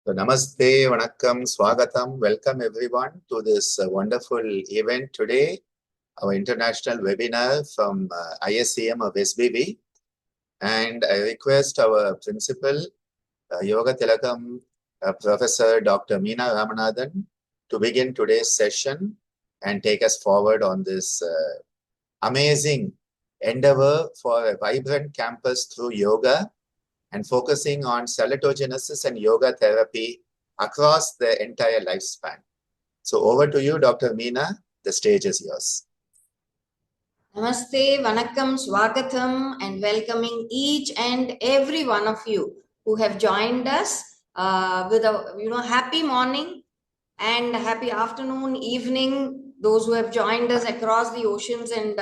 So namaste, vanakkam, swagatam. Welcome everyone to this wonderful event today, our international webinar from ISCM of SBV. And I request our principal, Yoga Tilakam, Professor Dr. Meena Ramanathan, to begin today's session and take us forward on this amazing endeavor for a vibrant campus through yoga and focusing on salutogenesis and yoga therapy across the entire lifespan. So over to you, Dr. Meena. The stage is yours. Namaste, Vanakkam, Swagatam, and welcoming each and every one of you who have joined us with a happy morning and happy afternoon, evening. Those who have joined us across the oceans and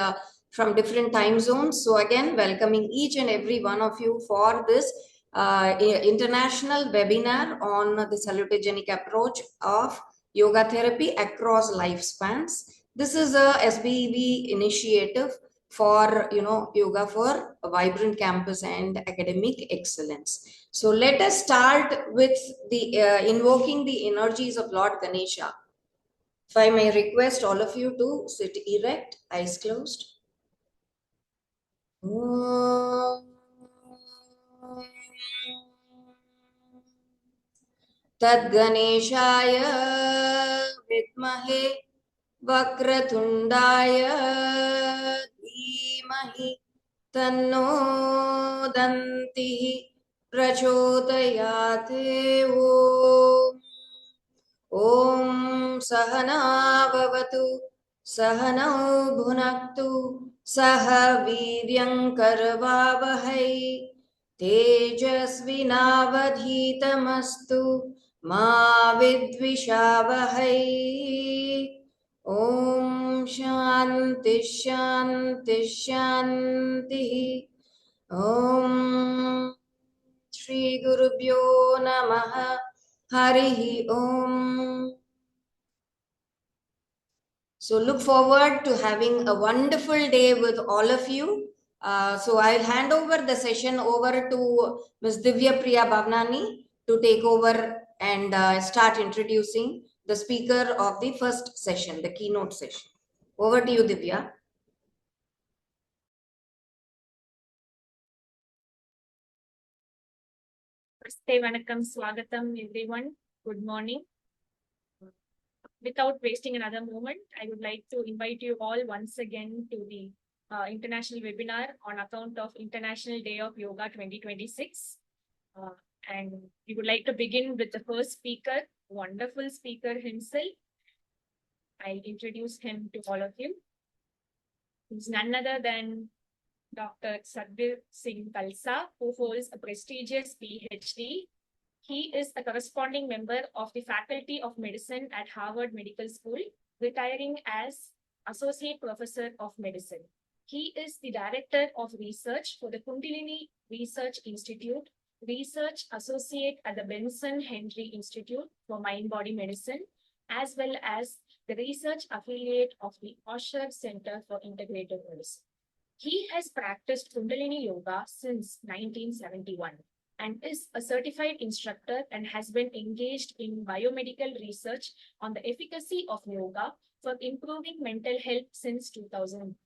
from different time zones. So again, welcoming each and every one of you for this international webinar on the salutogenic approach of yoga therapy across lifespans. This is a SBV initiative for yoga for a vibrant campus and academic excellence. So let us start with the invoking the energies of Lord Ganesha. If I may request all of you to sit erect, eyes closed. Tadganeshaya vidmahe Vakratundaya dhimahi tanno danti prachodayate Om Sahana Bhavatu Sahanau Bhunaktu Saha Viryam Karvavahai Tejasvinavadhitamastu Ma Vidvishavahai Om Shanti Shanti Shanti Om Shri Gurubhyo Namaha Harihi Om. So look forward to having a wonderful day with all of you. So I'll hand over the session over to Ms. Divya Priya Bhavnani to take over and start introducing the speaker of the first session, the keynote session. Over to you, Divya. Namaste, Vanakkam, Swagatam, everyone. Good morning. Without wasting another moment, I would like to invite you all once again to the international webinar on account of International Day of Yoga 2026. And we would like to begin with the first speaker, wonderful speaker himself. I'll introduce him to all of you. He's none other than Dr. Satbir Singh Khalsa, who holds a prestigious PhD. He is a corresponding member of the Faculty of Medicine at Harvard Medical School, retiring as Associate Professor of Medicine. He is the Director of Research for the Kundalini Research Institute, Research Associate at the Benson Henry Institute for Mind-Body Medicine, as well as the Research Affiliate of the Osher Center for Integrative Medicine. He has practiced Kundalini Yoga since 1971 and is a certified instructor and has been engaged in biomedical research on the efficacy of yoga for improving mental health since 2000.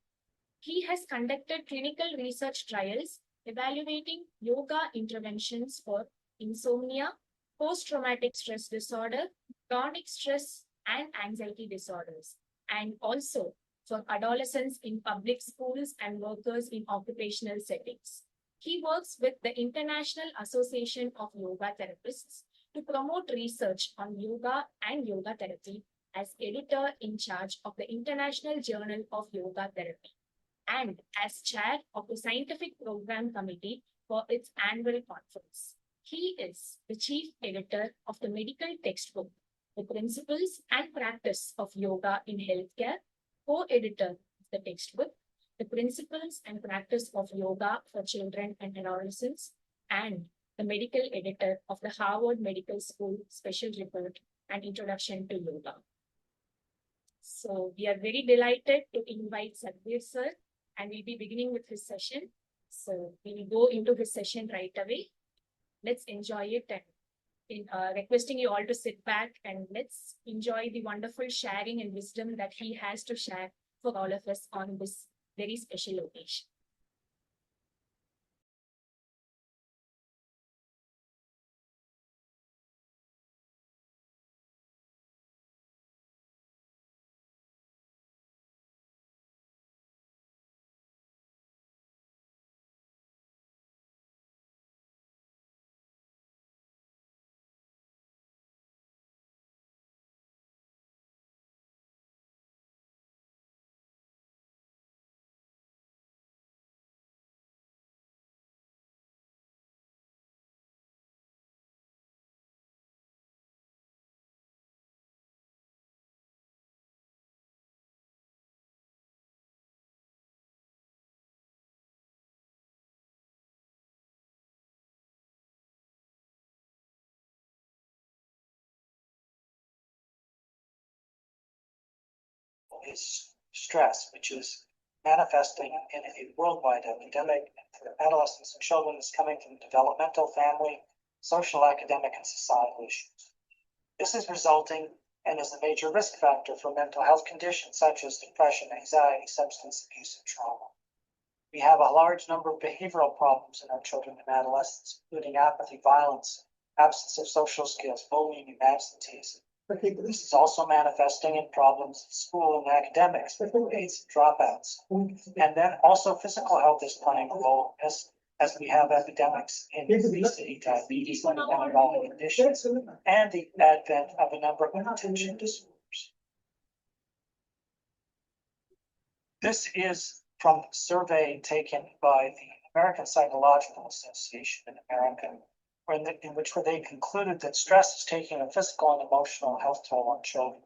He has conducted clinical research trials evaluating yoga interventions for insomnia, post-traumatic stress disorder, chronic stress and anxiety disorders, and also for adolescents in public schools and workers in occupational settings. He works with the International Association of Yoga Therapists to promote research on yoga and yoga therapy as editor in charge of the International Journal of Yoga Therapy and as chair of the Scientific Program Committee for its annual conference. He is the chief editor of the medical textbook, The Principles and Practice of Yoga in Healthcare, co-editor of the textbook, The Principles and Practice of Yoga for Children and Adolescents, and the medical editor of the Harvard Medical School Special Report and Introduction to Yoga. So we are very delighted to invite Satbir sir, and we'll be beginning with his session. So we'll go into his session right away. Let's enjoy it and requesting you all to sit back and let's enjoy the wonderful sharing and wisdom that he has to share for all of us on this very special occasion. Is stress, which is manifesting in a worldwide epidemic for adolescents and children is coming from developmental, family, social, academic, and societal issues. This is resulting and is a major risk factor for mental health conditions such as depression, anxiety, substance abuse, and trauma. We have a large number of behavioral problems in our children and adolescents, including apathy, violence, absence of social skills, bullying, and absenteeism. This is also manifesting in problems in school and academics, grades, dropouts. And then also physical health is playing a role as we have epidemics in obesity, diabetes, and metabolic conditions, and the advent of a number of attention disorders. This is from a survey taken by the American Psychological Association in America, in which they concluded that stress is taking a physical and emotional health toll on children.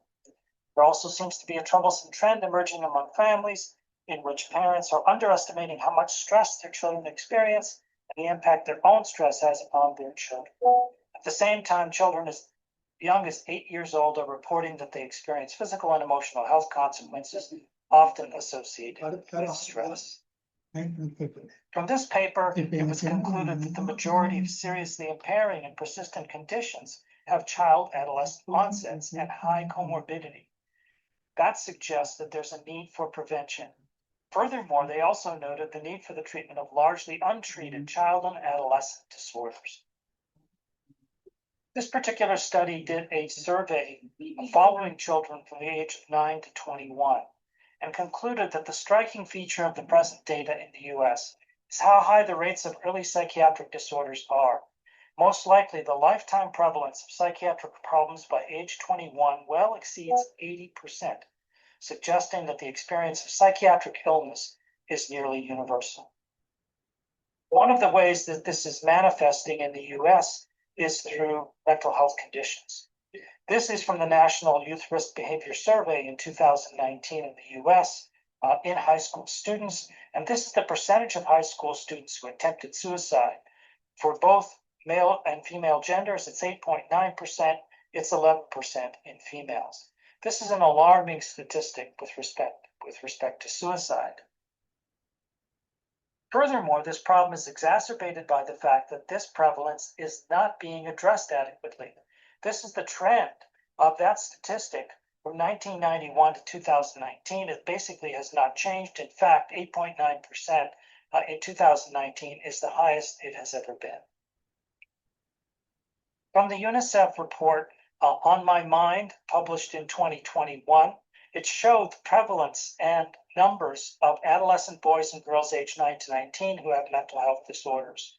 There also seems to be a troublesome trend emerging among families in which parents are underestimating how much stress their children experience and the impact their own stress has upon their children. At the same time, children as young as 8 years old are reporting that they experience physical and emotional health consequences often associated with stress. From this paper, it was concluded that the majority of seriously impairing and persistent conditions have child-adolescent onsets and high comorbidity. That suggests that there's a need for prevention. Furthermore, they also noted the need for the treatment of largely untreated child and adolescent disorders. This particular study did a survey following children from the age of 9 to 21 and concluded that the striking feature of the present data in the US is how high the rates of early psychiatric disorders are. Most likely, the lifetime prevalence of psychiatric problems by age 21 well exceeds 80%, suggesting that the experience of psychiatric illness is nearly universal. One of the ways that this is manifesting in the US is through mental health conditions. This is from the National Youth Risk Behavior Survey in 2019 in the US in high school students, and this is the percentage of high school students who attempted suicide. For both male and female genders, it's 8.9%, it's 11% in females. This is an alarming statistic with respect to suicide. Furthermore, this problem is exacerbated by the fact that this prevalence is not being addressed adequately. This is the trend of that statistic from 1991 to 2019. It basically has not changed. In fact, 8.9% in 2019 is the highest it has ever been. From the UNICEF report On My Mind, published in 2021, it showed the prevalence and numbers of adolescent boys and girls aged 9 to 19 who have mental health disorders.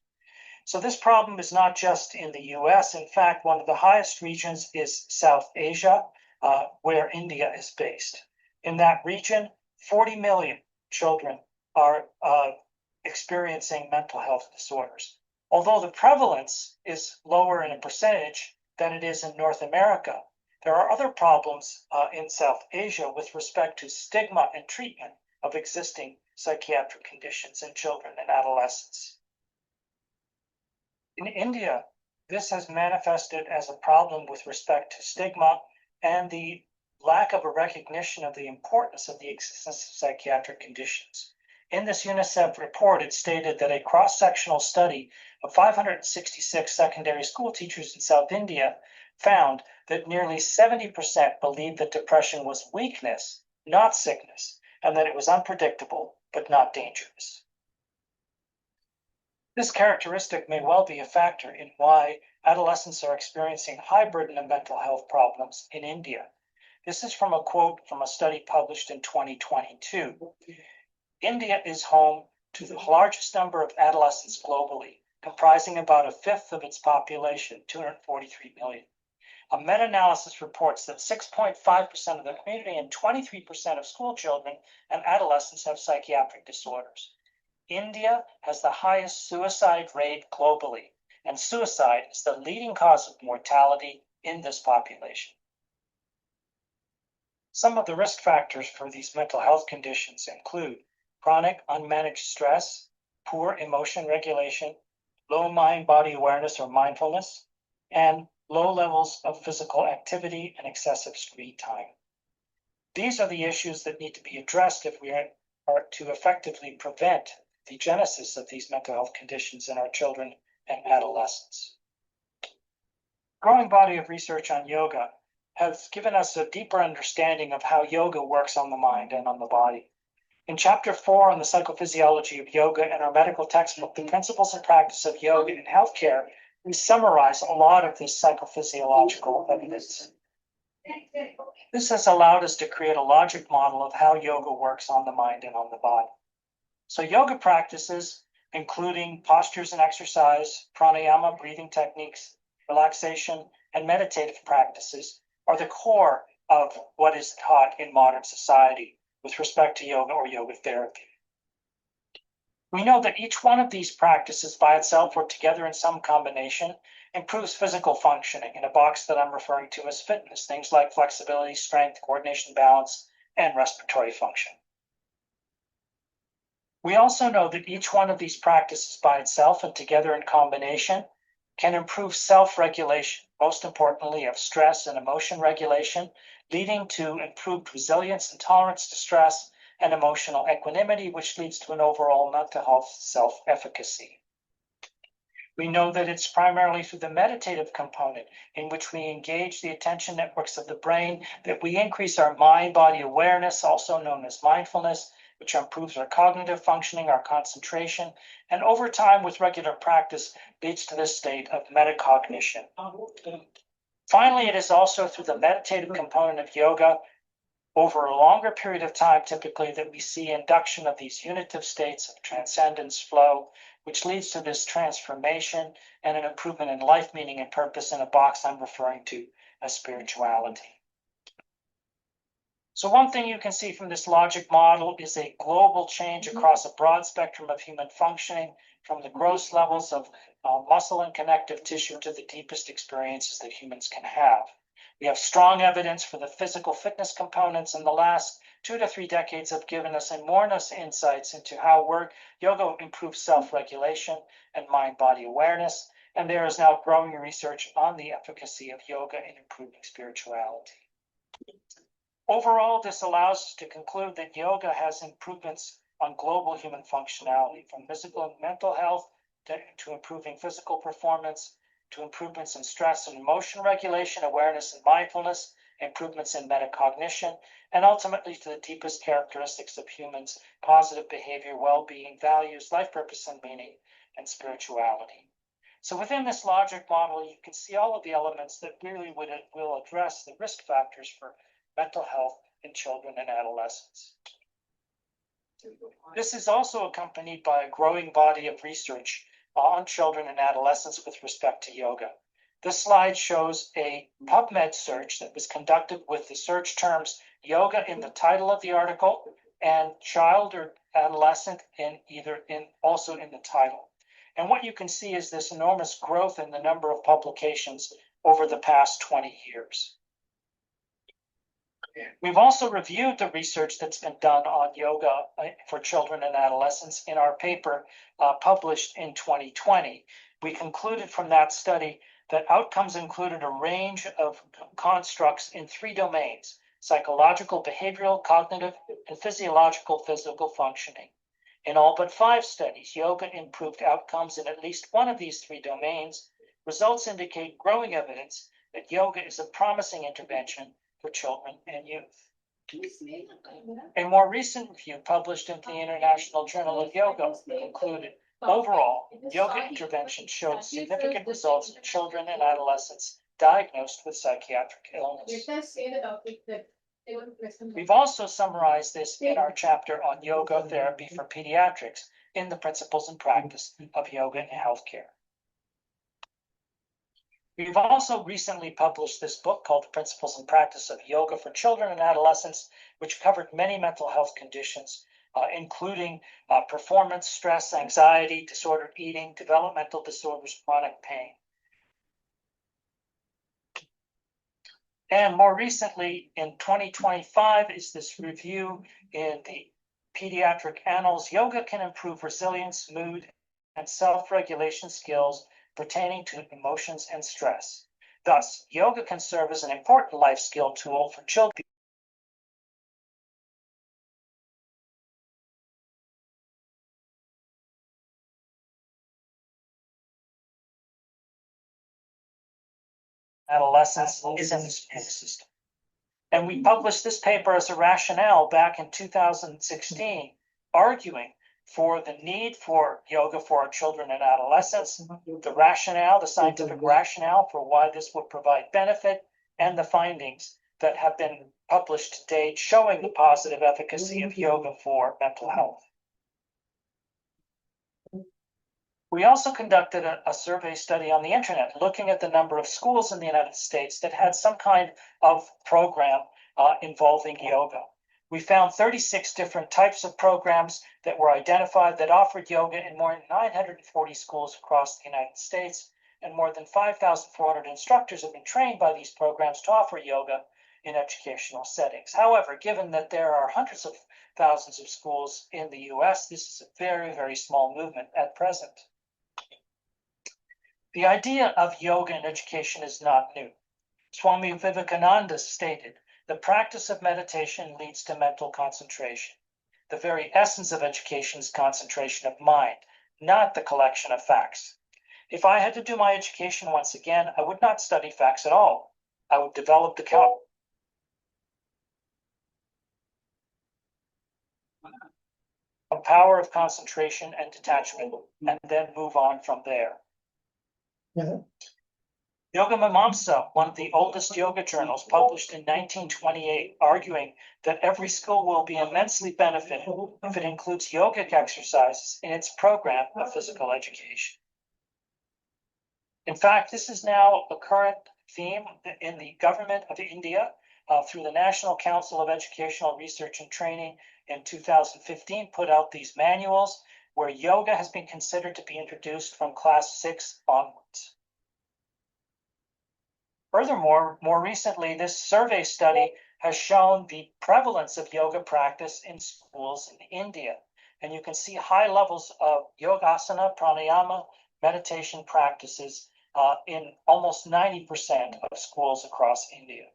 So this problem is not just in the US. In fact, one of the highest regions is South Asia, where India is based. In that region, 40 million children are experiencing mental health disorders. Although the prevalence is lower in a percentage than it is in North America, there are other problems in South Asia with respect to stigma and treatment of existing psychiatric conditions in children and adolescents. In India, this has manifested as a problem with respect to stigma and the lack of a recognition of the importance of the existence of psychiatric conditions. In this UNICEF report, it stated that a cross-sectional study of 566 secondary school teachers in South India found that nearly 70% believed that depression was weakness, not sickness, and that it was unpredictable, but not dangerous. This characteristic may well be a factor in why adolescents are experiencing high burden of mental health problems in India. This is from a quote from a study published in 2022. India is home to the largest number of adolescents globally, comprising about a fifth of its population, 243 million. A meta-analysis reports that 6.5% of the community and 23% of school children and adolescents have psychiatric disorders. India has the highest suicide rate globally, and suicide is the leading cause of mortality in this population. Some of the risk factors for these mental health conditions include chronic unmanaged stress, poor emotion regulation, low mind-body awareness or mindfulness, and low levels of physical activity and excessive screen time. These are the issues that need to be addressed if we are to effectively prevent the genesis of these mental health conditions in our children and adolescents. A growing body of research on yoga has given us a deeper understanding of how yoga works on the mind and on the body. In Chapter 4 on the psychophysiology of yoga in our medical textbook, The Principles and Practice of Yoga in Healthcare, we summarize a lot of this psychophysiological evidence. This has allowed us to create a logic model of how yoga works on the mind and on the body. So yoga practices, including postures and exercise, pranayama, breathing techniques, relaxation, and meditative practices, are the core of what is taught in modern society with respect to yoga or yoga therapy. We know that each one of these practices by itself or together in some combination improves physical functioning in a box that I'm referring to as fitness, things like flexibility, strength, coordination, balance, and respiratory function. We also know that each one of these practices by itself and together in combination can improve self-regulation, most importantly of stress and emotion regulation, leading to improved resilience and tolerance to stress and emotional equanimity, which leads to an overall mental health self-efficacy. We know that it's primarily through the meditative component in which we engage the attention networks of the brain that we increase our mind-body awareness, also known as mindfulness, which improves our cognitive functioning, our concentration, and over time with regular practice leads to this state of metacognition. Finally, it is also through the meditative component of yoga over a longer period of time, typically, that we see induction of these unitive states of transcendence flow, which leads to this transformation and an improvement in life meaning and purpose in a box I'm referring to as spirituality. So one thing you can see from this logic model is a global change across a broad spectrum of human functioning, from the gross levels of muscle and connective tissue to the deepest experiences that humans can have. We have strong evidence for the physical fitness components, and the last 2 to 3 decades have given us enormous insights into how yoga improves self-regulation and mind-body awareness, and there is now growing research on the efficacy of yoga in improving spirituality. Overall, this allows us to conclude that yoga has improvements on global human functionality, from physical and mental health to improving physical performance, to improvements in stress and emotion regulation, awareness and mindfulness, improvements in metacognition, and ultimately to the deepest characteristics of humans: positive behavior, well-being, values, life purpose and meaning, and spirituality. So within this logic model, you can see all of the elements that really will address the risk factors for mental health in children and adolescents. This is also accompanied by a growing body of research on children and adolescents with respect to yoga. This slide shows a PubMed search that was conducted with the search terms yoga in the title of the article and child or adolescent also in the title. And what you can see is this enormous growth in the number of publications over the past 20 years. We've also reviewed the research that's been done on yoga for children and adolescents in our paper published in 2020. We concluded from that study that outcomes included a range of constructs in 3 domains: psychological, behavioral, cognitive, and physiological physical functioning. In all but 5 studies, yoga improved outcomes in at least one of these 3 domains. Results indicate growing evidence that yoga is a promising intervention for children and youth. A more recent review published in the International Journal of Yoga concluded, overall, yoga intervention showed significant results in children and adolescents diagnosed with psychiatric illness. We've also summarized this in our chapter on yoga therapy for pediatrics in the Principles and Practice of Yoga in Healthcare. We've also recently published this book called The Principles and Practice of Yoga for Children and Adolescents, which covered many mental health conditions, including performance, stress, anxiety, disordered eating, developmental disorders, chronic pain. And more recently, in 2025, is this review in the Pediatric Annals, Yoga Can Improve Resilience, Mood, and Self-Regulation Skills Pertaining to Emotions and Stress. Thus, yoga can serve as an important life skill tool for children. Adolescence is in the school system. And we published this paper as a rationale back in 2016, arguing for the need for yoga for our children and adolescents, the rationale, the scientific rationale for why this would provide benefit, and the findings that have been published to date showing the positive efficacy of yoga for mental health. We also conducted a survey study on the internet looking at the number of schools in the United States that had some kind of program involving yoga. We found 36 different types of programs that were identified that offered yoga in more than 940 schools across the United States, and more than 5,400 instructors have been trained by these programs to offer yoga in educational settings. However, given that there are hundreds of thousands of schools in the US, this is a very, very small movement at present. The idea of yoga in education is not new. Swami Vivekananda stated, "The practice of meditation leads to mental concentration. The very essence of education is concentration of mind, not the collection of facts. If I had to do my education once again, I would not study facts at all. I would develop the power of concentration and detachment, and then move on from there." Yoga Mimamsa, one of the oldest yoga journals, published in 1928, arguing that every school will be immensely benefited if it includes yogic exercises in its program of physical education. In fact, this is now a current theme in the government of India through the National Council of Educational Research and Training in 2015 put out these manuals where yoga has been considered to be introduced from class 6 onwards. Furthermore, more recently, this survey study has shown the prevalence of yoga practice in schools in India. And you can see high levels of yogasana, pranayama, meditation practices in almost 90% of schools across India.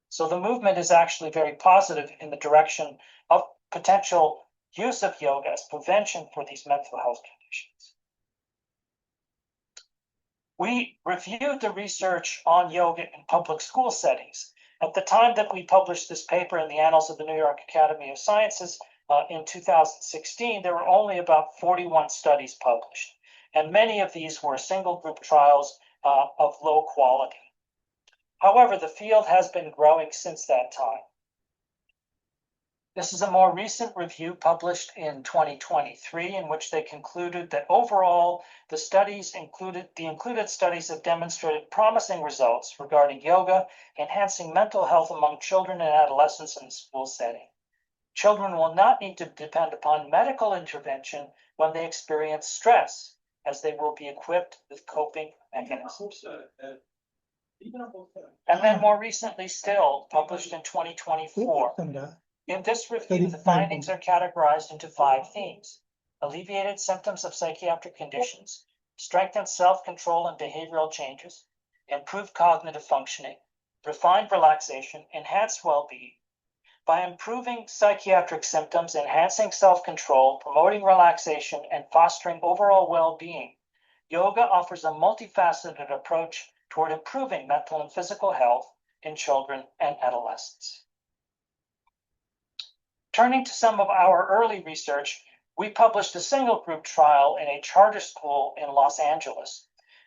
So the movement is actually very positive in the direction of potential use of yoga as prevention for these mental health conditions. We reviewed the research on yoga in public school settings. At the time that we published this paper in the Annals of the New York Academy of Sciences in 2016, there were only about 41 studies published, and many of these were single group trials of low quality. However, the field has been growing since that time. This is a more recent review published in 2023 in which they concluded that overall the included studies have demonstrated promising results regarding yoga, enhancing mental health among children and adolescents in the school setting. Children will not need to depend upon medical intervention when they experience stress, as they will be equipped with coping mechanisms. And then more recently still, published in 2024, in this review, the findings are categorized into 5 themes: alleviated symptoms of psychiatric conditions, strengthened self-control and behavioral changes, improved cognitive functioning, refined relaxation, enhanced well-being, By improving psychiatric symptoms, enhancing self-control, promoting relaxation, and fostering overall well-being, yoga offers a multifaceted approach toward improving mental and physical health in children and adolescents. Turning to some of our early research, we published a single group trial in a charter school in Los Angeles.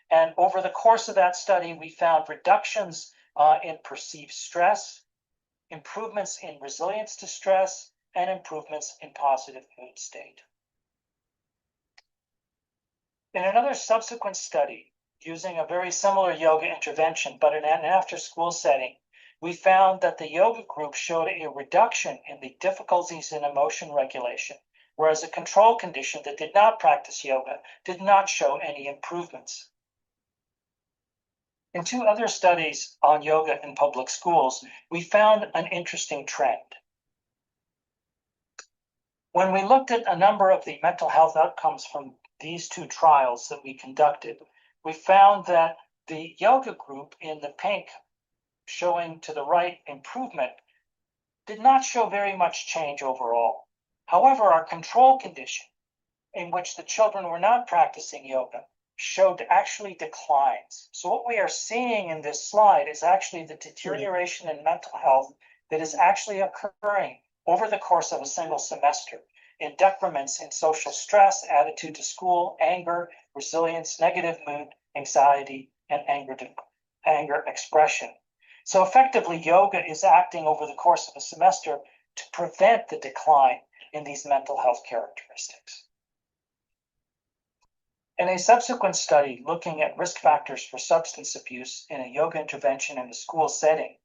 And over the course of that study, we found reductions in perceived stress, improvements in resilience to stress, and improvements in positive mood state. In another subsequent study, using a very similar yoga intervention, but in an after-school setting, we found that the yoga group showed a reduction in the difficulties in emotion regulation, whereas a control condition that did not practice yoga did not show any improvements. In two other studies on yoga in public schools, we found an interesting trend. When we looked at a number of the mental health outcomes from these two trials that we conducted, we found that the yoga group in the pink, showing to the right improvement, did not show very much change overall. However, our control condition, in which the children were not practicing yoga, showed actually declines. So what we are seeing in this slide is actually the deterioration in mental health that is actually occurring over the course of a single semester in decrements in social stress, attitude to school, anger, resilience, negative mood, anxiety, and anger expression. So effectively, yoga is acting over the course of a semester to prevent the decline in these mental health characteristics. In a subsequent study looking at risk factors for substance abuse in a yoga intervention in a school setting,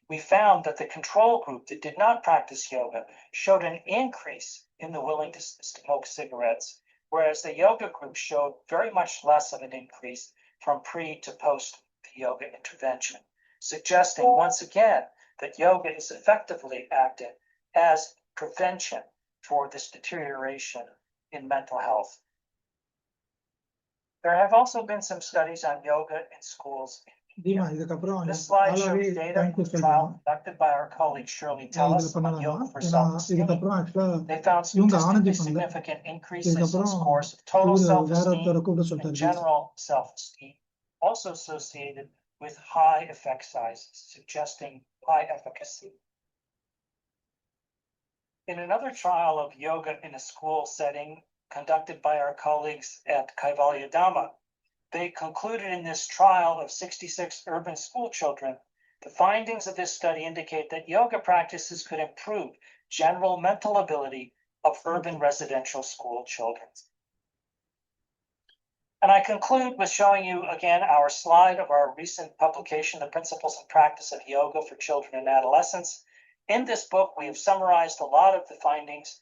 we found that the control group that did not practice yoga showed an increase in the willingness to smoke cigarettes, whereas the yoga group showed very much less of an increase from pre to post the yoga intervention, suggesting once again that yoga is effectively acting as prevention for this deterioration in mental health. There have also been some studies on yoga in schools. This slide shows data from a trial conducted by our colleague Shirley Tellis on yoga for self-esteem. They found statistically significant increases in scores of total self-esteem and general self-esteem, also associated with high effect sizes, suggesting high efficacy. In another trial of yoga in a school setting conducted by our colleagues at Kaivalya Dhamma, they concluded in this trial of 66 urban school children, the findings of this study indicate that yoga practices could improve general mental ability of urban residential school children. And I conclude with showing you again our slide of our recent publication, The Principles and Practice of Yoga for Children and Adolescents. In this book, we have summarized a lot of the findings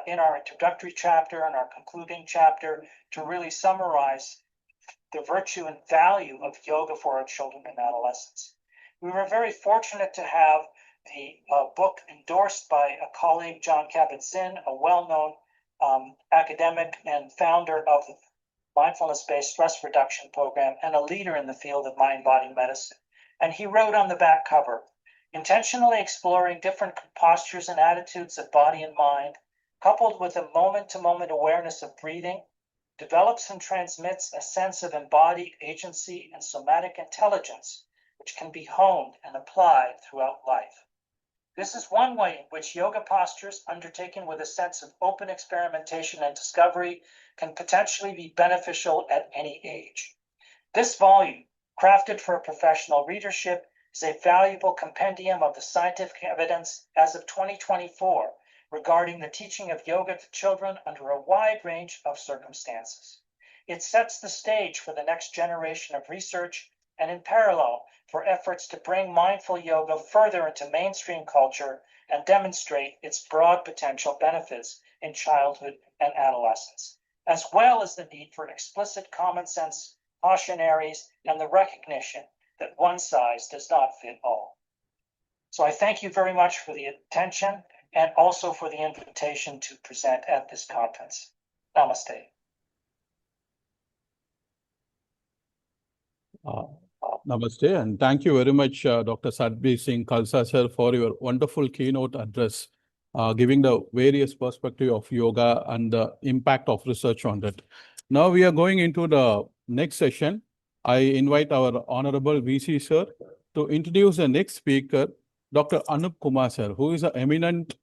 in our introductory chapter and our concluding chapter to really summarize the virtue and value of yoga for our children and adolescents. We were very fortunate to have the book endorsed by a colleague, John Kabat-Zinn, a well-known academic and founder of the mindfulness-based stress reduction program and a leader in the field of mind-body medicine. And he wrote on the back cover, intentionally exploring different postures and attitudes of body and mind, coupled with a moment-to-moment awareness of breathing, develops and transmits a sense of embodied agency and somatic intelligence, which can be honed and applied throughout life. This is one way in which yoga postures undertaken with a sense of open experimentation and discovery can potentially be beneficial at any age. This volume, crafted for professional readership, is a valuable compendium of the scientific evidence as of 2024 regarding the teaching of yoga to children under a wide range of circumstances. It sets the stage for the next generation of research and in parallel for efforts to bring mindful yoga further into mainstream culture and demonstrate its broad potential benefits in childhood and adolescence, as well as the need for explicit common sense cautionaries and the recognition that one size does not fit all. So I thank you very much for the attention and also for the invitation to present at this conference. Namaste. Namaste, and thank you very much, Dr. Sadhbir Singh Khalsa sir, for your wonderful keynote address, giving the various perspective of yoga and the impact of research on it. Now we are going into the next session. I invite our Honorable VC sir to introduce the next speaker, Dr. Anup Kumar sir, who is an eminent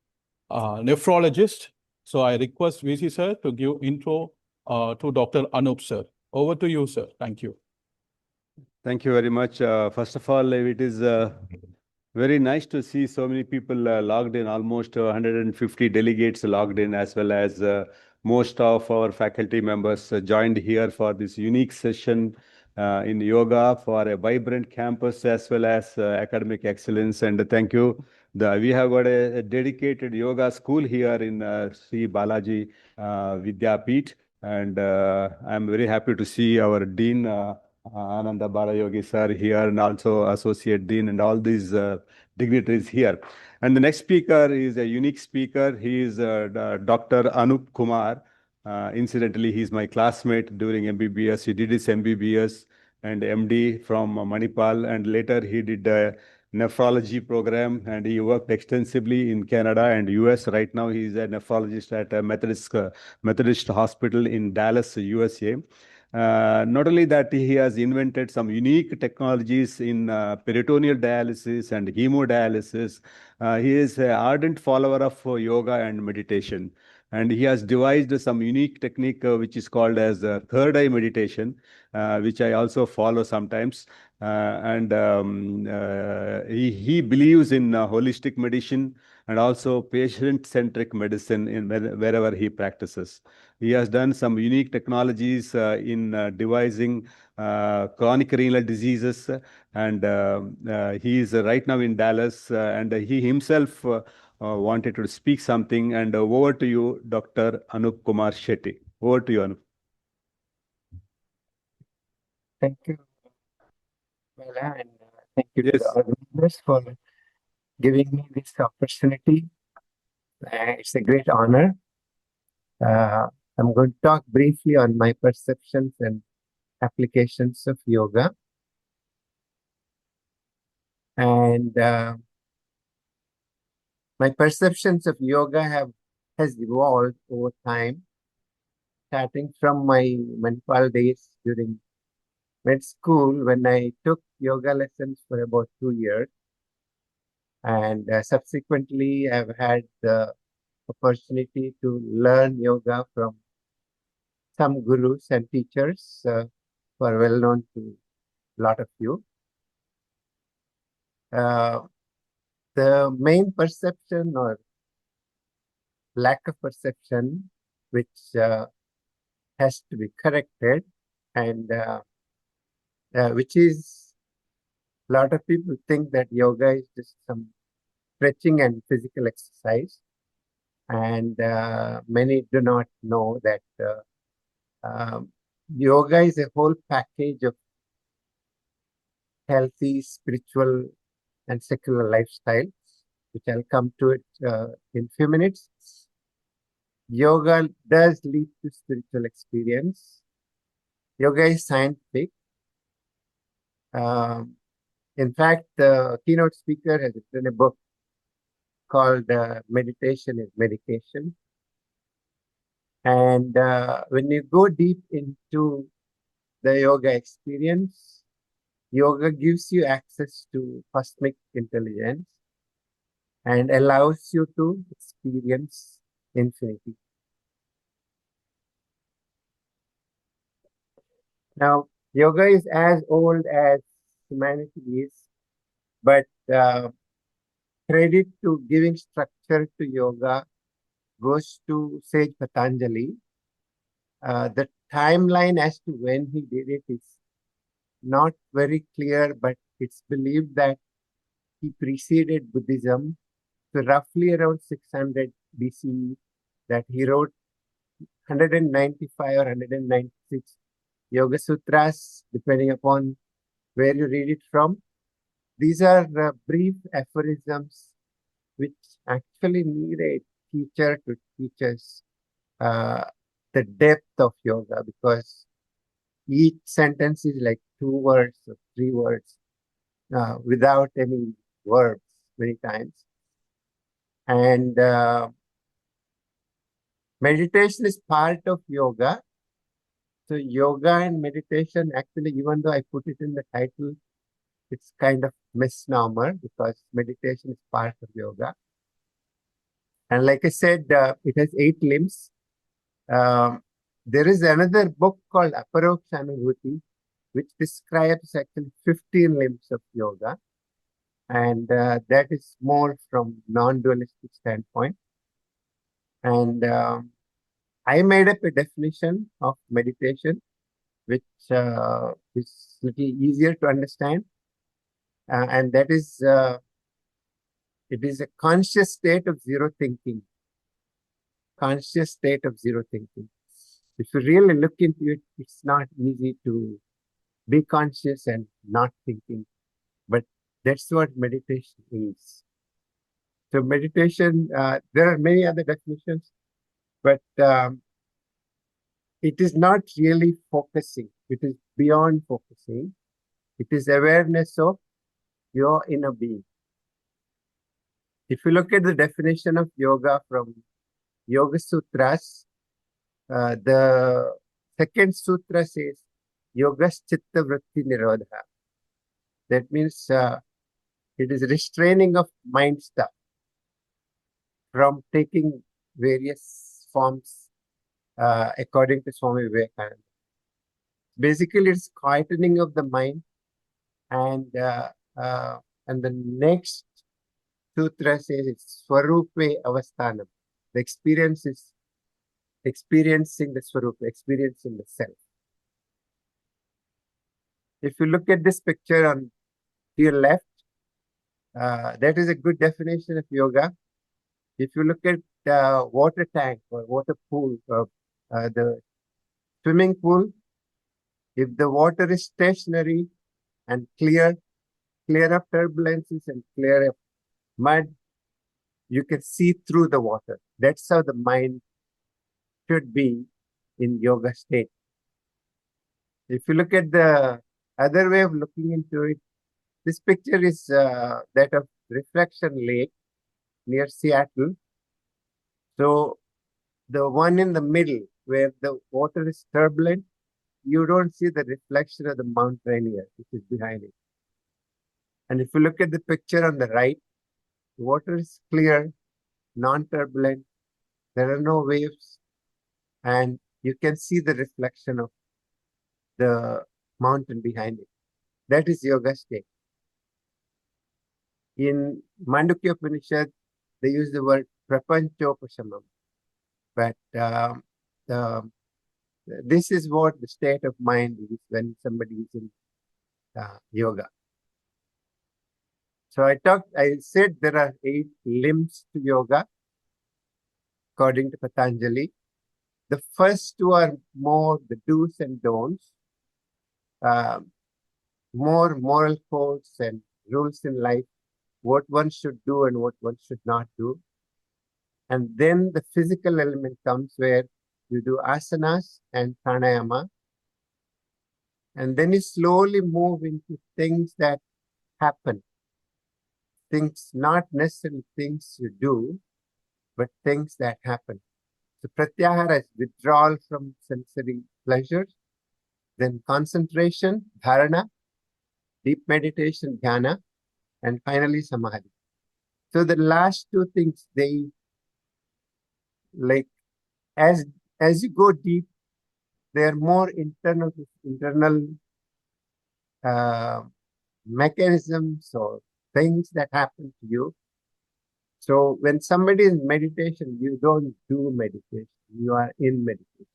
nephrologist. So I request VC sir to give intro to Dr. Anup sir. Over to you, sir. Thank you. Thank you very much. First of all, it is very nice to see so many people logged in, almost 150 delegates logged in, as well as most of our faculty members joined here for this unique session in yoga for a vibrant campus as well as academic excellence. And thank you. We have got a dedicated yoga school here in Sri Balaji Vidyapeeth. And I'm very happy to see our Dean, Ananda Balayogi sir here, and also Associate Dean and all these dignitaries here. And the next speaker is a unique speaker. He is Dr. Anup Kumar. Incidentally, he's my classmate during MBBS. He did his MBBS and MD from Manipal, and later he did a nephrology program, and he worked extensively in Canada and US. Right now, he's a nephrologist at a Methodist Hospital in Dallas, USA. Not only that, he has invented some unique technologies in peritoneal dialysis and hemodialysis. He is an ardent follower of yoga and meditation. And he has devised some unique technique which is called as third eye meditation, which I also follow sometimes. He believes in holistic medicine and also patient-centric medicine in wherever he practices. He has done some unique technologies in devising chronic renal diseases, and he is right now in Dallas, and he himself wanted to speak something. And over to you, Dr. Anup Kumar Shetty. Over to you, Anup. Thank you, Bala, and thank you to the organizers for giving me this opportunity. It's a great honor. I'm going to talk briefly on my perceptions and applications of yoga. And my perceptions of yoga has evolved over time, starting from my Manipal days during med school, when I took yoga lessons for about 2 years. And subsequently, I've had the opportunity to learn yoga from some gurus and teachers who are well known to a lot of you. The main perception or lack of perception, which has to be corrected, and which is a lot of people think that yoga is just some stretching and physical exercise. And many do not know that yoga is a whole package of healthy, spiritual, and secular lifestyles, which I'll come to it in a few minutes. Yoga does lead to spiritual experience. Yoga is scientific. In fact, the keynote speaker has written a book called Meditation is Medication. And when you go deep into the yoga experience, yoga gives you access to cosmic intelligence and allows you to experience infinity. Now, yoga is as old as humanity is, but credit to giving structure to yoga goes to Sage Patanjali. The timeline as to when he did it is not very clear, but it's believed that he preceded Buddhism. So roughly around 600 BCE, that he wrote 195 or 196 Yoga Sutras, depending upon where you read it from. These are brief aphorisms which actually need a teacher to teach us the depth of yoga, because each sentence is like 2 words or 3 words without any verbs many times. And meditation is part of yoga. So yoga and meditation, actually, even though I put it in the title, it's kind of misnomer because meditation is part of yoga. And like I said, it has 8 limbs. There is another book called Aparokshanubhuti, which describes actually 15 limbs of yoga. And that is more from non-dualistic standpoint. And I made up a definition of meditation, which is a little easier to understand. And that is, it is a conscious state of zero thinking. Conscious state of zero thinking. If you really look into it, it's not easy to be conscious and not thinking. But that's what meditation is. So meditation, there are many other definitions, but it is not really focusing. It is beyond focusing. It is awareness of your inner being. If you look at the definition of yoga from Yoga Sutras, the second sutra says, Yogas Chitta Vritti Nirodha. That means it is restraining of mind stuff from taking various forms according to Swami Vivekananda. Basically, it's quietening of the mind, and the next sutra says it's Swarupe Avasthanam. The experience is experiencing the Swarupa, experiencing the self. If you look at this picture on your left, that is a good definition of yoga. If you look at water tank or water pool, the swimming pool, if the water is stationary and clear of turbulences and clear of mud, you can see through the water. That's how the mind should be in yoga state. If you look at the other way of looking into it, this picture is that of Reflection Lake near Seattle. So the one in the middle where the water is turbulent, you don't see the reflection of the Mount Rainier, which is behind it. And if you look at the picture on the right, the water is clear, non-turbulent, there are no waves, and you can see the reflection of the mountain behind it. That is yoga state. In Mandukya Upanishad, they use the word prapanchopashamam. But this is what the state of mind is when somebody is in yoga. So I said there are 8 limbs to yoga, according to Patanjali. The first 2 are more the do's and don'ts, more moral codes and rules in life, what one should do and what one should not do. And then the physical element comes where you do asanas and pranayama. And then you slowly move into things that happen. Things, not necessarily things you do, but things that happen. So pratyahara is withdrawal from sensory pleasures, then concentration, dharana, deep meditation, dhyana, and finally samadhi. So the last 2 things, they like as you go deep, they are more internal mechanisms or things that happen to you. So when somebody is in meditation, you don't do meditation, you are in meditation.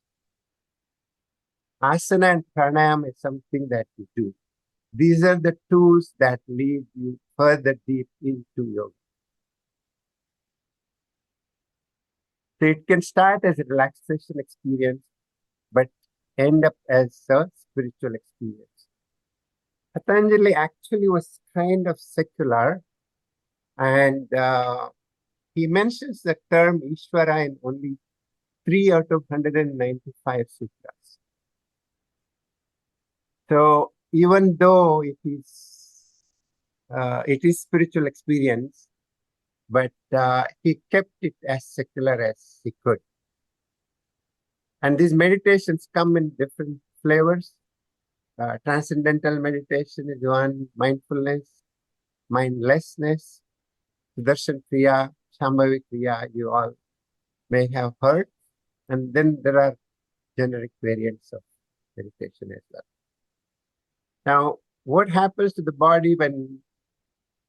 Asana and pranayama is something that you do. These are the tools that lead you further deep into yoga. So it can start as a relaxation experience, but end up as a spiritual experience. Patanjali actually was kind of secular, and he mentions the term Ishvara in only 3 out of 195 sutras. So even though it is spiritual experience, but he kept it as secular as he could. And these meditations come in different flavors. Transcendental meditation is one, mindlessness, Sudarshan Kriya, Shambhavi Kriya, you all may have heard. And then there are generic variants of meditation as well. Now, what happens to the body when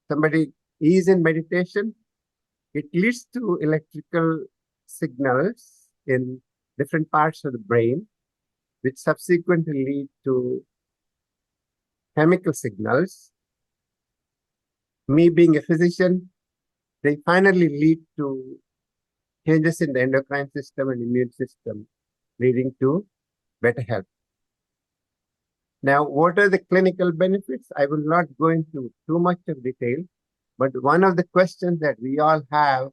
somebody is in meditation? It leads to electrical signals in different parts of the brain, which subsequently lead to chemical signals. Me being a physician, they finally lead to changes in the endocrine system and immune system, leading to better health. Now, what are the clinical benefits? I will not go into too much of detail, but one of the questions that we all have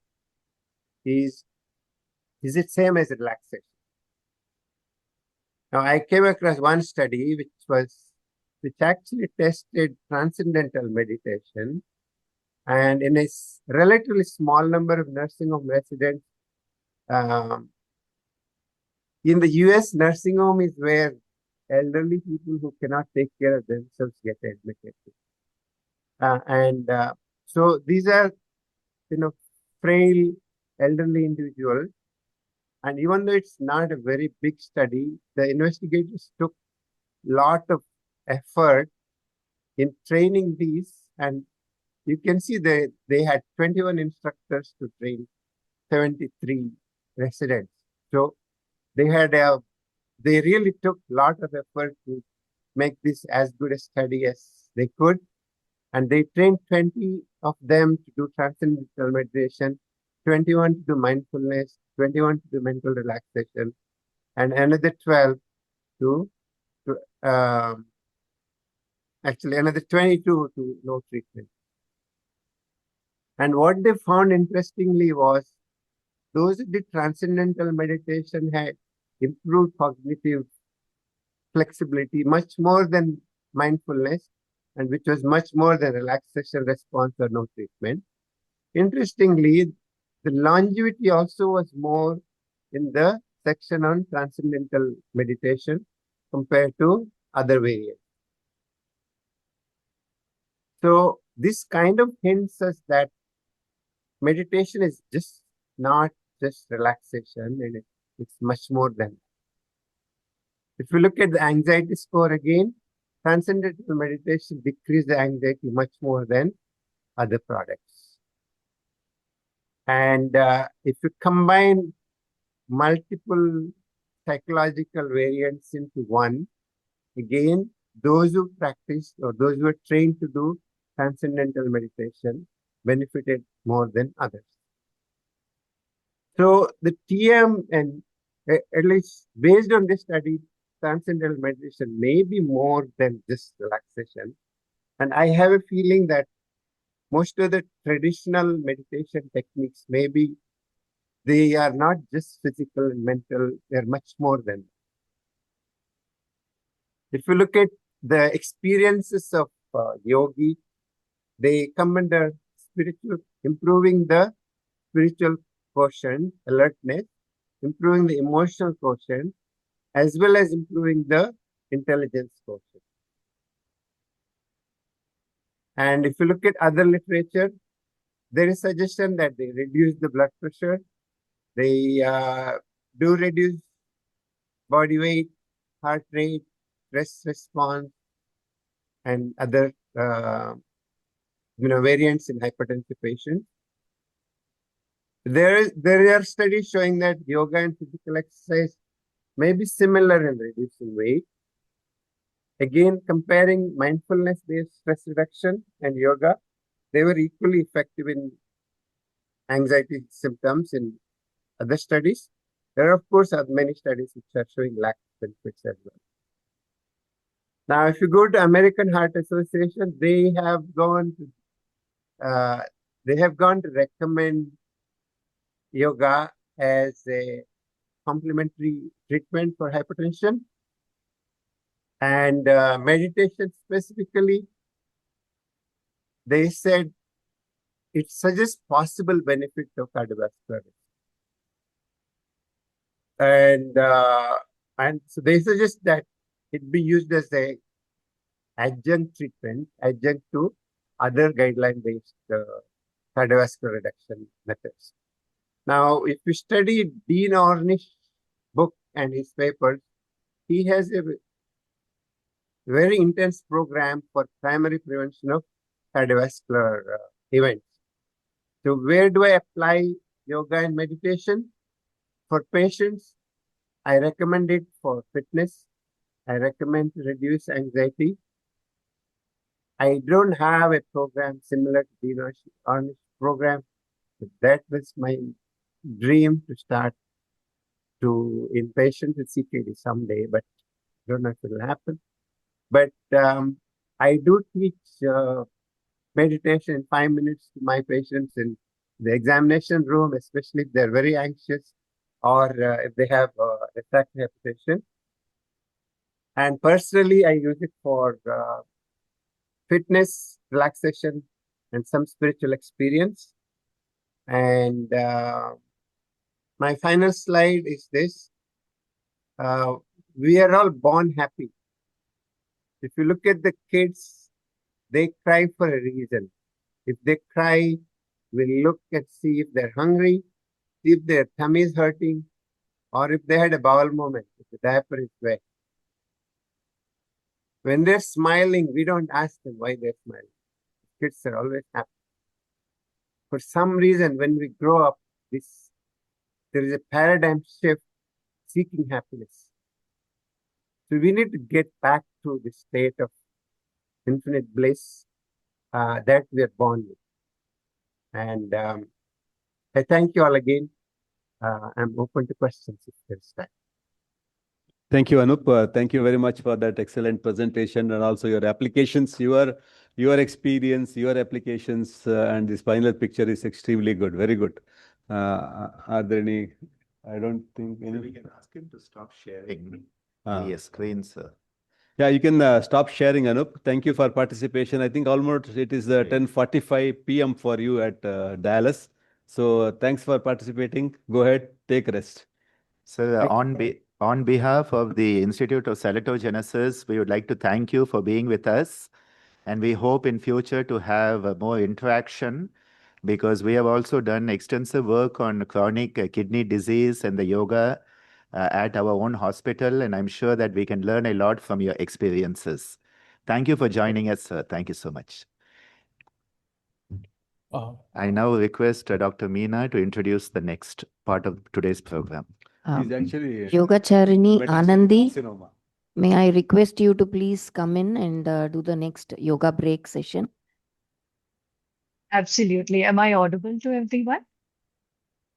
is it same as relaxation? Now, I came across one study which actually tested transcendental meditation, and in a relatively small number of nursing home residents. In the US, nursing home is where elderly people who cannot take care of themselves get admitted. So these are, frail elderly individuals. And even though it's not a very big study, the investigators took a lot of effort in training these. And you can see they had 21 instructors to train 73 residents. So they really took a lot of effort to make this as good a study as they could. And they trained 20 of them to do transcendental meditation, 21 to do mindfulness, 21 to do mental relaxation, and another 12 another 22 to no treatment. And what they found interestingly was those who did transcendental meditation had improved cognitive flexibility much more than mindfulness, and which was much more than relaxation response or no treatment. Interestingly, the longevity also was more in the section on transcendental meditation compared to other variants. So this kind of hints us that meditation is just not just relaxation, and it's much more than that. If you look at the anxiety score again, transcendental meditation decreases the anxiety much more than other products. And if you combine multiple psychological variants into one, again, those who practice or those who are trained to do transcendental meditation benefited more than others. So the TM, and at least based on this study, transcendental meditation may be more than just relaxation. And I have a feeling that most of the traditional meditation techniques, maybe they are not just physical and mental, they're much more than that. If you look at the experiences of yogi, they come under improving the spiritual quotient, alertness, improving the emotional quotient, as well as improving the intelligence quotient. And if you look at other literature, there is suggestion that they reduce the blood pressure, they do reduce body weight, heart rate, stress response, and other variants in hypertensive patients. There are studies showing that yoga and physical exercise may be similar in reducing weight. Again, comparing mindfulness-based stress reduction and yoga, they were equally effective in anxiety symptoms in other studies. There are, of course, many studies which are showing lack of benefits as well. Now, if you go to American Heart Association, they have gone to recommend yoga as a complementary treatment for hypertension. And meditation specifically, they said it suggests possible benefit of cardiovascular risk. And so they suggest that it be used as a adjunct treatment, adjunct to other guideline-based cardiovascular reduction methods. Now, if you study Dean Ornish's book and his papers, he has a very intense program for primary prevention of cardiovascular events. So where do I apply yoga and meditation? For patients, I recommend it for fitness. I recommend to reduce anxiety. I don't have a program similar to Dean Ornish's program, but that was my dream to start to in patients with CKD someday, but I don't know if it will happen. But I do teach meditation in 5 minutes to my patients in the examination room, especially if they're very anxious or if they have refractory hypertension. And personally, I use it for fitness, relaxation, and some spiritual experience. And my final slide is this. We are all born happy. If you look at the kids, they cry for a reason. If they cry, we'll look and see if they're hungry, if their tummy is hurting, or if they had a bowel movement, if the diaper is wet. When they're smiling, we don't ask them why they're smiling. Kids are always happy. For some reason, when we grow up, there is a paradigm shift seeking happiness. So we need to get back to the state of infinite bliss that we are born with. And I thank you all again. I'm open to questions if there's time. Thank you, Anup. Thank you very much for that excellent presentation and also your applications, your experience, your applications, and this final picture is extremely good. Very good. Are there any? I don't think any. We can ask him to stop sharing the screen, sir. Yeah, you can stop sharing, Anup. Thank you for participation. I think almost it is 10:45 p.m. for you at Dallas. So thanks for participating. Go ahead, take rest. So on behalf of the Institute of Salutogenesis, we would like to thank you for being with us. And we hope in future to have more interaction, because we have also done extensive work on chronic kidney disease and the yoga at our own hospital. And I'm sure that we can learn a lot from your experiences. Thank you for joining us, sir. Thank you so much. I now request Dr. Meena to introduce the next part of today's program. He's actually Yogacharini Anandi, Cinema. may I request you to please come in and do the next yoga break session? Absolutely. Am I audible to everyone?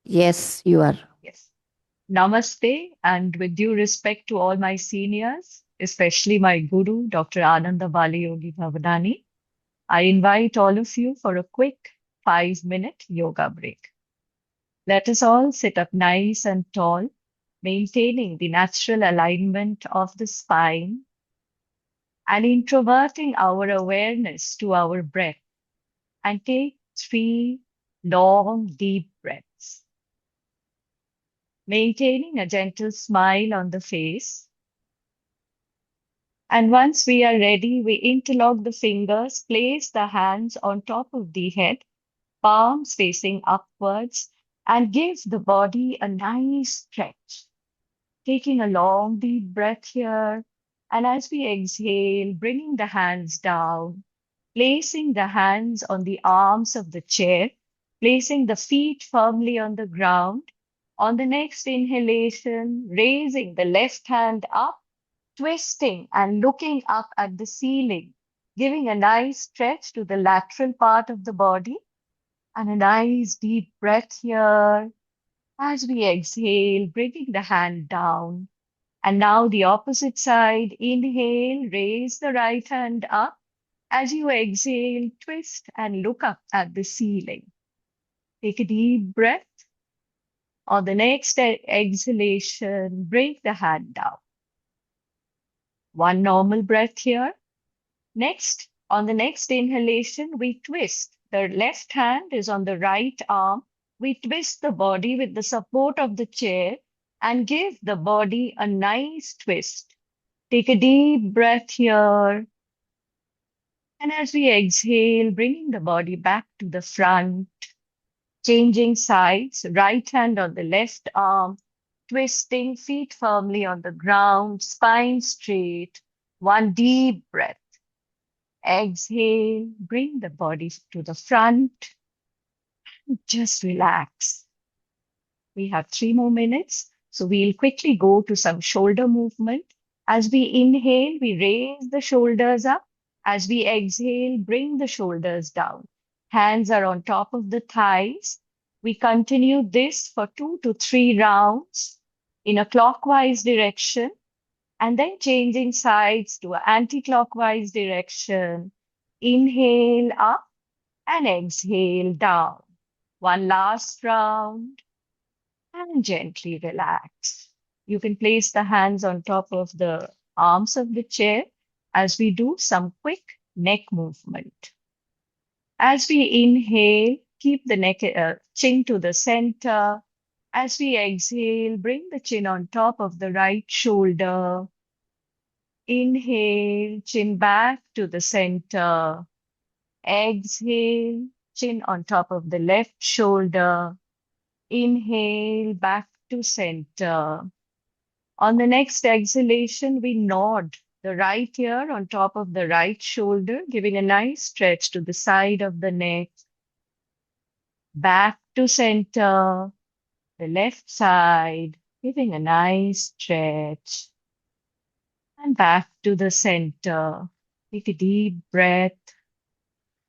Yes, you are. Yes. Namaste, and with due respect to all my seniors, especially my guru, Dr. Ananda Bali Yogi Bhavanani, I invite all of you for a quick 5-minute yoga break. Let us all sit up nice and tall, maintaining the natural alignment of the spine and introverting our awareness to our breath, and take 3 long, deep breaths. Maintaining a gentle smile on the face. And once we are ready, we interlock the fingers, place the hands on top of the head, palms facing upwards, and give the body a nice stretch. Taking a long, deep breath here. And as we exhale, bringing the hands down, placing the hands on the arms of the chair, placing the feet firmly on the ground. On the next inhalation, raising the left hand up, twisting and looking up at the ceiling, giving a nice stretch to the lateral part of the body, and a nice deep breath here. As we exhale, bringing the hand down. And now the opposite side, inhale, raise the right hand up. As you exhale, twist and look up at the ceiling. Take a deep breath. On the next exhalation, bring the hand down. One normal breath here. Next, on the next inhalation, we twist. The left hand is on the right arm. We twist the body with the support of the chair and give the body a nice twist. Take a deep breath here. And as we exhale, bringing the body back to the front, changing sides, right hand on the left arm, twisting, feet firmly on the ground, spine straight. One deep breath. Exhale, bring the body to the front. Just relax. We have 3 more minutes, so we'll quickly go to some shoulder movement. As we inhale, we raise the shoulders up. As we exhale, bring the shoulders down. Hands are on top of the thighs. We continue this for 2 to 3 rounds in a clockwise direction, and then changing sides to an anti-clockwise direction. Inhale up and exhale down. One last round and gently relax. You can place the hands on top of the arms of the chair as we do some quick neck movement. As we inhale, keep the neck chin to the center. As we exhale, bring the chin on top of the right shoulder. Inhale, chin back to the center. Exhale, chin on top of the left shoulder. Inhale, back to center. On the next exhalation, we nod the right ear on top of the right shoulder, giving a nice stretch to the side of the neck. Back to center, the left side, giving a nice stretch. And back to the center. Take a deep breath.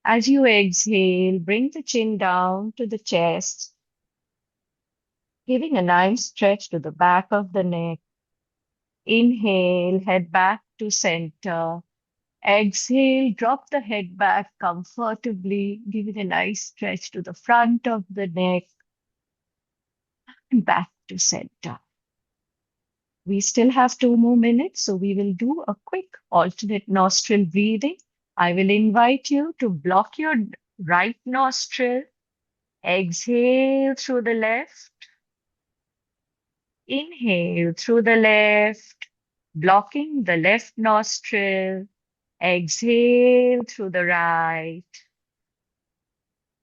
As you exhale, bring the chin down to the chest, giving a nice stretch to the back of the neck. Inhale, head back to center. Exhale, drop the head back comfortably, giving a nice stretch to the front of the neck. And back to center. We still have 2 more minutes, so we will do a quick alternate nostril breathing. I will invite you to block your right nostril. Exhale through the left. Inhale through the left, blocking the left nostril. Exhale through the right.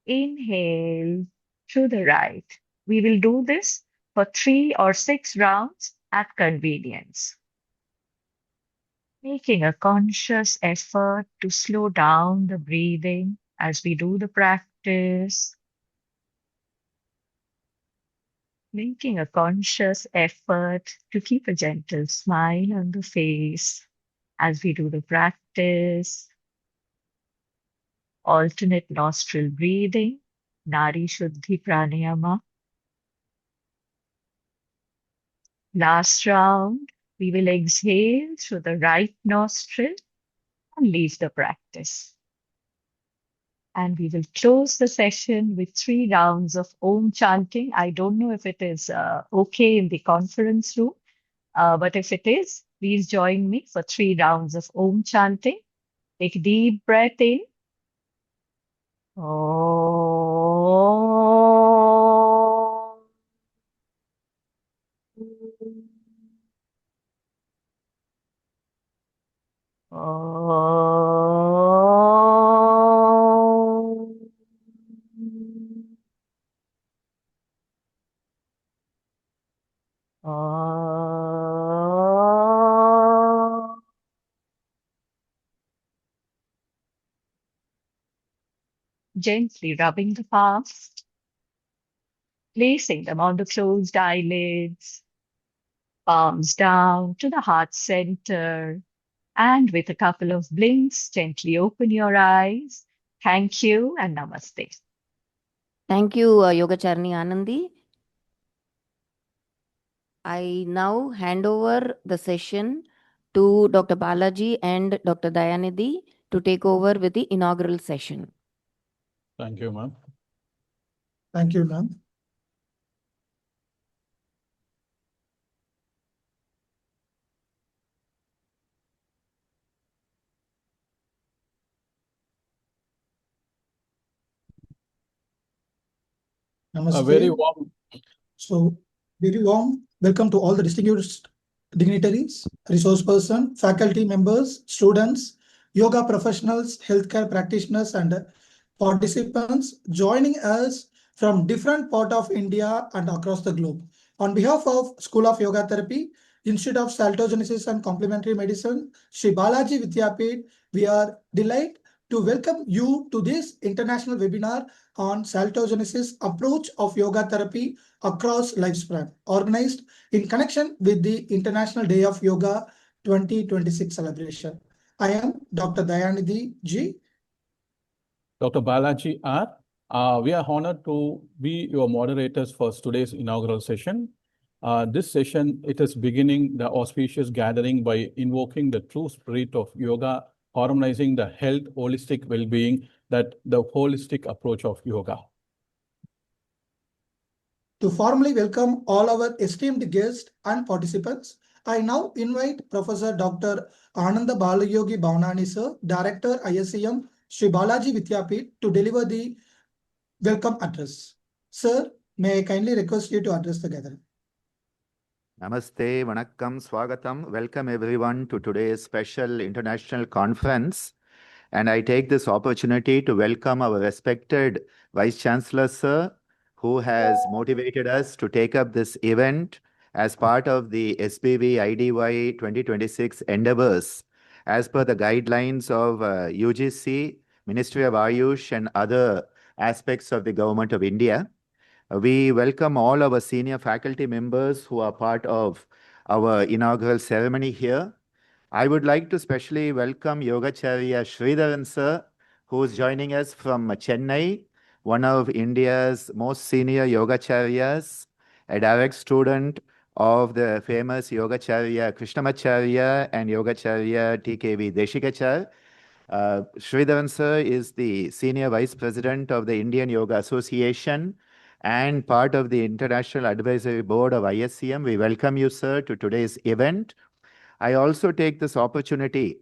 Inhale through the right. We will do this for 3 or 6 rounds at convenience. Making a conscious effort to slow down the breathing as we do the practice. Making a conscious effort to keep a gentle smile on the face as we do the practice. Alternate nostril breathing, Nari Shuddhi Pranayama. Last round, we will exhale through the right nostril and leave the practice. And we will close the session with 3 rounds of Om chanting. I don't know if it is okay in the conference room, but if it is, please join me for 3 rounds of Om chanting. Take a deep breath in. Om. Gently rubbing the palms, placing them on the closed eyelids, palms down to the heart center, and with a couple of blinks, gently open your eyes. Thank you and namaste. Thank you, Yogacharni Anandi. I now hand over the session to Dr. Balaji and Dr. Dayanidhi to take over with the inaugural session. Thank you, ma'am. Thank you, ma'am. Namaste. very warm. So, very warm welcome to all the distinguished dignitaries, resource person, faculty members, students, yoga professionals, healthcare practitioners, and participants joining us from different part of India and across the globe. On behalf of School of Yoga Therapy, Institute of Salutogenesis and Complementary Medicine, Sri Balaji Vidyapeeth, we are delighted to welcome you to this international webinar on Salutogenesis approach of yoga therapy across lifespan, organized in connection with the International Day of Yoga 2026 celebration. I am Dr. Dayanidhi G. Dr. Balaji R. We are honored to be your moderators for today's inaugural session. This session, it is beginning the auspicious gathering by invoking the true spirit of yoga, harmonizing the health, holistic well-being, that the holistic approach of yoga. To formally welcome all our esteemed guests and participants, I now invite Professor Dr. Ananda Balayogi Bhavanani Sir, Director ISCM, Sri Balaji Vidyapeeth, to deliver the welcome address. Sir, may I kindly request you to address the gathering. Namaste, Vanakkam, Swagatam. Welcome everyone to today's special international conference. And I take this opportunity to welcome our respected Vice Chancellor, Sir, who has motivated us to take up this event as part of the SBV-IDY 2026 endeavors, as per the guidelines of UGC, Ministry of Ayush, and other aspects of the Government of India. We welcome all our senior faculty members who are part of our inaugural ceremony here. I would like to specially welcome Yogacharya Sridharan Sir, who is joining us from Chennai, one of India's most senior Yogacharyas, a direct student of the famous Yogacharya Krishnamacharya and Yogacharya TKV Deshikacharya. Sridharan Sir is the Senior Vice President of the Indian Yoga Association and part of the International Advisory Board of ISCM. We welcome you, sir, to today's event. I also take this opportunity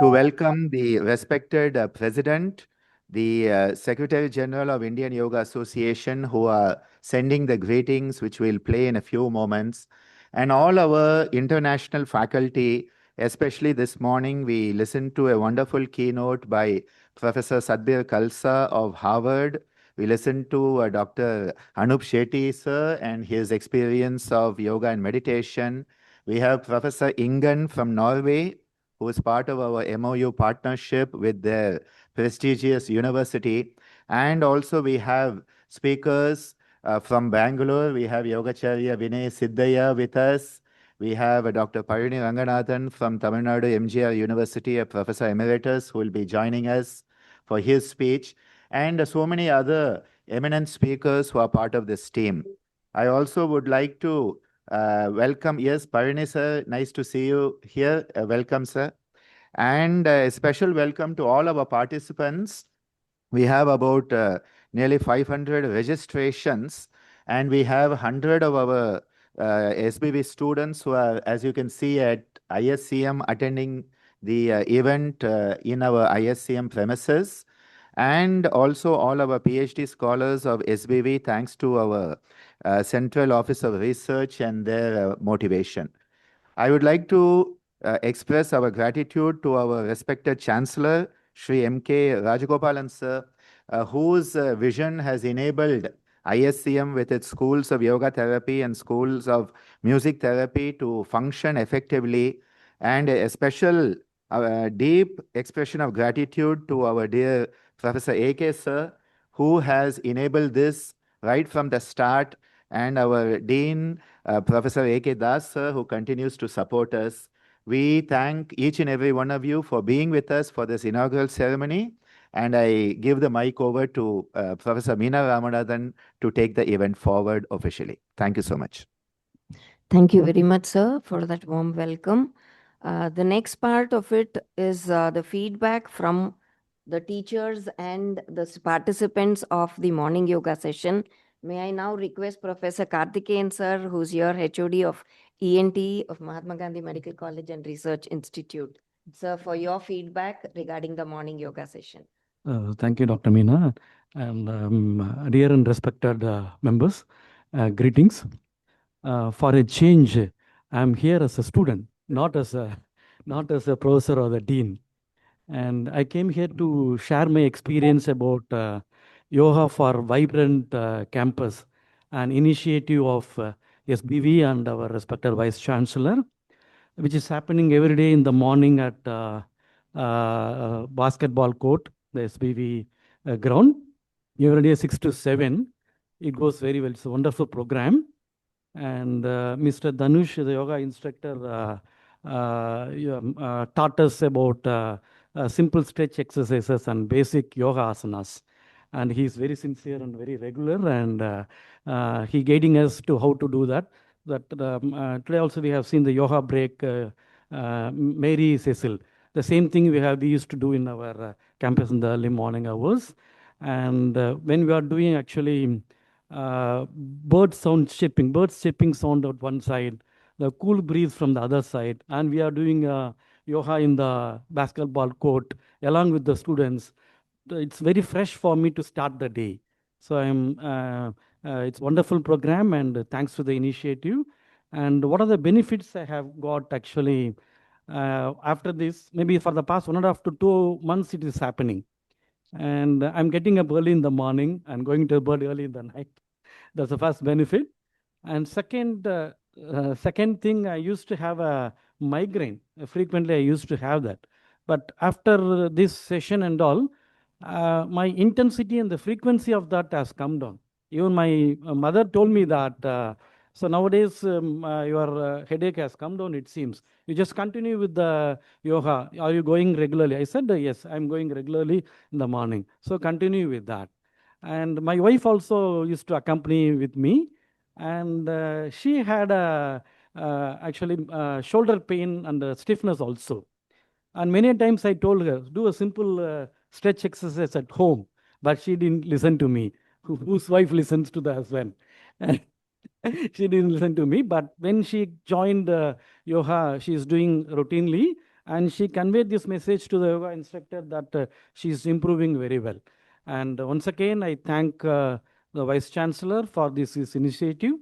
to welcome the respected President, the Secretary General of Indian Yoga Association, who are sending the greetings, which we'll play in a few moments, and all our international faculty. Especially this morning, we listened to a wonderful keynote by Professor Sadbir Khalsa of Harvard. We listened to Dr. Anup Shetty, sir, and his experience of yoga and meditation. We have Professor Ingen from Norway, who is part of our MOU partnership with their prestigious university. And also we have speakers from Bangalore. We have Yogacharya Vinay Siddhaya with us. We have Dr. Parini Ranganathan from Tamil Nadu MGR University, a Professor Emeritus, who will be joining us for his speech, and so many other eminent speakers who are part of this team. I also would like to welcome, yes, Parini sir, nice to see you here. Welcome, sir. And a special welcome to all our participants. We have about nearly 500 registrations, and we have 100 of our SBV students who are, as you can see, at ISCM attending the event in our ISCM premises. And also all our PhD scholars of SBV, thanks to our Central Office of Research and their motivation. I would like to express our gratitude to our respected Chancellor, Sri M.K. Rajagopalan sir, whose vision has enabled ISCM with its schools of yoga therapy and schools of music therapy to function effectively, and a special deep expression of gratitude to our dear Professor A.K. sir, who has enabled this right from the start, and our Dean, Professor A.K. Das sir, who continues to support us. We thank each and every one of you for being with us for this inaugural ceremony. And I give the mic over to Professor Meena Ramanathan to take the event forward officially. Thank you so much. Thank you very much, sir, for that warm welcome. The next part of it is the feedback from the teachers and the participants of the morning yoga session. May I now request Professor Karthikeyan, sir, who's here, HOD of ENT of Mahatma Gandhi Medical College and Research Institute. Sir, for your feedback regarding the morning yoga session. Thank you, Dr. Meena. and dear and respected members, greetings. For a change, I'm here as a student, not as a professor or the dean. And I came here to share my experience about yoga for vibrant campus, an initiative of SBV and our respected vice chancellor, which is happening every day in the morning at basketball court, the SBV ground, every day 6 to 7. It goes very well. It's a wonderful program. And Mr. Dhanush, the yoga instructor, taught us about simple stretch exercises and basic yoga asanas. And he's very sincere and very regular, and he guiding us to how to do that. Today also we have seen the yoga break, Mary Cecil. The same thing we used to do in our campus in the early morning hours. And when we are doing actually birds chirping sound at one side, the cool breeze from the other side, and we are doing yoga in the basketball court along with the students. It's very fresh for me to start the day. So it's wonderful program, and thanks to the initiative. And what are the benefits I have got actually after this? Maybe for the past 1.5 to 2 months it is happening. And I'm getting up early in the morning and going to bed early in the night. That's the first benefit. And second thing, I used to have a migraine. Frequently, I used to have that. But after this session and all, my intensity and the frequency of that has come down. Even my mother told me that, so nowadays your headache has come down, it seems. You just continue with the yoga. Are you going regularly? I said, yes, I'm going regularly in the morning. So continue with that. And my wife also used to accompany with me. And she had actually shoulder pain and stiffness also. And many times I told her, do a simple stretch exercise at home. But she didn't listen to me. Whose wife listens to the husband? She didn't listen to me. But when she joined yoga, she is doing routinely. And she conveyed this message to the yoga instructor that she is improving very well. And once again, I thank the Vice Chancellor for this initiative,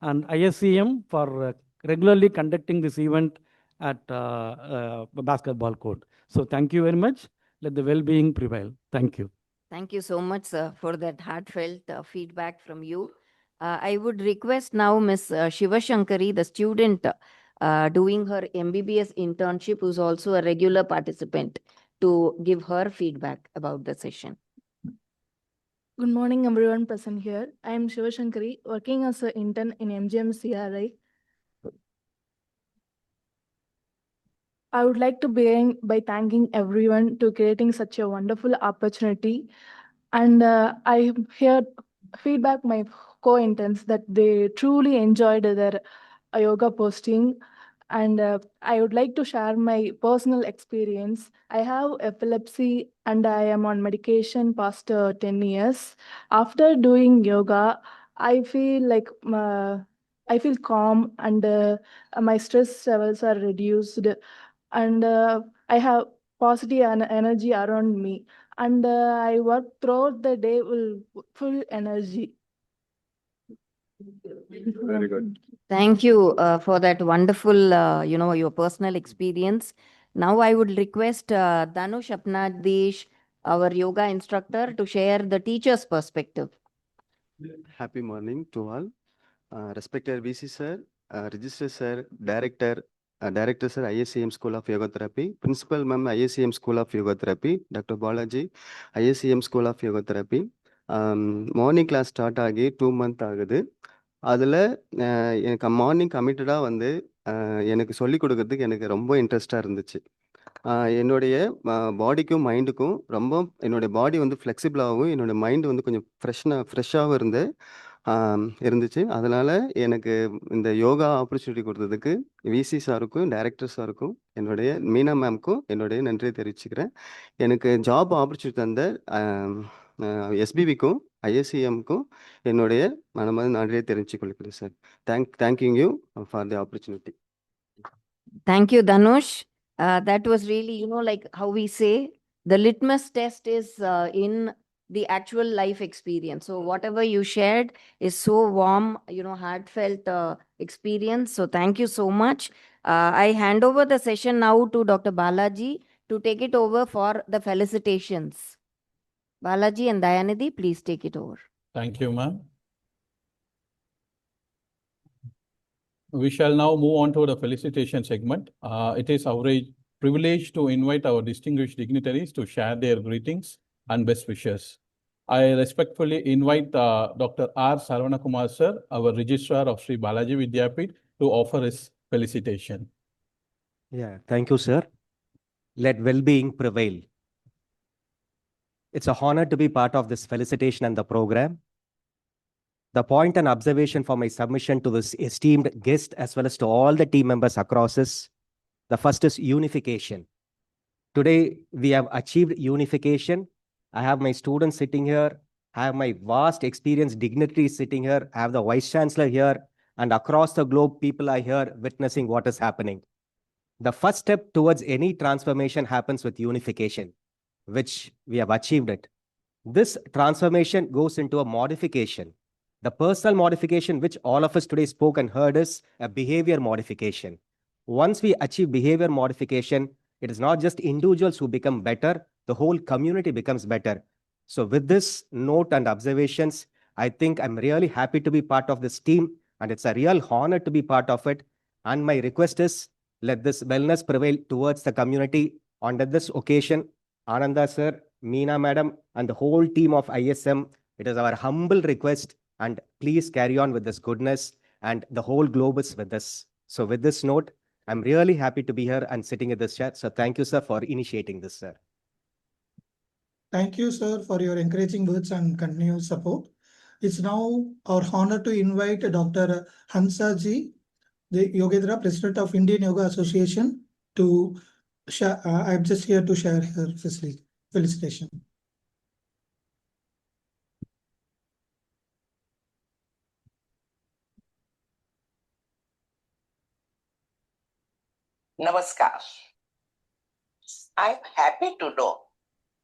and ISCM for regularly conducting this event at basketball court. So thank you very much. Let the well-being prevail. Thank you. Thank you so much, sir, for that heartfelt feedback from you. I would request now Ms. Shiva Shankari, the student doing her MBBS internship, who's also a regular participant, to give her feedback about the session. Good morning, everyone present here. I am Shiva Shankari, working as an intern in MGM CRI. I would like to begin by thanking everyone to creating such a wonderful opportunity. And I heard feedback my co-interns that they truly enjoyed their yoga posting. And I would like to share my personal experience. I have epilepsy and I am on medication past 10 years. After doing yoga, I feel like I feel calm and my stress levels are reduced, and I have positive energy around me, and I work throughout the day with full energy. Very good. Thank you for that wonderful, your personal experience. Now I would request Dhanush Apnadesh, our yoga instructor, to share the teacher's perspective. Happy morning to all. Respected VC sir, Register sir, Director sir, ISCM School of Yoga Therapy, Principal ma'am, ISCM School of Yoga Therapy, Dr. Balaji, ISCM School of Yoga Therapy. Morning class start ஆகி 2 months ஆகுது. அதில் எனக்கு morning கமிட்டடாக வந்து எனக்கு சொல்லிக் கொடுக்கறதுக்கு எனக்கு ரொம்ப இன்ட்ரெஸ்டாக இருந்துச்சு. என்னுடைய பாடிக்கும் மைண்டுக்கும் ரொம்ப என்னுடைய பாடி வந்து ஃப்ளெக்சிபிளாகவும் என்னுடைய மைண்டு வந்து கொஞ்சம் ஃப்ரெஷ்ஷாகவும் இருந்துச்சு. அதனால் எனக்கு இந்த யோகா ஆப்பர்ச்சுனிட்டி கொடுத்ததுக்கு விசி சாருக்கும் டைரக்டர் சாருக்கும் என்னுடைய மீனா மேம்க்கும் என்னுடைய நன்றியை தெரிவிச்சுக்கிறேன். எனக்கு ஜாப் ஆப்பர்ச்சுனிட்டி தந்த எஸ்பிவிக்கும் ஐஎஸ்சிஎம்க்கும் என்னுடைய மனமார்ந்த நன்றியை தெரிவித்துக் கொள்கிறேன் sir. Thanking you for the opportunity. Thank you, Dhanush. That was really, like how we say, the litmus test is in the actual life experience. So whatever you shared is so warm, heartfelt experience. So thank you so much. I hand over the session now to Dr. Balaji to take it over for the felicitations. Balaji and Dayanidhi, please take it over. Thank you, ma'am. We shall now move on to the felicitation segment. It is our privilege to invite our distinguished dignitaries to share their greetings and best wishes. I respectfully invite Dr. R. Sarvanakumar sir, our registrar of Sri Balaji Vidyapeeth, to offer his felicitation. Yeah, thank you, sir. Let well-being prevail. It's an honor to be part of this felicitation and the program. The point and observation for my submission to this esteemed guest as well as to all the team members across is, the first is unification. Today, we have achieved unification. I have my students sitting here. I have my vast experienced dignitaries sitting here. I have the Vice Chancellor here. And across the globe, people are here witnessing what is happening. The first step towards any transformation happens with unification, which we have achieved it. This transformation goes into a modification. The personal modification, which all of us today spoke and heard, is a behavior modification. Once we achieve behavior modification, it is not just individuals who become better, the whole community becomes better. So with this note and observations, I think I'm really happy to be part of this team, and it's a real honor to be part of it. And my request is, let this wellness prevail towards the community. On this occasion, Ananda sir, Meena madam, and the whole team of ISM, it is our humble request, and please carry on with this goodness, and the whole globe is with us. So with this note, I'm really happy to be here and sitting in this chat. So thank you, sir, for initiating this, sir. Thank you, sir, for your encouraging words and continuous support. It's now our honor to invite Dr. Hansaji, the Yogendra, President of Indian Yoga Association, to share. I'm just here to share her felicitation. Namaskar. I'm happy to know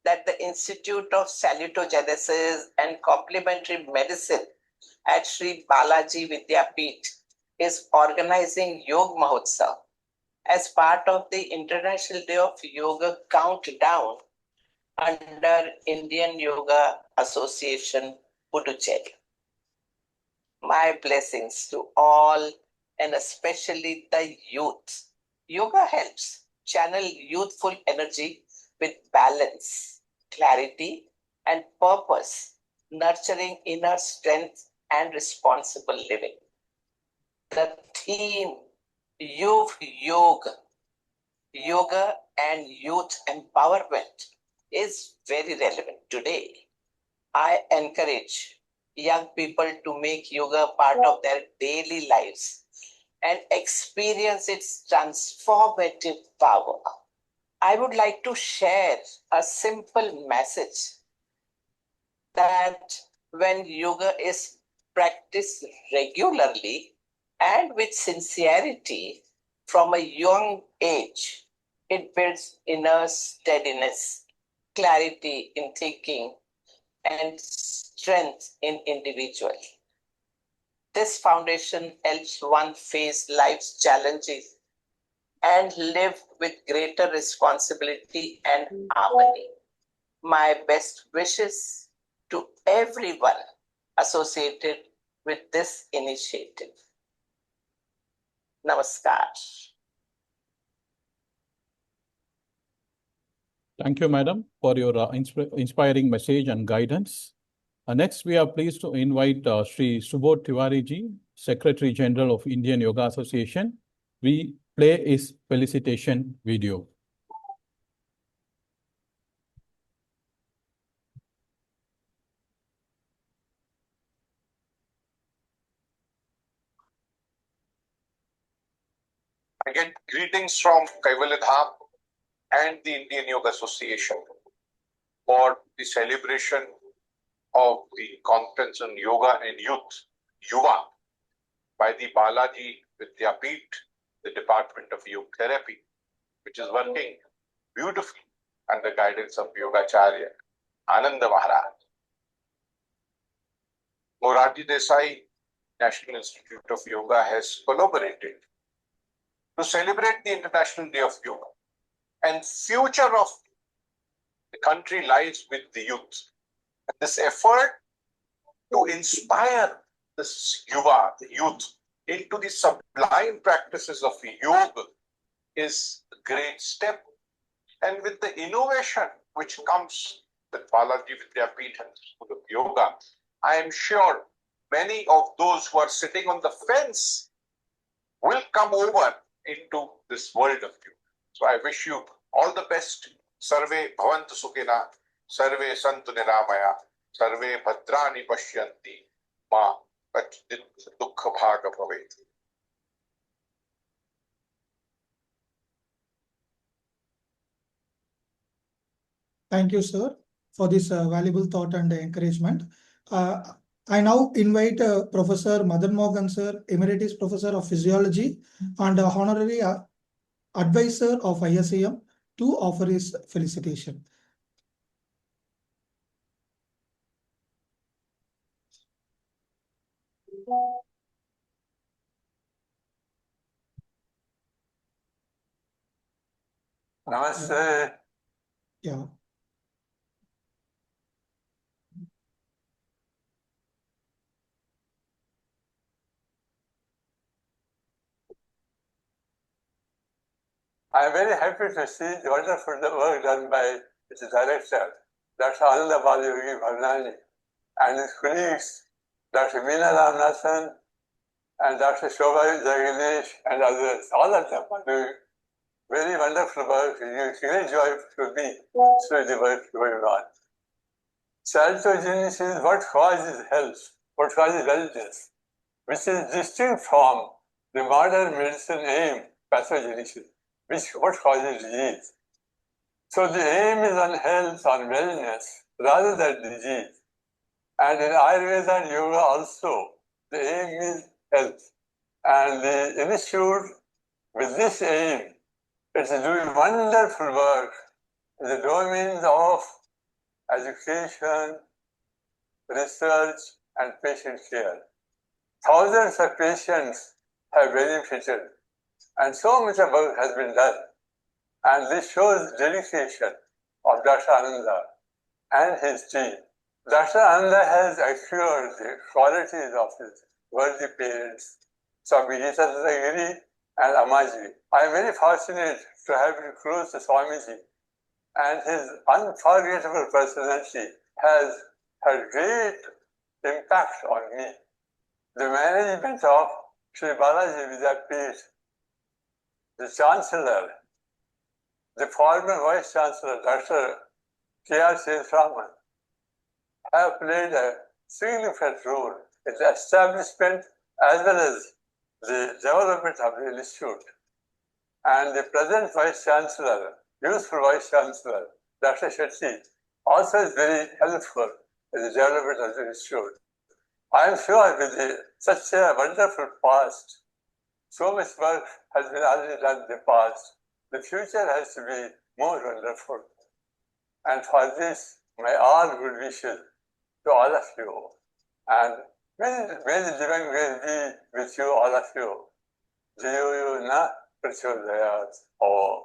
that the Institute of Salutogenesis and Complementary Medicine at Sri Balaji Vidyapeeth is organizing Yoga Mahotsav as part of the International Day of Yoga Countdown under Indian Yoga Association, Pondicherry. My blessings to all, and especially the youth. Yoga helps channel youthful energy with balance, clarity, and purpose, nurturing inner strength and responsible living. The theme, Youth Yoga, Yoga and Youth Empowerment, is very relevant today. I encourage young people to make yoga part of their daily lives and experience its transformative power. I would like to share a simple message that when yoga is practiced regularly and with sincerity from a young age, it builds inner steadiness, clarity in thinking, and strength in individual. This foundation helps one face life's challenges and live with greater responsibility and harmony. My best wishes to everyone associated with this initiative. Namaskar. Thank you, madam, for your inspiring message and guidance. Next, we are pleased to invite Sri Subodh Tiwari ji, Secretary General of Indian Yoga Association. We play his felicitation video. I get greetings from Kaivalya Dham and the Indian Yoga Association for the celebration of the conference on yoga and youth, Yuva, by the Balaji Vidyapeeth, the Department of Yoga Therapy, which is working beautifully under the guidance of Yogacharya Ananda Maharaj. Morarji Desai National Institute of Yoga has collaborated to celebrate the International Day of Yoga. And future of the country lies with the youth. And this effort to inspire this yuva, the youth, into the sublime practices of yoga is a great step. And with the innovation which comes with Balaji Vidyapeeth and the School of Yoga, I am sure many of those who are sitting on the fence will come over into this world of yoga. So I wish you all the best. Sarve bhavantu sukhina, sarve santu niramaya, sarve bhadrani pashyanti, ma kachit dukha bhaga bhavet. Thank you, sir, for this valuable thought and encouragement. I now invite Professor Madan Mohan, sir, Emeritus Professor of Physiology and Honorary Advisor of ISAM, to offer his felicitation. Namaste. Yeah. I am very happy to see the wonderful work done by its director, Dr. Ananda Balaji Vidyapeeth, and his colleagues, Dr. Meena Ramanathan and Dr. Shobha Jagadesh and others. All of them are doing very wonderful work. It's great joy to be through the work going on. Salutogenesis is what causes health, what causes wellness, which is distinct from the modern medicine aim, pathogenesis, what causes disease. So the aim is on health, on wellness, rather than disease. And in Ayurveda and Yoga also, the aim is health. And the institute, with this aim, is doing wonderful work in the domains of education, research, and patient care. Thousands of patients have benefited, and so much of work has been done. And this shows dedication of Dr. Ananda and his team. Dr. Ananda has acquired the qualities of his worthy parents, Swami Geetha and Amaji. I am very fortunate to have been close to Swamiji, and his unforgettable personality has had great impact on me. The management of Sri Balaji Vidyapeeth, the Chancellor, the former Vice Chancellor, Dr. K.R. Sethraman, have played a significant role in the establishment as well as the development of the institute. And the present Vice Chancellor, useful Vice Chancellor, Dr. Shetty, also is very helpful in the development of the institute. I am sure with such a wonderful past, so much work has been already done in the past. The future has to be more wonderful. And for this, my all good wishes to all of you. And may the divine grace be with you, all of you. Jiyo na prachodayat. Om.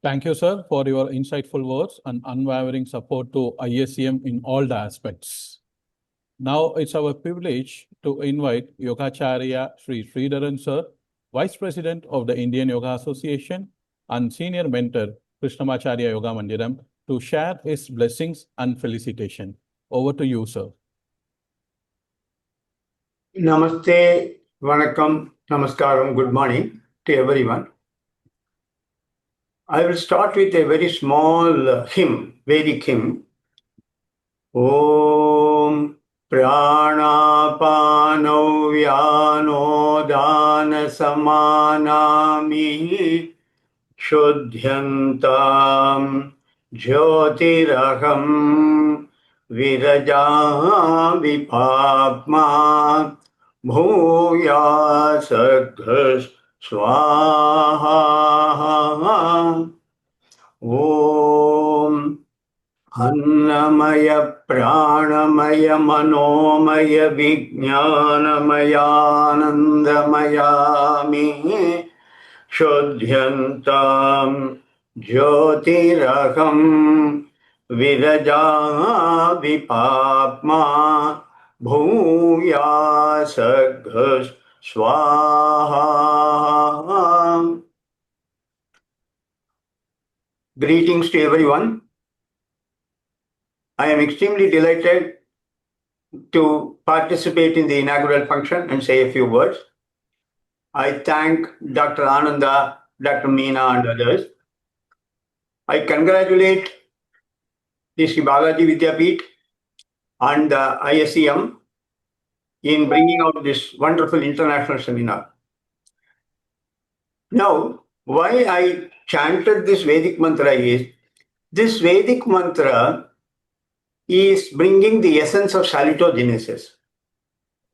Thank you, sir, for your insightful words and unwavering support to ISCM in all the aspects. Now it's our privilege to invite Yogacharya Sri Sridharan sir, Vice President of the Indian Yoga Association and Senior Mentor, Krishnamacharya Yoga Mandiram, to share his blessings and felicitation. Over to you, sir. Namaste, Vanakkam, Namaskaram, good morning to everyone. I will start with a very small hymn, Vedic hymn. Om Pranapano Vyano Dana Samanami Shodhyantam Jyotiraham Viraja Vipapma Bhuya Sadghas Swaha Om अन्नमय प्राणमय मनोमय विज्ञानमयानन्दमयामि शुद्ध्यन्तां ज्योतिरहं विरजामि पाप्मा भूयासघ् स्वाहा. Greetings to everyone. I am extremely delighted to participate in the inaugural function and say a few words. I thank Dr. Ananda, Dr. Meena and others. I congratulate the Sri Balaji Vidyapeeth and the ISEM in bringing out this wonderful international seminar. Now, why I chanted this Vedic mantra is, this Vedic mantra is bringing the essence of salutogenesis.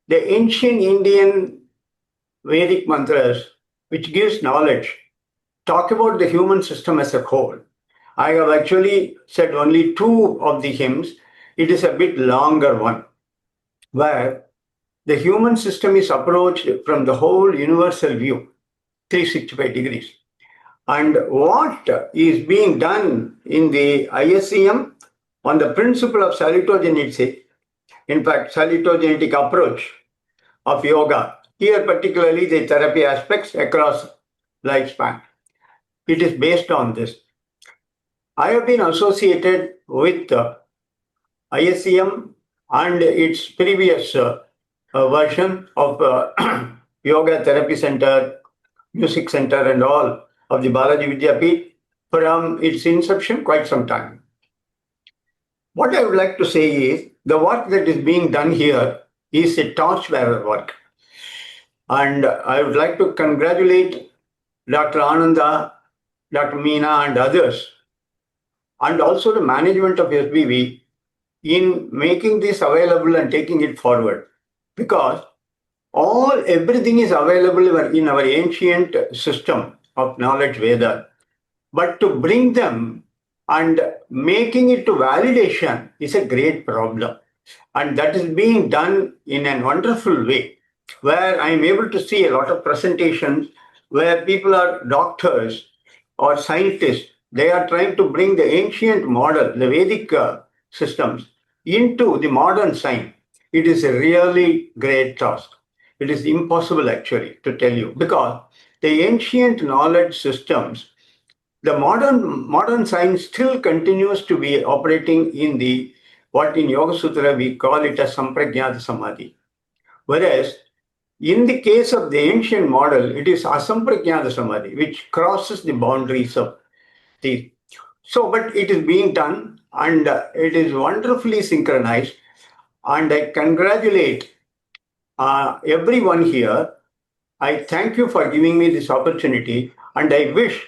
The ancient Indian Vedic mantras, which gives knowledge, talk about the human system as a whole. I have actually said only 2 of the hymns. It is a bit longer one, where the human system is approached from the whole universal view, 365 degrees. And what is being done in the ISEM on the principle of salutogenesis, in fact, salutogenetic approach of yoga, here particularly the therapy aspects across lifespan. It is based on this. I have been associated with ISEM and its previous version of Yoga Therapy Center, Music Center and all of the Balaji Vidyapeeth from its inception quite some time. What I would like to say is the work that is being done here is a torchbearer work. And I would like to congratulate Dr. Ananda, Dr. Meena and others, and also the management of SBV in making this available and taking it forward. Because everything is available in our ancient system of knowledge Veda. But to bring them and making it to validation is a great problem. And that is being done in a wonderful way, where I am able to see a lot of presentations where people are doctors or scientists. They are trying to bring the ancient model, the Vedic systems, into the modern science. It is a really great task. It is impossible actually to tell you, because the ancient knowledge systems, the modern science still continues to be operating in the what in Yoga Sutra we call it as Sampragnata Samadhi. Whereas in the case of the ancient model, it is Asampragnata Samadhi, which crosses the boundaries of the. So, but it is being done and it is wonderfully synchronized. And I congratulate everyone here. I thank you for giving me this opportunity, and I wish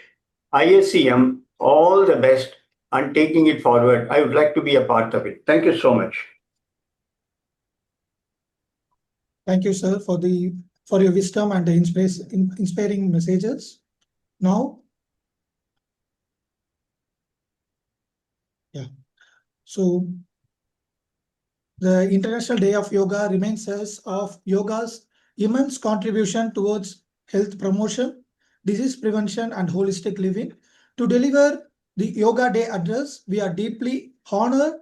ISEM all the best and taking it forward. I would like to be a part of it. Thank you so much. Thank you, sir, for your wisdom and the inspiring messages. Now, so the International Day of Yoga reminds us of yoga's immense contribution towards health promotion, disease prevention, and holistic living. To deliver the Yoga Day address, we are deeply honored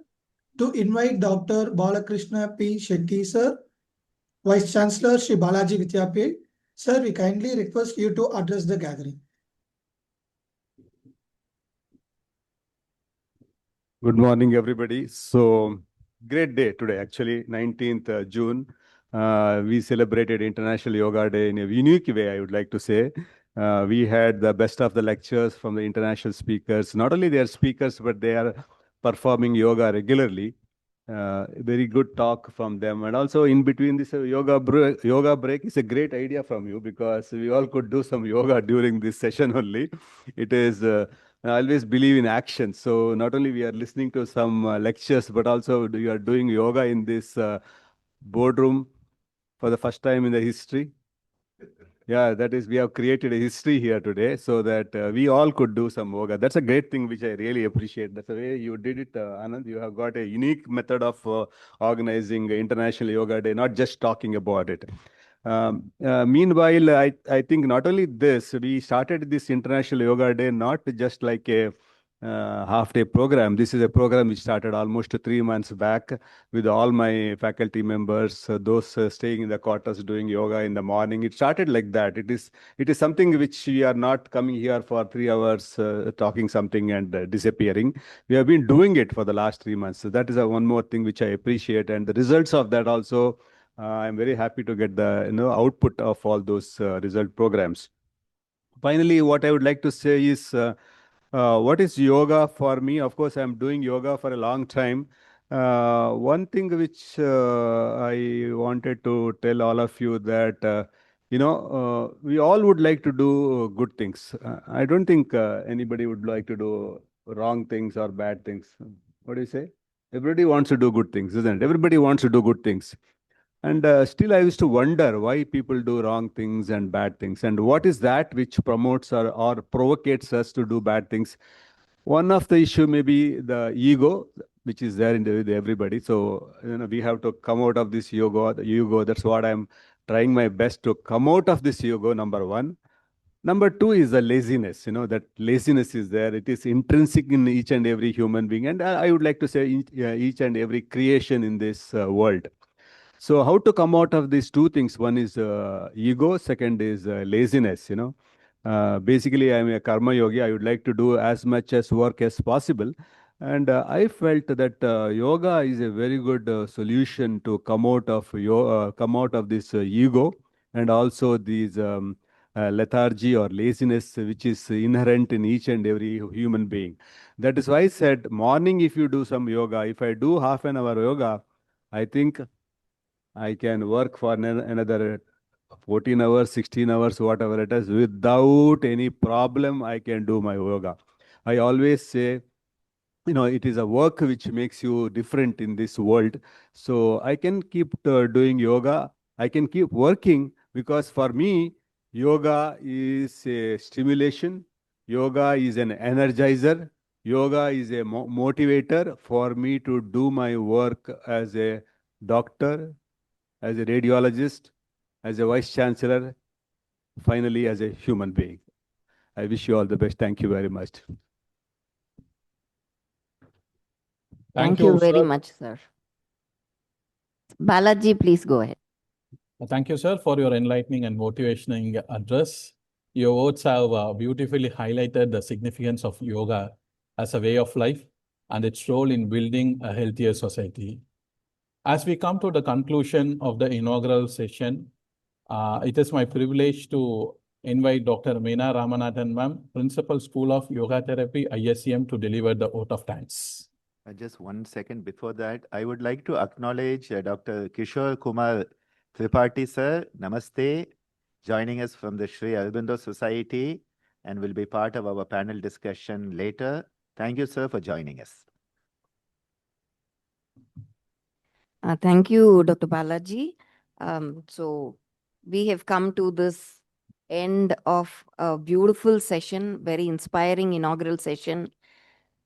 to invite Dr. Balakrishna P. Shetty, sir, Vice Chancellor Sri Balaji Vidyapeeth. Sir, we kindly request you to address the gathering. Good morning, everybody. So, great day today, actually, 19th June. We celebrated International Yoga Day in a unique way, I would like to say. We had the best of the lectures from the international speakers. Not only they are speakers, but they are performing yoga regularly. Very good talk from them. And also in between this yoga break is a great idea from you, because we all could do some yoga during this session only. It is, I always believe in action. So not only we are listening to some lectures, but also you are doing yoga in this boardroom for the first time in the history. Yeah, that is, we have created a history here today so that we all could do some yoga. That's a great thing, which I really appreciate. That's the way you did it, Anand. You have got a unique method of organizing International Yoga Day, not just talking about it. Meanwhile, I think not only this, we started this International Yoga Day not just like a half-day program. This is a program which started almost 3 months back with all my faculty members, those staying in the quarters doing yoga in the morning. It started like that. It is something which we are not coming here for 3 hours talking something and disappearing. We have been doing it for the last 3 months. So that is one more thing which I appreciate, and the results of that also. I'm very happy to get the output of all those result programs. Finally, what I would like to say is, what is yoga for me? Of course, I'm doing yoga for a long time. One thing which I wanted to tell all of you that, we all would like to do good things. I don't think anybody would like to do wrong things or bad things. What do you say? Everybody wants to do good things, isn't it? Everybody wants to do good things. And still, I used to wonder why people do wrong things and bad things, and what is that which promotes or provocates us to do bad things. One of the issue may be the ego, which is there with everybody. So we have to come out of this ego. That's what I'm trying my best to come out of this ego. Number one. Number two is the laziness. That laziness is there. It is intrinsic in each and every human being, and I would like to say each and every creation in this world. So how to come out of these two things? One is ego, second is laziness. Basically, I'm a karma yogi. I would like to do as much as work as possible. And I felt that yoga is a very good solution to come out of this ego, and also these lethargy or laziness, which is inherent in each and every human being. That is why I said, morning, if you do some yoga, if I do half an hour yoga, I think I can work for another 14 hours, 16 hours, whatever it is, without any problem. I can do my yoga. I always say, it is a work which makes you different in this world. So I can keep doing yoga. I can keep working, because for me, yoga is a stimulation. Yoga is an energizer. Yoga is a motivator for me to do my work as a doctor, as a radiologist, as a vice chancellor, finally as a human being. I wish you all the best. Thank you very much. Thank you very much, sir. Balaji, please go ahead. Thank you, sir, for your enlightening and motivating address. Your words have beautifully highlighted the significance of yoga as a way of life and its role in building a healthier society. As we come to the conclusion of the inaugural session, it is my privilege to invite Dr. Meena Ramanathan ma'am, Principal School of Yoga Therapy, ISCM, to deliver the vote of thanks. Just 1 second before that, I would like to acknowledge Dr. Kishore Kumar Tripathi sir. Namaste, joining us from the Sri Aurobindo Society and will be part of our panel discussion later. Thank you, sir, for joining us. Thank you, Dr. Balaji. So we have come to this end of a beautiful session, very inspiring inaugural session.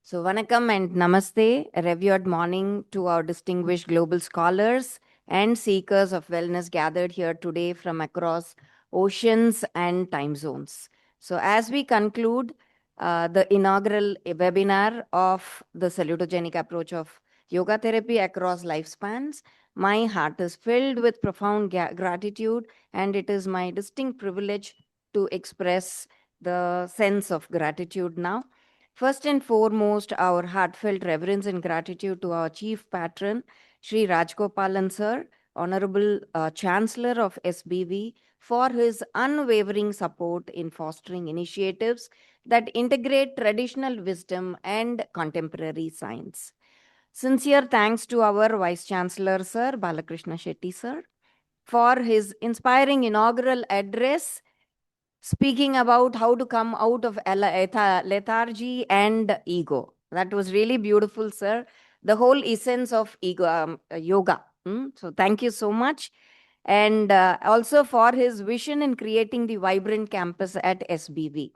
So Vanakkam and Namaste, a revered morning to our distinguished global scholars and seekers of wellness gathered here today from across oceans and time zones. So as we conclude the inaugural webinar of the salutogenic approach of yoga therapy across lifespans, my heart is filled with profound gratitude, and it is my distinct privilege to express the sense of gratitude now. First and foremost, our heartfelt reverence and gratitude to our chief patron, Sri Rajgopalan sir, Honorable Chancellor of SBV, for his unwavering support in fostering initiatives that integrate traditional wisdom and contemporary science. Sincere thanks to our Vice Chancellor, Sir Balakrishna Shetty, sir, for his inspiring inaugural address, speaking about how to come out of lethargy and ego. That was really beautiful, sir. The whole essence of ego, yoga. So thank you so much. and also for his vision in creating the vibrant campus at SBV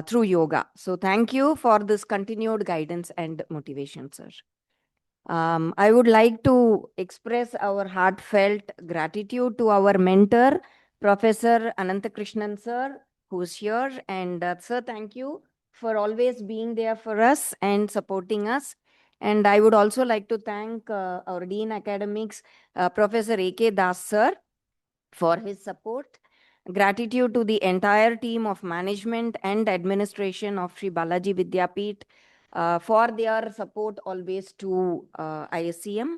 through yoga. So thank you for this continued guidance and motivation, sir. I would like to express our heartfelt gratitude to our mentor, Professor Ananthakrishnan sir, who's here. And sir, thank you for always being there for us and supporting us. And I would also like to thank our Dean Academics, Professor A.K. Das sir, for his support. Gratitude to the entire team of management and administration of Sri Balaji Vidyapeeth for their support always to ISCM.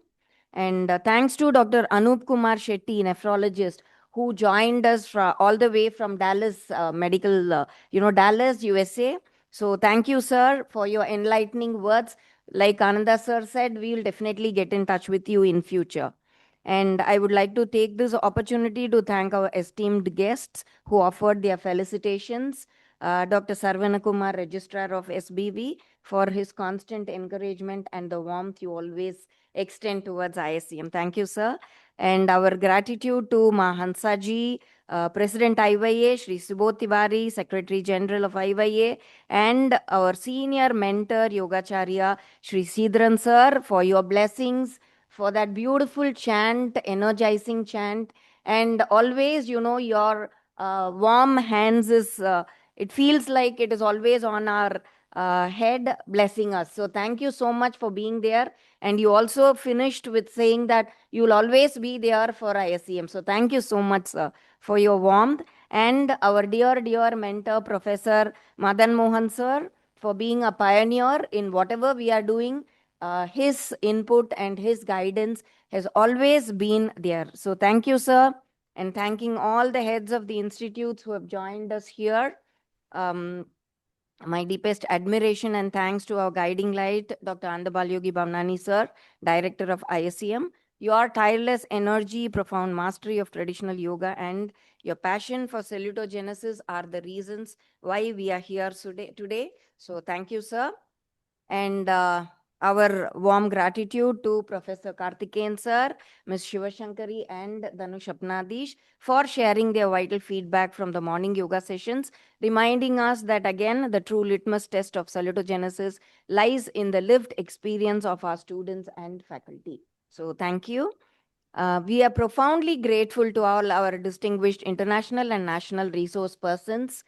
And thanks to Dr. Anup Kumar Shetty, nephrologist, who joined us all the way from Dallas Dallas, USA. So thank you, sir, for your enlightening words. Like Ananda sir said, we will definitely get in touch with you in future. And I would like to take this opportunity to thank our esteemed guests who offered their felicitations. Dr. Sarvana Kumar, Registrar of SBV, for his constant encouragement and the warmth you always extend towards ISCM. Thank you, sir. And our gratitude to Mahansaji, President IYA, Sri Subodh Tiwari, Secretary General of IYA, and our senior mentor, Yogacharya, Sri Sidran sir, for your blessings, for that beautiful chant, energizing chant, and always, your warm hands is, it feels like it is always on our head, blessing us. So thank you so much for being there. And you also finished with saying that you'll always be there for ISCM. So thank you so much, sir, for your warmth. And our dear, dear mentor, Professor Madan Mohan sir, for being a pioneer in whatever we are doing. His input and his guidance has always been there. So thank you, sir. And thanking all the heads of the institutes who have joined us here. My deepest admiration and thanks to our guiding light, Dr. Andabal Yogi Bhavnani sir, Director of ISCM. Your tireless energy, profound mastery of traditional yoga, and your passion for salutogenesis are the reasons why we are here today. So thank you, sir. And our warm gratitude to Professor Karthikeyan sir, Ms. Shivashankari and Dhanush Apnadish for sharing their vital feedback from the morning yoga sessions, reminding us that again, the true litmus test of salutogenesis lies in the lived experience of our students and faculty. So thank you. We are profoundly grateful to all our distinguished international and national resource persons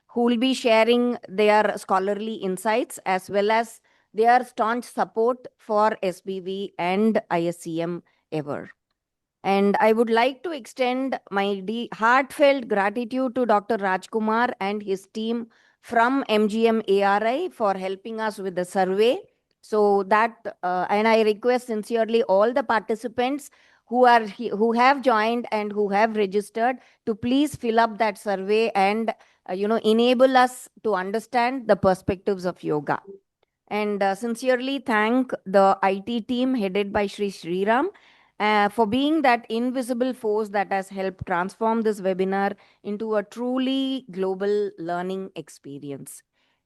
who will be sharing their scholarly insights as well as their staunch support for SBV and ISCM ever. And I would like to extend my heartfelt gratitude to Dr. Rajkumar and his team from MGM ARI for helping us with the survey. So that, and I request sincerely all the participants who have joined and who have registered to please fill up that survey and enable us to understand the perspectives of yoga. And sincerely thank the IT team headed by Sri Sriram for being that invisible force that has helped transform this webinar into a truly global learning experience.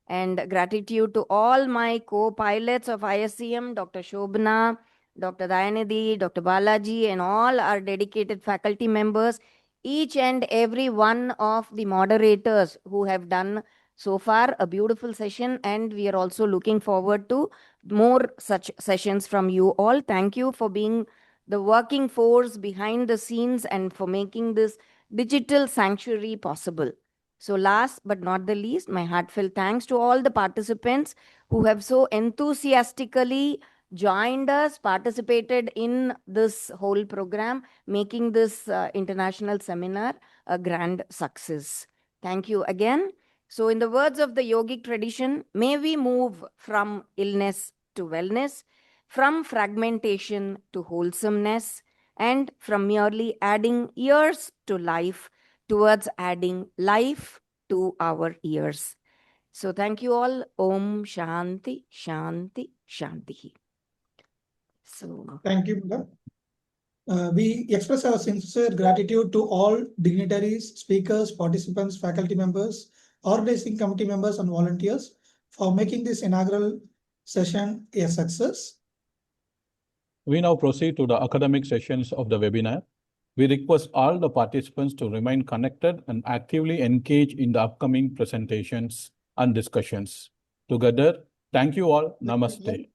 And gratitude to all my co-pilots of ISCM, Dr. Shobhana, Dr. Dayanidhi, Dr. Balaji, and all our dedicated faculty members, each and every one of the moderators who have done so far a beautiful session, and we are also looking forward to more such sessions from you all. Thank you for being the working force behind the scenes and for making this digital sanctuary possible. So last but not the least, my heartfelt thanks to all the participants who have so enthusiastically joined us, participated in this whole program, making this international seminar a grand success. Thank you again. So in the words of the yogic tradition, may we move from illness to wellness, from fragmentation to wholesomeness, and from merely adding years to life towards adding life to our years. So thank you all. Om Shanti, Shanti, Shanti. So thank you, madam. We express our sincere gratitude to all dignitaries, speakers, participants, faculty members, organizing committee members, and volunteers for making this inaugural session a success. We now proceed to the academic sessions of the webinar. We request all the participants to remain connected and actively engage in the upcoming presentations and discussions. Together, thank you all. Namaste.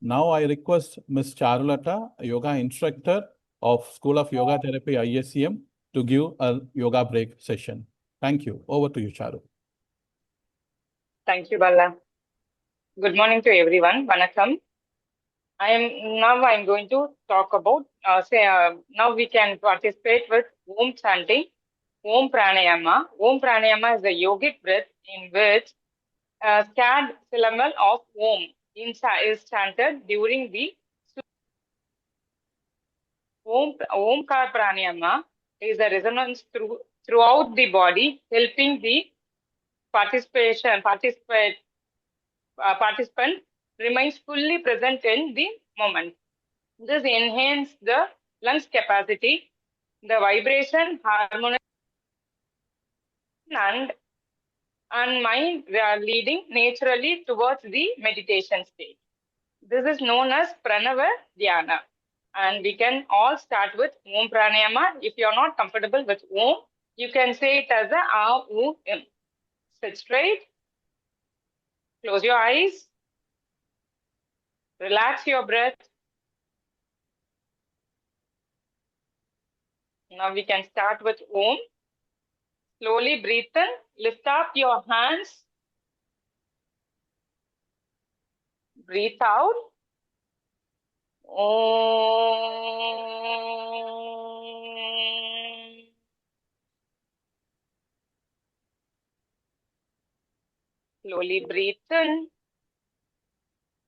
Now I request Ms. Charulata, a yoga instructor of School of Yoga Therapy ISCM, to give a yoga break session. Thank you. Over to you, Charu. Thank you, Bala. Good morning to everyone. Vanakkam. I'm going to talk about, now we can participate with Om chanting, Om Pranayama. Om Pranayama is a yogic breath in which a scared syllable of Om is chanted during the Omkar Pranayama is a resonance throughout the body, helping the participant remains fully present in the moment. This enhances the lungs capacity, the vibration, harmony, and mind leading naturally towards the meditation state. This is known as Pranava Dhyana. And we can all start with Om Pranayama. If you are not comfortable with Om, you can say it as a A, U, M. Sit straight. Close your eyes. Relax your breath. Now we can start with Om. Slowly breathe in. Lift up your hands. Breathe out. Om. Slowly breathe in.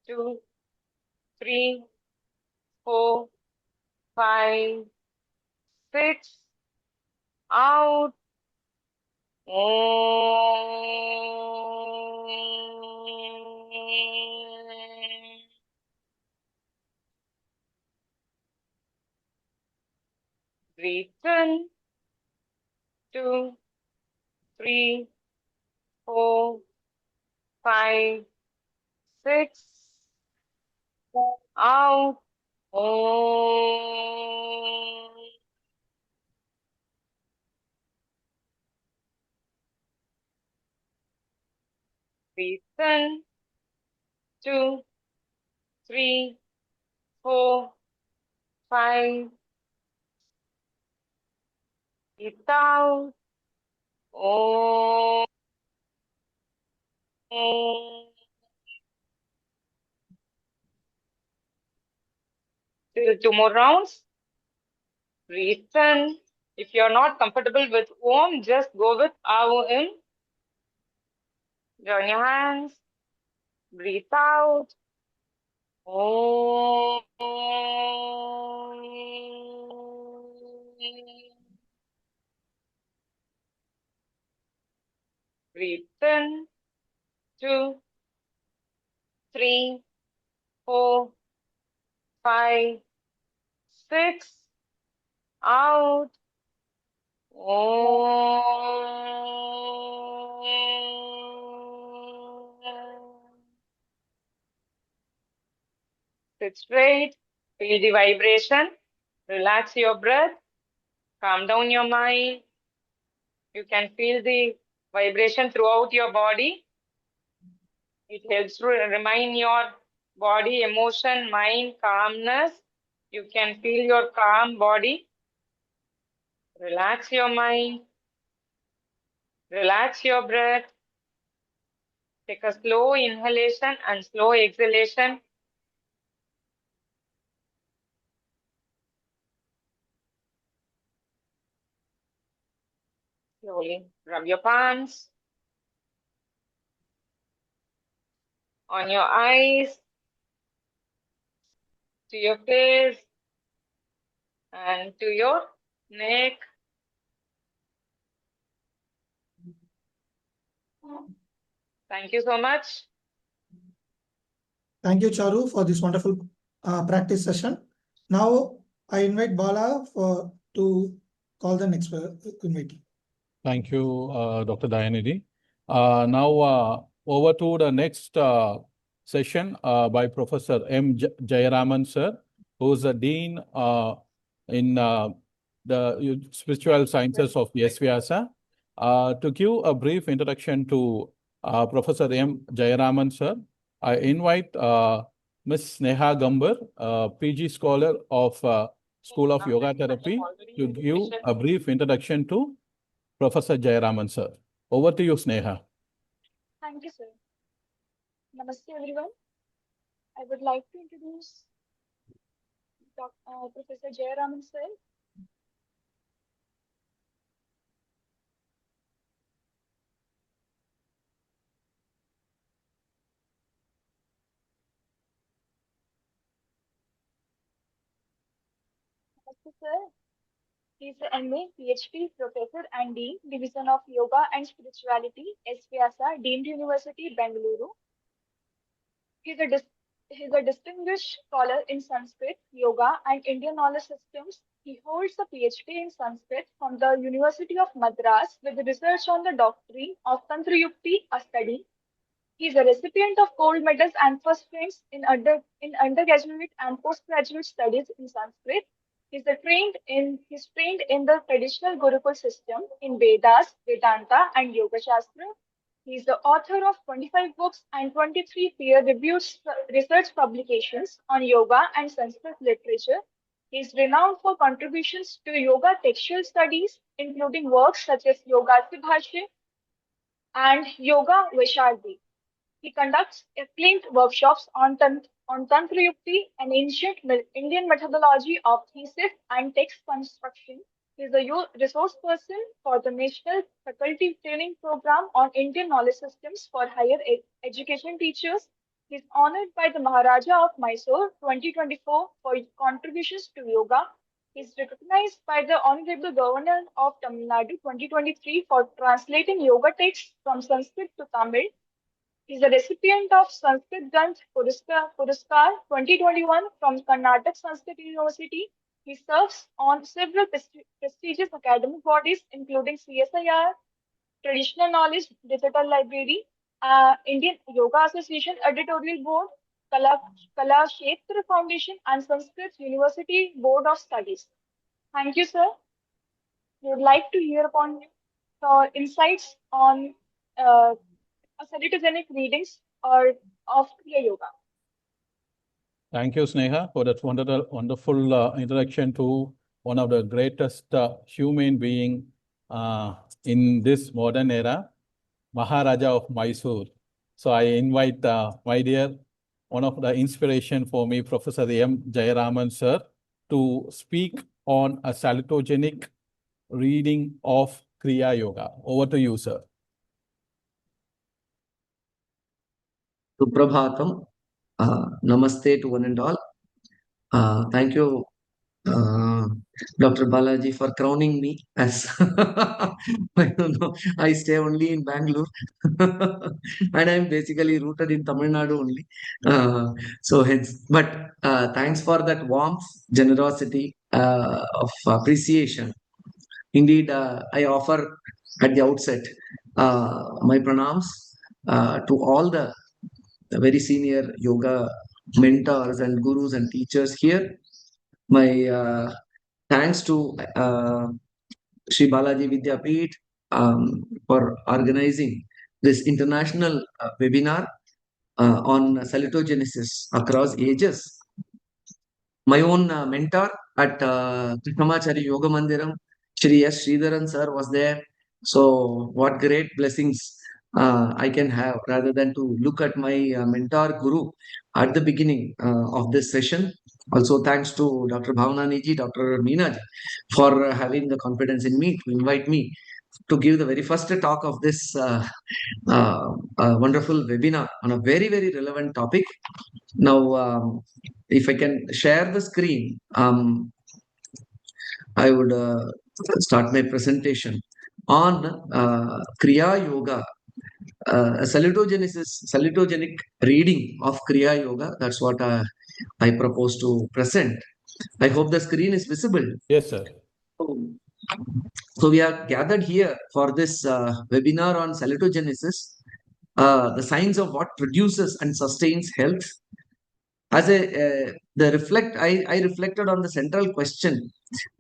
2, 3, 4, 5, 6. Out. Breathe in. 2, 3, 4, 5, 6. Out. Breathe in. 2, 3, 4, 5. Breathe out. Om. Till 2 more rounds. Breathe in. If you're not comfortable with Om, just go with Om. Join your hands. Breathe out. Om. Breathe in. 2, 3, 4, 5, 6. Out. Sit straight. Feel the vibration. Relax your breath. Calm down your mind. You can feel the vibration throughout your body. It helps to remind your body, emotion, mind, calmness. You can feel your calm body. Relax your mind. Relax your breath. Take a slow inhalation and slow exhalation. Slowly rub your palms on your eyes, to your face, and to your neck. Thank you so much. Thank you, Charu, for this wonderful practice session. Now I invite Bala to call the next invitee. Thank you, Dr. Dayanidhi. Now over to the next session by Professor M. Jayaraman, sir, who is the Dean in the spiritual sciences of S. Vyasa. To give a brief introduction to Professor M. Jayaraman, sir, I invite Ms. Sneha Gambar, PG scholar of School of Yoga Therapy, to give a brief introduction to Professor Jayaraman, sir. Over to you, Sneha. Thank you, sir. Namaste, everyone. I would like to introduce Professor Jayaraman, sir. Namaste, sir. He is a MA, PhD, Professor and Dean, Division of Yoga and Spirituality, S. Vyasa, Deemed University, Bengaluru. He is a distinguished scholar in Sanskrit, Yoga, and Indian knowledge systems. He holds a PhD in Sanskrit from the University of Madras with research on the doctrine of Tantra Yukti, a study. He is a recipient of gold medals and first ranks in undergraduate and postgraduate studies in Sanskrit. He's trained in the traditional Gurukul system in Vedas, Vedanta, and Yoga Shastra. He is the author of 25 books and 23 peer-reviewed research publications on yoga and Sanskrit literature. He is renowned for contributions to yoga textual studies, including works such as Yoga Bhashya and Yoga Vaishardi. He conducts acclaimed workshops on Tantra Yukti, an ancient Indian methodology of thesis and text construction. He is a resource person for the National Faculty Training Program on Indian Knowledge Systems for Higher Education Teachers. He is honored by the Maharaja of Mysore 2024 for his contributions to yoga. He is recognized by the Honorable Governor of Tamil Nadu 2023 for translating yoga texts from Sanskrit to Tamil. He is a recipient of Sanskrit Granth Puraskar 2021 from Karnataka Sanskrit University. He serves on several prestigious academic bodies, including CSIR, Traditional Knowledge Digital Library, Indian Yoga Association Editorial Board, Kala Kshetra Foundation, and Sanskrit University Board of Studies. Thank you, sir. We would like to hear upon your insights on salutogenic readings or of Kriya Yoga. Thank you, Sneha, for that wonderful introduction to one of the greatest human being in this modern era, Maharaja of Mysore. So I invite my dear, one of the inspiration for me, Professor M. Jayaraman, sir, to speak on a salutogenic reading of Kriya Yoga. Over to you, sir. Suprabhatam. Namaste to one and all. Thank you, Dr. Balaji, for crowning me as I don't know. I stay only in Bangalore, and I'm basically rooted in Tamil Nadu only. So hence, but thanks for that warmth, generosity of appreciation. Indeed, I offer at the outset my pranams to all the very senior yoga mentors and gurus and teachers here. My thanks to Sri Balaji Vidyapeeth for organizing this international webinar on salutogenesis across ages. My own mentor at Krishnamacharya Yoga Mandiram, Sri S. Sridharan sir, was there. So what great blessings I can have rather than to look at my mentor guru at the beginning of this session. Also thanks to Dr. Bhavananiji, Dr. Meenaji for having the confidence in me to invite me to give the very first talk of this wonderful webinar on a very, very relevant topic. Now, if I can share the screen, I would start my presentation on Kriya Yoga, salutogenic reading of Kriya Yoga. That's what I propose to present. I hope the screen is visible. Yes, sir. So we are gathered here for this webinar on salutogenesis, the science of what produces and sustains health. As a I reflected on the central question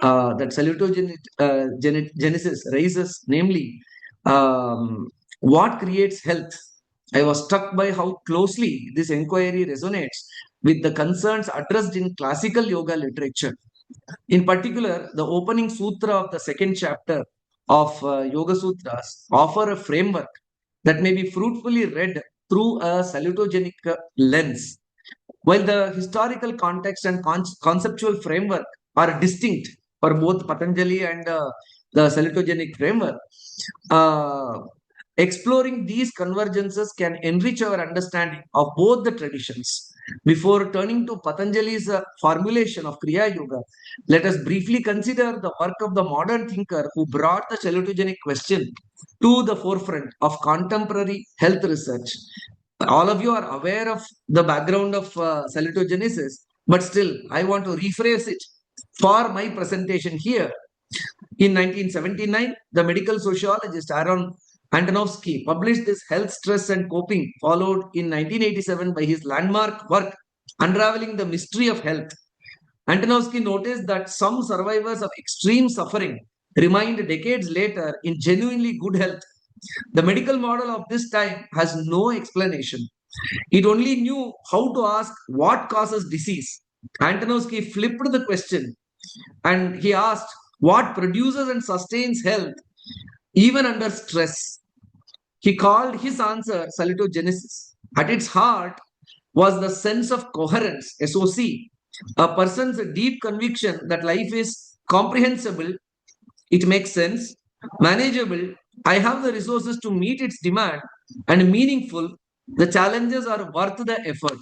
that salutogenesis raises, namely, what creates health? I was struck by how closely this inquiry resonates with the concerns addressed in classical yoga literature. In particular, the opening sutra of the second chapter of Yoga Sutras offer a framework that may be fruitfully read through a salutogenic lens. While the historical context and conceptual framework are distinct for both Patanjali and the salutogenic framework, exploring these convergences can enrich our understanding of both the traditions. Before turning to Patanjali's formulation of Kriya Yoga, let us briefly consider the work of the modern thinker who brought the salutogenic question to the forefront of contemporary health research. All of you are aware of the background of salutogenesis, but still, I want to rephrase it for my presentation here. In 1979, the medical sociologist Aaron Antonovsky published this Health, Stress and Coping, followed in 1987 by his landmark work, Unraveling the Mystery of Health. Antonovsky noticed that some survivors of extreme suffering remained decades later in genuinely good health. The medical model of this time has no explanation. It only knew how to ask what causes disease. Antonovsky flipped the question and he asked what produces and sustains health even under stress. He called his answer salutogenesis. At its heart was the sense of coherence, SOC, a person's deep conviction that life is comprehensible, it makes sense, manageable, I have the resources to meet its demand, and meaningful. The challenges are worth the effort.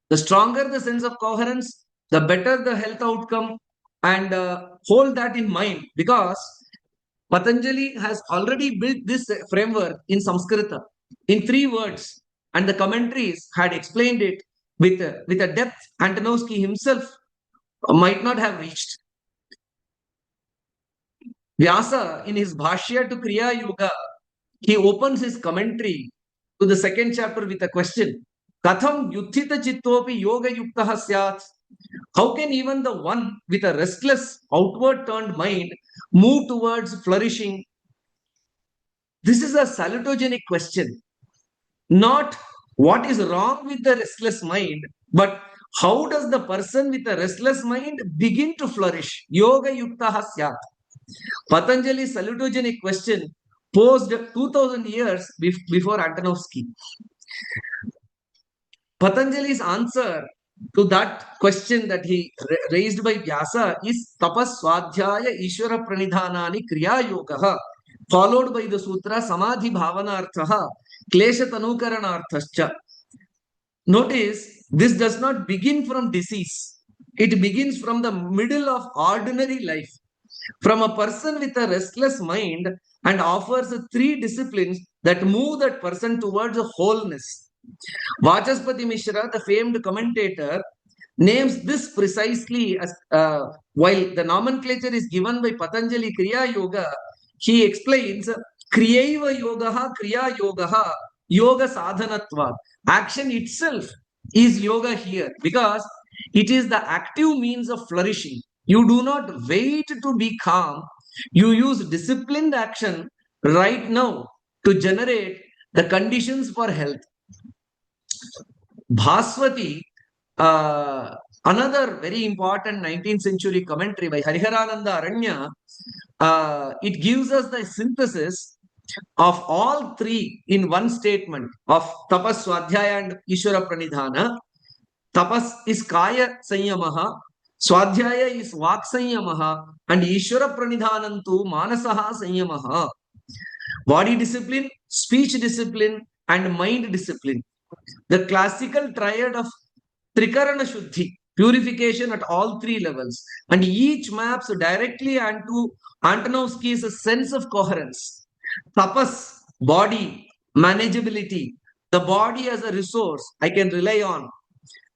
The stronger the sense of coherence, the better the health outcome, and hold that in mind because Patanjali has already built this framework in Sanskrita in 3 words, and the commentaries had explained it with a depth Antonovsky himself might not have reached. Vyasa, in his Bhashya to Kriya Yoga, he opens his commentary to the second chapter with a question. Katham yuthita chittopi yoga yuktaha syat. How can even the one with a restless, outward turned mind move towards flourishing? This is a salutogenic question. Not what is wrong with the restless mind, but how does the person with a restless mind begin to flourish? Yoga yuktaha syat. Patanjali's salutogenic question posed 2000 years before Antonovsky. Patanjali's answer to that question that he raised by Vyasa is tapas swadhyaya ishvara pranidhanani kriya yogaha, followed by the sutra samadhi bhavanarthaha klesha tanukaranarthascha. Notice this does not begin from disease. It begins from the middle of ordinary life, from a person with a restless mind, and offers 3 disciplines that move that person towards a wholeness. Vachaspati Mishra, the famed commentator, names this precisely as while the nomenclature is given by Patanjali Kriya Yoga, he explains Kriyaiva Yogaha, Kriya Yogaha, Yoga Sadhanatva. Action itself is yoga here because it is the active means of flourishing. You do not wait to be calm. You use disciplined action right now to generate the conditions for health. Bhaswati, another very important 19th century commentary by Hariharananda Aranya, it gives us the synthesis of all 3 in one statement of Tapas, Swadhyaya and Ishvara Pranidhana. Tapas is Kaya Sanyamaha, Swadhyaya is Vak Sanyamaha, and Ishvara Pranidhanantu Manasaha Sanyamaha. Body discipline, speech discipline, and mind discipline. The classical triad of Trikarana Shuddhi, purification at all 3 levels, and each maps directly onto Antonovsky's sense of coherence. Tapas, body, manageability, the body as a resource I can rely on.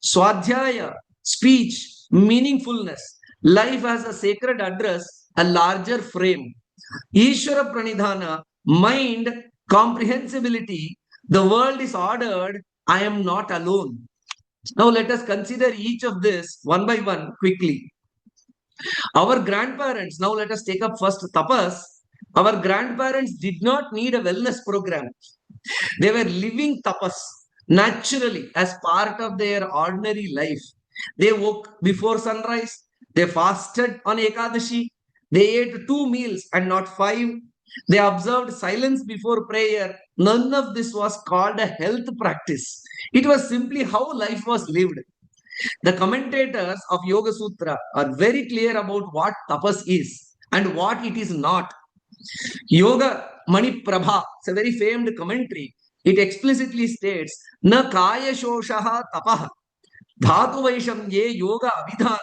Swadhyaya, speech, meaningfulness, life as a sacred address, a larger frame. Ishvara Pranidhana, mind, comprehensibility, the world is ordered, I am not alone. Now let us consider each of this one by one quickly. Our grandparents, now let us take up first tapas. Our grandparents did not need a wellness program. They were living tapas naturally as part of their ordinary life. They woke before sunrise. They fasted on Ekadashi. They ate 2 meals and not 5. They observed silence before prayer. None of this was called a health practice. It was simply how life was lived. The commentators of Yoga Sutra are very clear about what tapas is and what it is not. Yoga Mani Prabha, it's a very famed commentary. It explicitly states, Na kaya shoshaha tapaha, dhatu vaishamye yoga abhidhana.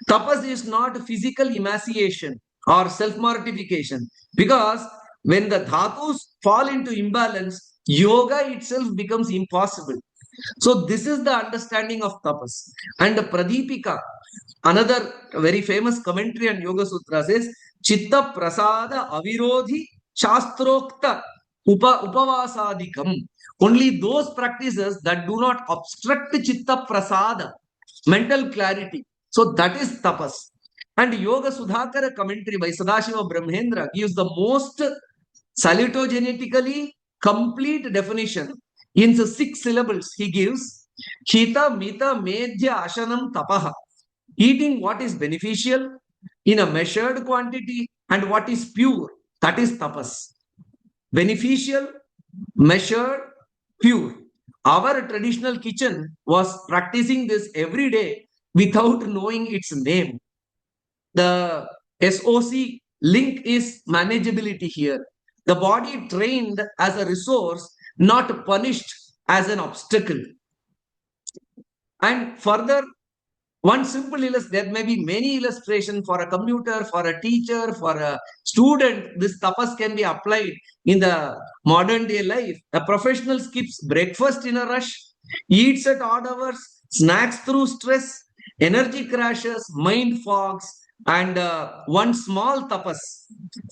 Tapas is not physical emaciation or self-mortification, because when the dhatus fall into imbalance, yoga itself becomes impossible. So this is the understanding of tapas. And Pradipika, another very famous commentary on Yoga Sutra, says, Chitta prasada avirodhi shastrokta upavasadikam. Only those practices that do not obstruct chitta prasada, mental clarity. So that is tapas. And Yoga Sudhakara commentary by Sadashiva Brahmendra gives the most salutogenetically complete definition. In the 6 syllables, he gives Hita Mita Medhya Ashanam Tapaha. Eating what is beneficial in a measured quantity and what is pure. That is tapas. Beneficial, measured, pure. Our traditional kitchen was practicing this every day without knowing its name. The SOC link is manageability here. The body trained as a resource, not punished as an obstacle. And further, one simple illustration, there may be many illustrations for a commuter, for a teacher, for a student. This tapas can be applied in the modern day life. A professional skips breakfast in a rush, eats at odd hours, snacks through stress, energy crashes, mind fogs, and one small tapas.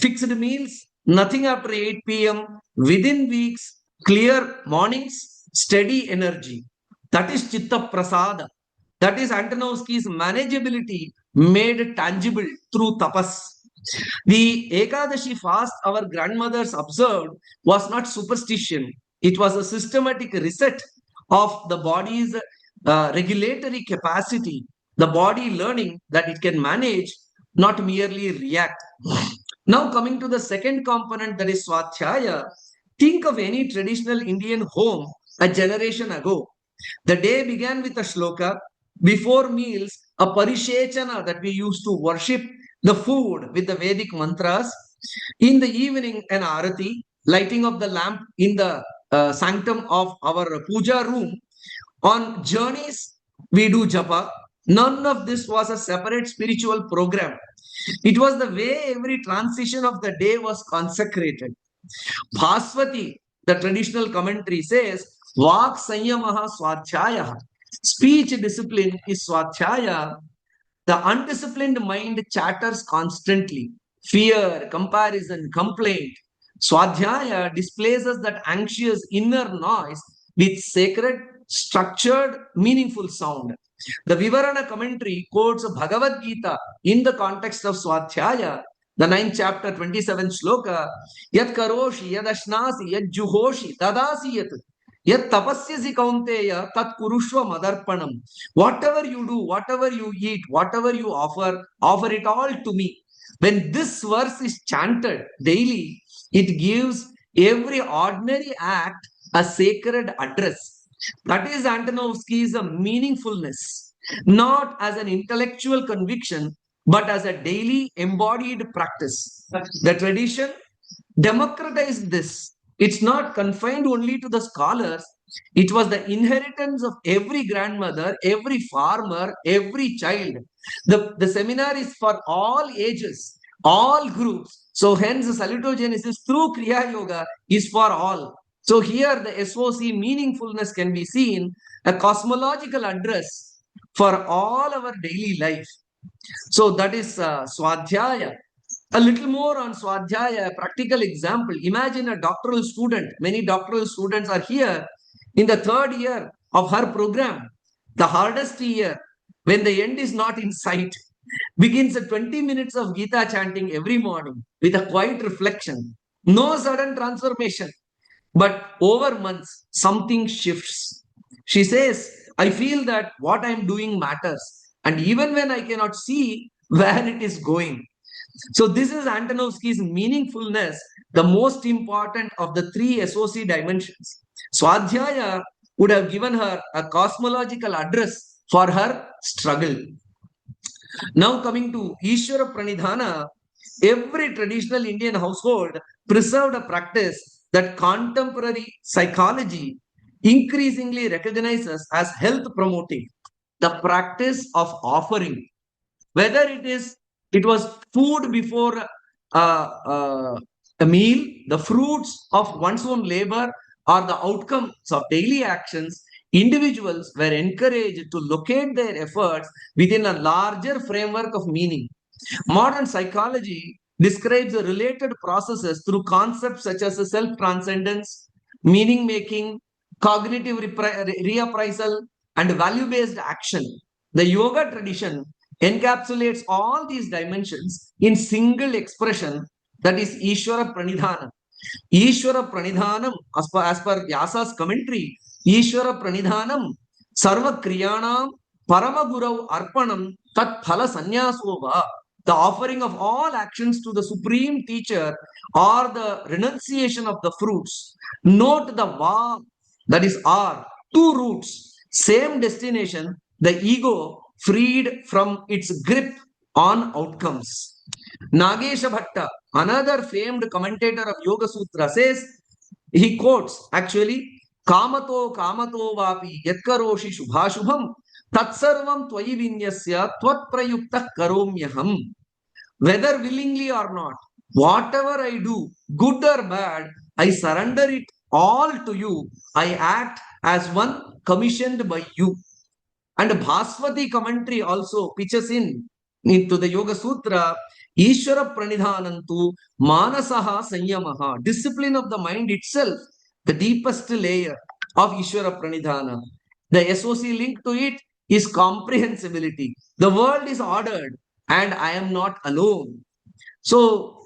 Fixed meals, nothing after 8 p.m., within weeks, clear mornings, steady energy. That is Chitta Prasada. That is Antonovsky's manageability made tangible through tapas. The Ekadashi fast our grandmothers observed was not superstition. It was a systematic reset of the body's regulatory capacity. The body learning that it can manage, not merely react. Now coming to the second component, that is Swadhyaya. Think of any traditional Indian home a generation ago. The day began with a shloka. Before meals, a parishechana that we used to worship the food with the Vedic mantras. In the evening, an arati, lighting of the lamp in the sanctum of our puja room. On journeys, we do japa. None of this was a separate spiritual program. It was the way every transition of the day was consecrated. Bhaswati, the traditional commentary, says, Vak Sanyamaha Swadhyaya. Speech discipline is Swadhyaya. The undisciplined mind chatters constantly. Fear, comparison, complaint. Swadhyaya displaces that anxious inner noise with sacred, structured, meaningful sound. The Vivarana commentary quotes Bhagavad Gita in the context of Swadhyaya, the 9th chapter, 27th shloka, Yat karoshi, yad ashnasi, yad juhoshi, tadasi yat. Yat tapasyasi kaunteya, tat kurushva madarpanam. Whatever you do, whatever you eat, whatever you offer it all to me. When this verse is chanted daily, it gives every ordinary act a sacred address. That is Antonovsky's meaningfulness, not as an intellectual conviction, but as a daily embodied practice. The tradition democratized this. It's not confined only to the scholars. It was the inheritance of every grandmother, every farmer, every child. The seminar is for all ages, all groups. So hence the salutogenesis through Kriya Yoga is for all. So here the SOC meaningfulness can be seen, a cosmological address for all our daily life. So that is Swadhyaya. A little more on Swadhyaya, a practical example. Imagine a doctoral student. Many doctoral students are here in the 3rd year of her program. The hardest year, when the end is not in sight, begins at 20 minutes of Gita chanting every morning with a quiet reflection. No sudden transformation, but over months, something shifts. She says, I feel that what I'm doing matters. And even when I cannot see where it is going. So this is Antonovsky's meaningfulness, the most important of the three SOC dimensions. Swadhyaya would have given her a cosmological address for her struggle. Now coming to Ishvara Pranidhana, every traditional Indian household preserved a practice that contemporary psychology increasingly recognizes as health promoting. The practice of offering, whether it was food before a meal, the fruits of one's own labor, or the outcomes of daily actions, individuals were encouraged to locate their efforts within a larger framework of meaning. Modern psychology describes the related processes through concepts such as self-transcendence, meaning-making, cognitive reappraisal, and value-based action. The yoga tradition encapsulates all these dimensions in single expression, that is Ishvara Pranidhana. Ishvara Pranidhanam, as per Vyasa's commentary, Ishvara Pranidhanam, Sarva Kriyanam, Paramagurav Arpanam, Tat Phala Sanyasova, the offering of all actions to the supreme teacher or the renunciation of the fruits. Note the Va, that is R, two roots, same destination, the ego freed from its grip on outcomes. Nagesha Bhatta, another famed commentator of Yoga Sutra, says, he quotes actually, Kamato Kamato Vapi Yatkaroshi Shubhashubham Tatsarvam Twayi Vinyasya Twat Prayukta Karomyaham. Whether willingly or not, whatever I do, good or bad, I surrender it all to you. I act as one commissioned by you. And Bhaswati commentary also pitches into the Yoga Sutra, Ishvara Pranidhanantu Manasaha Sanyamaha, discipline of the mind itself, the deepest layer of Ishvara Pranidhana. The SOC link to it is comprehensibility. The world is ordered and I am not alone. So,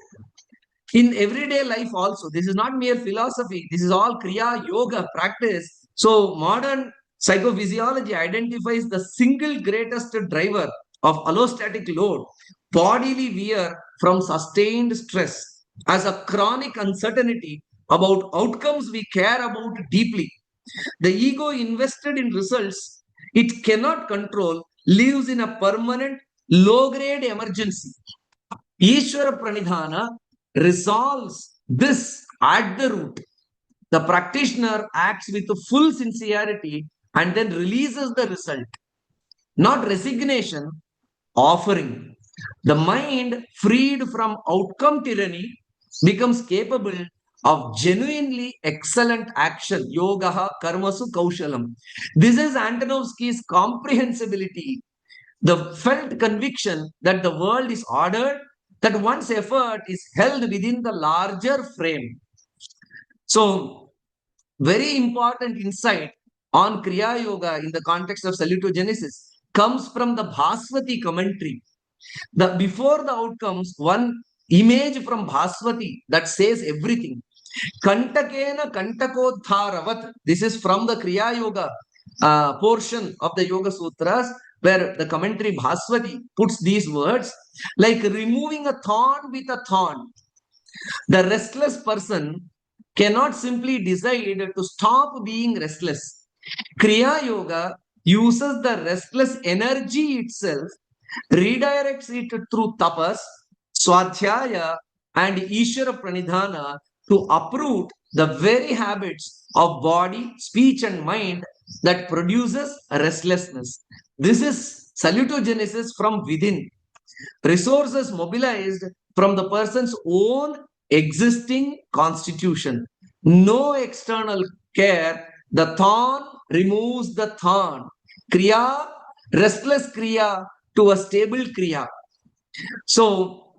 in everyday life also, this is not mere philosophy, this is all Kriya Yoga practice. So, modern psychophysiology identifies the single greatest driver of allostatic load, bodily wear from sustained stress, as a chronic uncertainty about outcomes we care about deeply. The ego invested in results it cannot control lives in a permanent low-grade emergency. Ishvara Pranidhana resolves this at the root. The practitioner acts with full sincerity and then releases the result. Not resignation, offering. The mind, freed from outcome tyranny, becomes capable of genuinely excellent action. Yogaha karmasu kaushalam. This is Antonovsky's comprehensibility, the felt conviction that the world is ordered, that one's effort is held within the larger frame. So, very important insight on Kriya Yoga in the context of salutogenesis comes from the Bhaswati commentary. Before the outcomes, one image from Bhaswati that says everything. Kantakena kantakodharavat. This is from the Kriya Yoga portion of the Yoga Sutras, where the commentary Bhaswati puts these words like removing a thorn with a thorn. The restless person cannot simply decide to stop being restless. Kriya Yoga uses the restless energy itself, redirects it through tapas, swadhyaya, and Ishvara Pranidhana to uproot the very habits of body, speech, and mind that produces restlessness. This is salutogenesis from within. Resources mobilized from the person's own existing constitution. No external care. The thorn removes the thorn. Kriya, restless Kriya to a stable Kriya. So,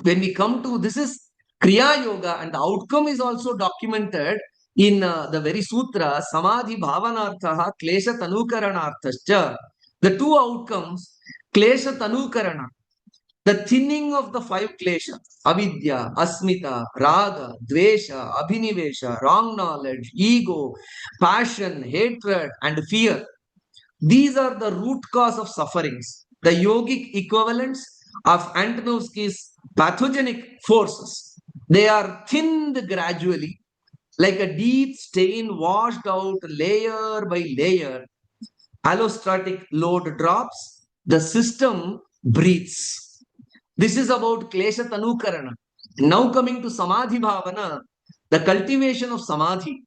when we come to this is Kriya Yoga, and the outcome is also documented in the very sutra, Samadhi Bhavanarthaha Klesha Tanukaranarthascha, the two outcomes, Klesha Tanukarana, the thinning of the five klesha, avidya, asmita, raga, dvesha, abhinivesha, wrong knowledge, ego, passion, hatred, and fear. These are the root cause of sufferings, the yogic equivalents of Antonovsky's pathogenic forces. They are thinned gradually, like a deep stain washed out layer by layer. Allostatic load drops, the system breathes. This is about Klesha Tanukarana. Now coming to Samadhi Bhavana, the cultivation of Samadhi.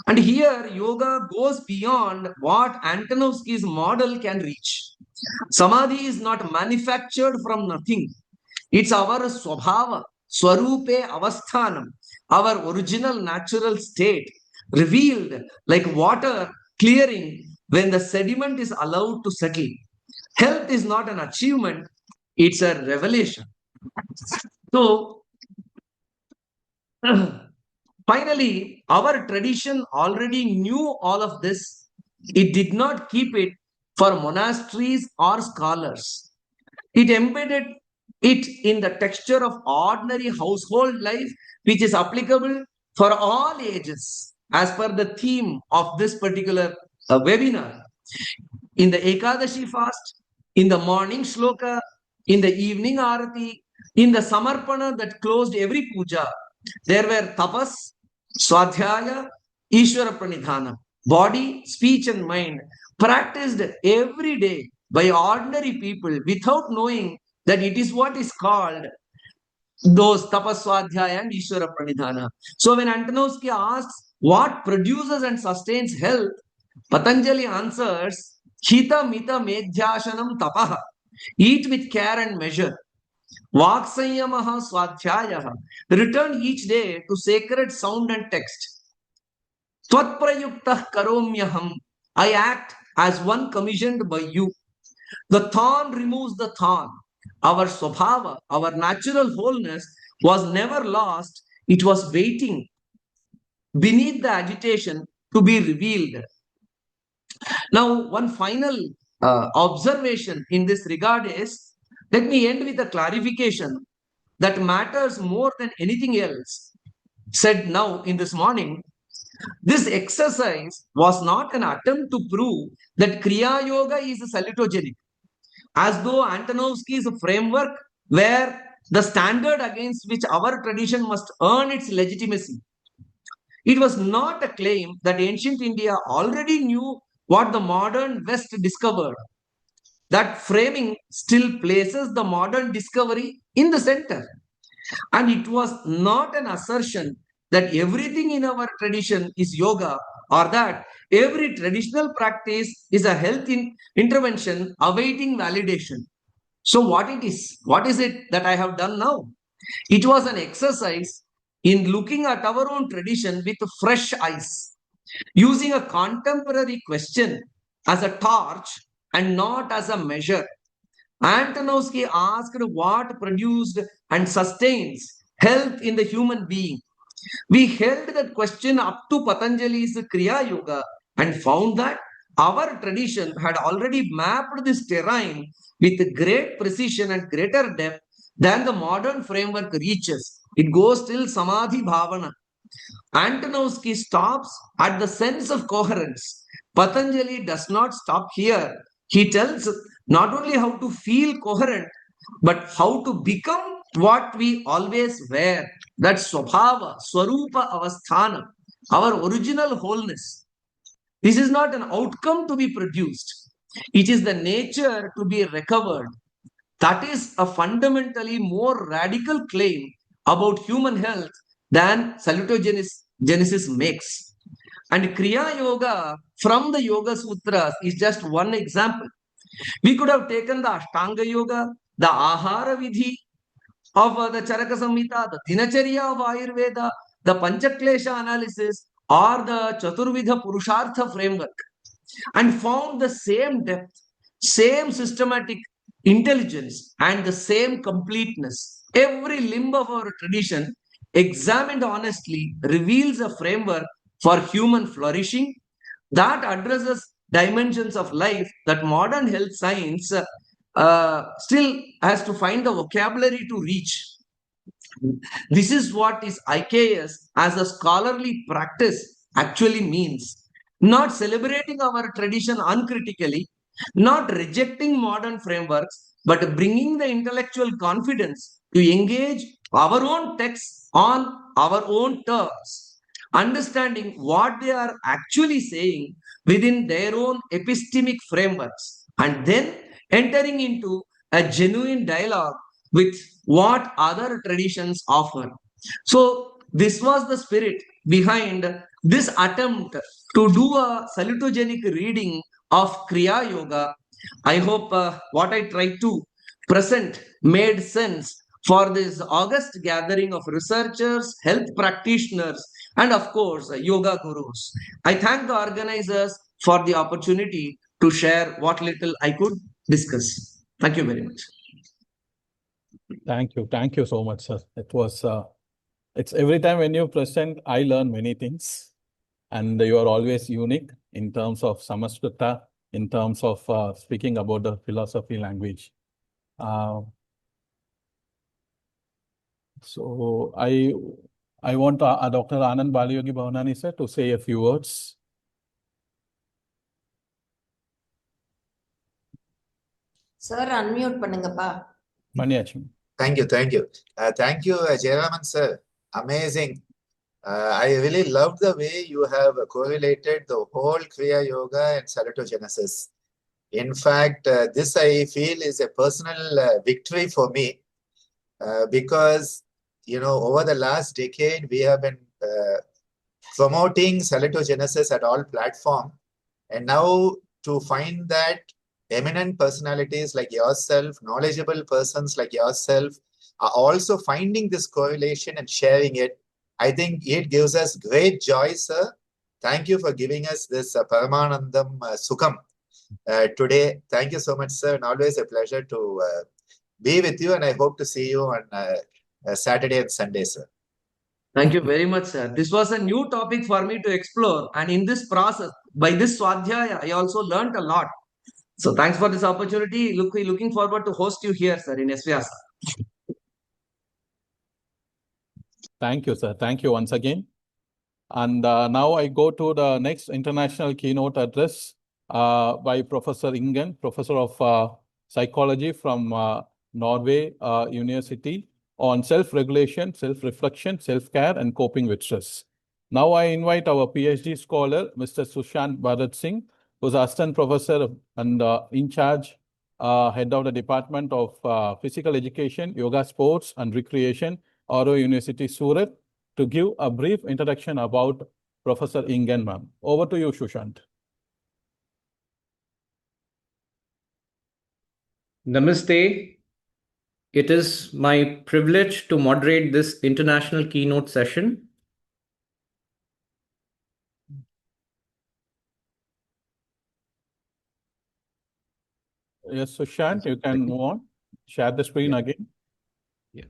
And here yoga goes beyond what Antonovsky's model can reach. Samadhi is not manufactured from nothing. It's our swabhava, swarupe avasthanam, our original natural state, revealed like water clearing when the sediment is allowed to settle. Health is not an achievement, it's a revelation. So, finally, our tradition already knew all of this. It did not keep it for monasteries or scholars. It embedded it in the texture of ordinary household life, which is applicable for all ages, as per the theme of this particular webinar. In the Ekadashi fast, in the morning shloka, in the evening arati, in the samarpana that closed every puja, there were tapas, swadhyaya, Ishvara pranidhana, body, speech, and mind practiced every day by ordinary people without knowing that it is what is called those tapaswadhyaya and Ishvara pranidhana. So when Antonovsky asks what produces and sustains health, Patanjali answers, Hita mita medhyashanam tapaha. Eat with care and measure. Vaksayamaha swadhyayaha. Return each day to sacred sound and text. Tvatprayuktah karomyaham. I act as one commissioned by you. The thorn removes the thorn. Our swabhava, our natural wholeness was never lost. It was waiting beneath the agitation to be revealed. Now, one final observation in this regard is, let me end with a clarification that matters more than anything else said now in this morning. This exercise was not an attempt to prove that Kriya Yoga is salutogenic, as though Antonovsky's framework were the standard against which our tradition must earn its legitimacy. It was not a claim that ancient India already knew what the modern West discovered. That framing still places the modern discovery in the center. And it was not an assertion that everything in our tradition is yoga, or that every traditional practice is a health intervention awaiting validation. So what is it that I have done now? It was an exercise in looking at our own tradition with fresh eyes, using a contemporary question as a torch and not as a measure. Antonovsky asked what produced and sustains health in the human being. We held that question up to Patanjali's Kriya Yoga and found that our tradition had already mapped this terrain with great precision and greater depth than the modern framework reaches. It goes till Samadhi Bhavana. Antonovsky stops at the sense of coherence. Patanjali does not stop here. He tells not only how to feel coherent, but how to become what we always were. That's Swabhava, Swarupa Avasthana, our original wholeness. This is not an outcome to be produced. It is the nature to be recovered. That is a fundamentally more radical claim about human health than salutogenesis makes. And Kriya Yoga from the Yoga Sutras is just one example. We could have taken the Ashtanga Yoga, the Ahara Vidhi of the Charaka Samhita, the Dinacharya of Ayurveda, the Panchaklesha analysis, or the Chaturvidha Purushartha framework, and found the same depth, same systematic intelligence, and the same completeness. Every limb of our tradition, examined honestly, reveals a framework for human flourishing that addresses dimensions of life that modern health science still has to find the vocabulary to reach. This is what is IKS as a scholarly practice actually means. Not celebrating our tradition uncritically, not rejecting modern frameworks, but bringing the intellectual confidence to engage our own texts on our own terms, understanding what they are actually saying within their own epistemic frameworks, and then entering into a genuine dialogue with what other traditions offer. So, this was the spirit behind this attempt to do a salutogenic reading of Kriya Yoga. I hope what I tried to present made sense for this August gathering of researchers, health practitioners, and of course, yoga gurus. I thank the organizers for the opportunity to share what little I could discuss. Thank you very much. Thank you. Thank you so much, sir. It was, it's every time when you present, I learn many things. And you are always unique in terms of Samaskrita, in terms of speaking about the philosophy language. So I want Dr. Anand Balayogi Bhavanani sir to say a few words. Sir, unmute pannungappa. Maniyachi. Thank you. Thank you, Jayaraman sir. Amazing. I really love the way you have correlated the whole Kriya Yoga and Salutogenesis. In fact, this I feel is a personal victory for me because, you know, over the last decade, we have been promoting Salutogenesis at all platforms. And now to find that eminent personalities like yourself, knowledgeable persons like yourself are also finding this correlation and sharing it, I think it gives us great joy, sir. Thank you for giving us this Paramanandam Sukham today. Thank you so much, sir. And always a pleasure to be with you. And I hope to see you on Saturday and Sunday, sir. Thank you very much, sir. This was a new topic for me to explore. And in this process, by this Swadhyaya, I also learned a lot. So thanks for this opportunity. Looking forward to host you here, sir, in SVS. Thank you, sir. Thank you once again. And now I go to the next international keynote address by Professor Ingen, Professor of Psychology from Norway University on self-regulation, self-reflection, self-care, and coping with stress. Now I invite our PhD scholar, Mr. Sushant Bharat Singh, who's Assistant Professor and in charge, Head of the Department of Physical Education, Yoga Sports and Recreation, Oro University, Surat, to give a brief introduction about Professor Ingen, ma'am. Over to you, Sushant. Namaste. It is my privilege to moderate this international keynote session. Yes, Sushant, you can move on. Share the screen again. Yeah.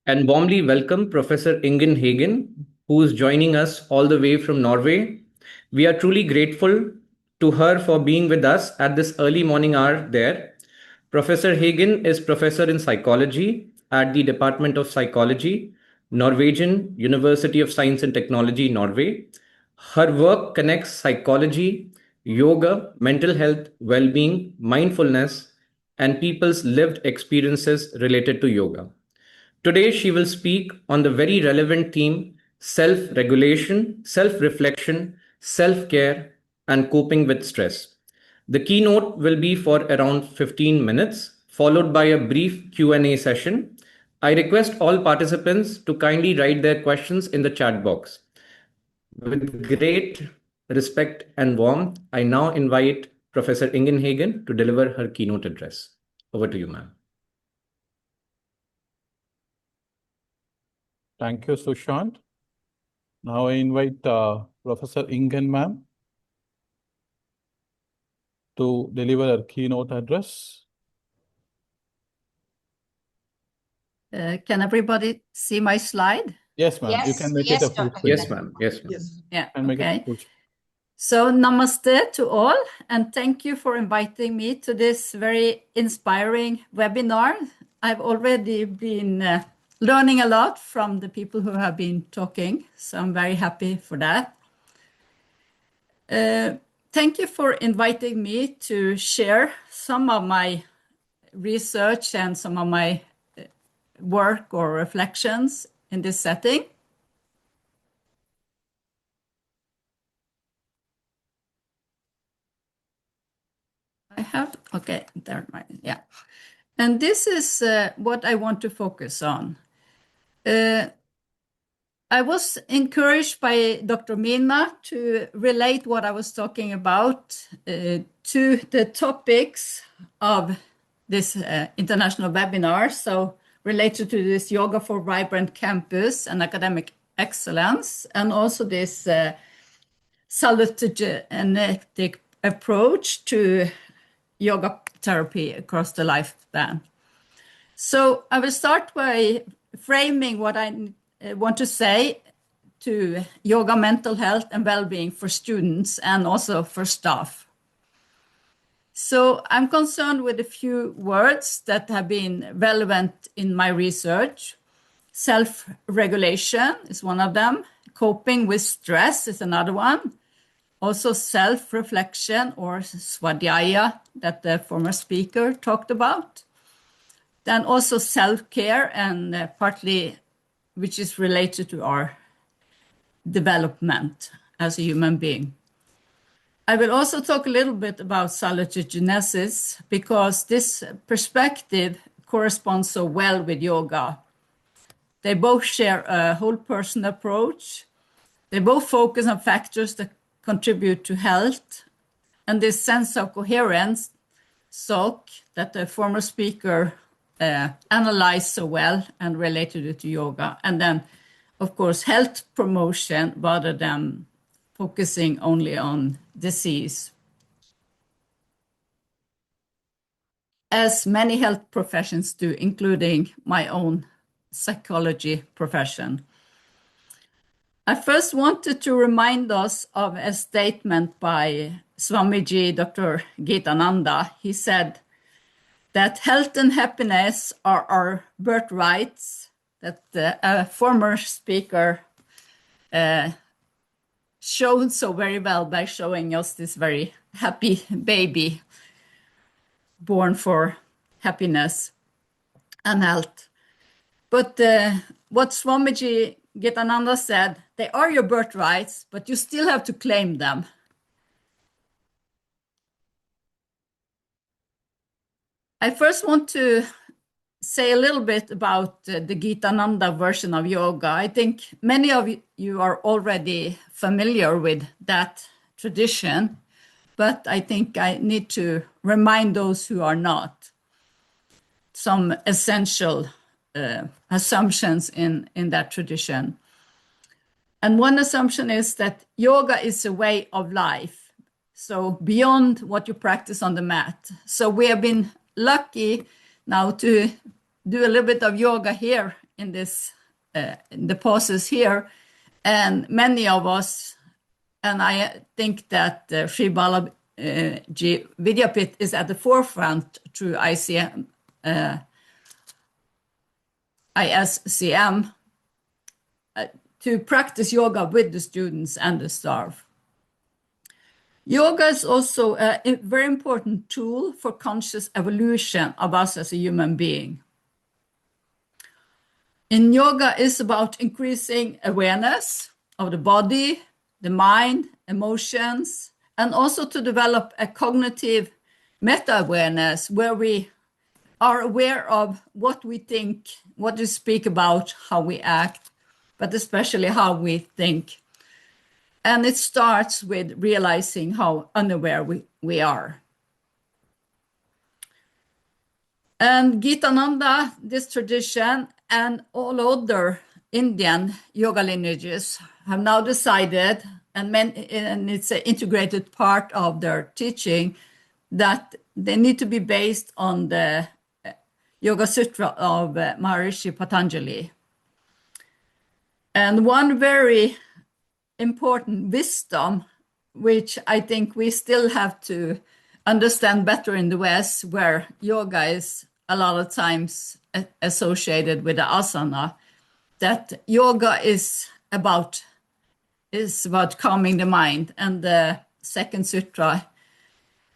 And warmly welcome Professor Ingen Hagen, who is joining us all the way from Norway. We are truly grateful to her for being with us at this early morning hour there. Professor Hagen is professor in psychology at the Department of Psychology, Norwegian University of Science and Technology, Norway. Her work connects psychology, yoga, mental health, well-being, mindfulness, and people's lived experiences related to yoga. Today, she will speak on the very relevant theme, self-regulation, self-reflection, self-care, and coping with stress. The keynote will be for around 15 minutes, followed by a brief Q&A session. I request all participants to kindly write their questions in the chat box. With great respect and warmth, I now invite Professor Ingen Hagen to deliver her keynote address. Over to you, ma'am. Thank you, Sushant. Now I invite Professor Ingen, ma'am, to deliver a keynote address. Can everybody see my slide? Yes, ma'am. You Yes, can make yes, it a full Dr. screen. Yes, ma'am. Yes, ma'am. Yeah, And make it okay. full screen. So namaste to all, and thank you for inviting me to this very inspiring webinar. I've already been learning a lot from the people who have been talking, so I'm very happy for that. Thank you for inviting me to share some of my research and some of my work or reflections in this setting. I have, okay, there, yeah. And this is what I want to focus on. I was encouraged by Dr. Mina to relate what I was talking about to the topics of this international webinar. So related to this Yoga for Vibrant Campus and Academic Excellence, and also this salutogenic approach to yoga therapy across the lifespan. So I will start by framing what I want to say to yoga mental health and well-being for students and also for staff. So I'm concerned with a few words that have been relevant in my research. Self-regulation is one of them. Coping with stress is another one. Also self-reflection or svadhyaya that the former speaker talked about. Then also self-care and partly which is related to our development as a human being. I will also talk a little bit about salutogenesis because this perspective corresponds so well with yoga. They both share a whole person approach. They both focus on factors that contribute to health and this sense of coherence, SOC, that the former speaker analyzed so well and related it to yoga. And then, of course, health promotion rather than focusing only on disease. As many health professions do, including my own psychology profession. I first wanted to remind us of a statement by Swamiji Dr. Gitananda. He said that health and happiness are our birthrights, that a former speaker showed so very well by showing us this very happy baby born for happiness and health. But what Swamiji Gitananda said, they are your birthrights, but you still have to claim them. I first want to say a little bit about the Gitananda version of yoga. I think many of you are already familiar with that tradition, but I think I need to remind those who are not some essential assumptions in that tradition. And one assumption is that yoga is a way of life, so beyond what you practice on the mat. So we have been lucky now to do a little bit of yoga here in this in the poses here, and many of us, and I think that Sri Balaji Vidyapeeth is at the forefront through ISCM, to practice yoga with the students and the staff. Yoga is also a very important tool for conscious evolution of us as a human being. In yoga is about increasing awareness of the body, the mind, emotions, and also to develop a cognitive meta-awareness where we are aware of what we think, what we speak about, how we act, but especially how we think. And it starts with realizing how unaware we are. And Gitananda, this tradition, and all other Indian yoga lineages have now decided, and it's an integrated part of their teaching, that they need to be based on the Yoga Sutra of Maharishi Patanjali. And one very important wisdom, which I think we still have to understand better in the West, where yoga is a lot of times associated with the asana, that yoga is about calming the mind. And the second sutra,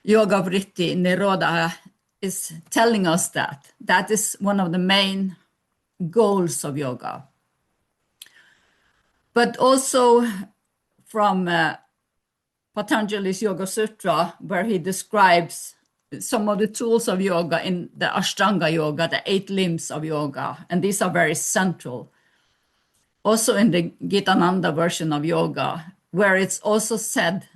Yoga Vritti Nirodha, is telling us that. That is one of the main goals of yoga. But also from Patanjali's Yoga Sutra, where he describes some of the tools of yoga in the Ashtanga Yoga, the 8 limbs of yoga, and these are very central. Also in the Gitananda version of yoga, where it's also said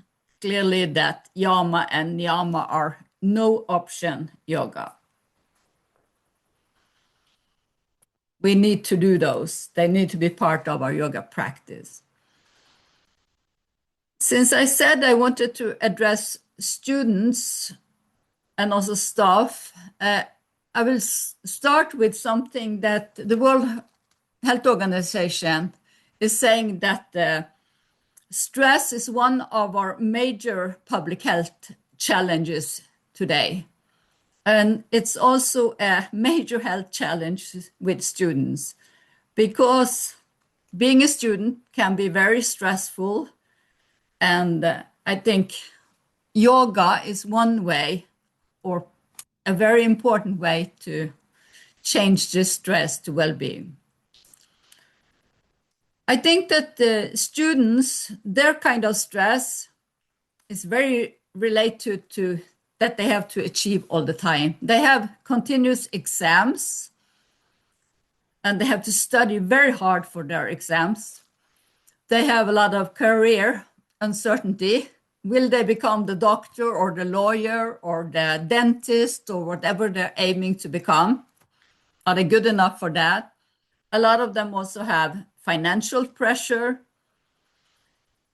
clearly that yama and niyama are no option yoga. We need to do those. They need to be part of our yoga practice. Since I said I wanted to address students and also staff, I will start with something that the World Health Organization is saying, that stress is one of our major public health challenges today. And it's also a major health challenge with students, because being a student can be very stressful. And I think yoga is one way, or a very important way, to change this stress to well-being. I think that the students, their kind of stress is very related to that they have to achieve all the time. They have continuous exams, and they have to study very hard for their exams. They have a lot of career uncertainty. Will they become the doctor or the lawyer or the dentist or whatever they're aiming to become? Are they good enough for that? A lot of them also have financial pressure.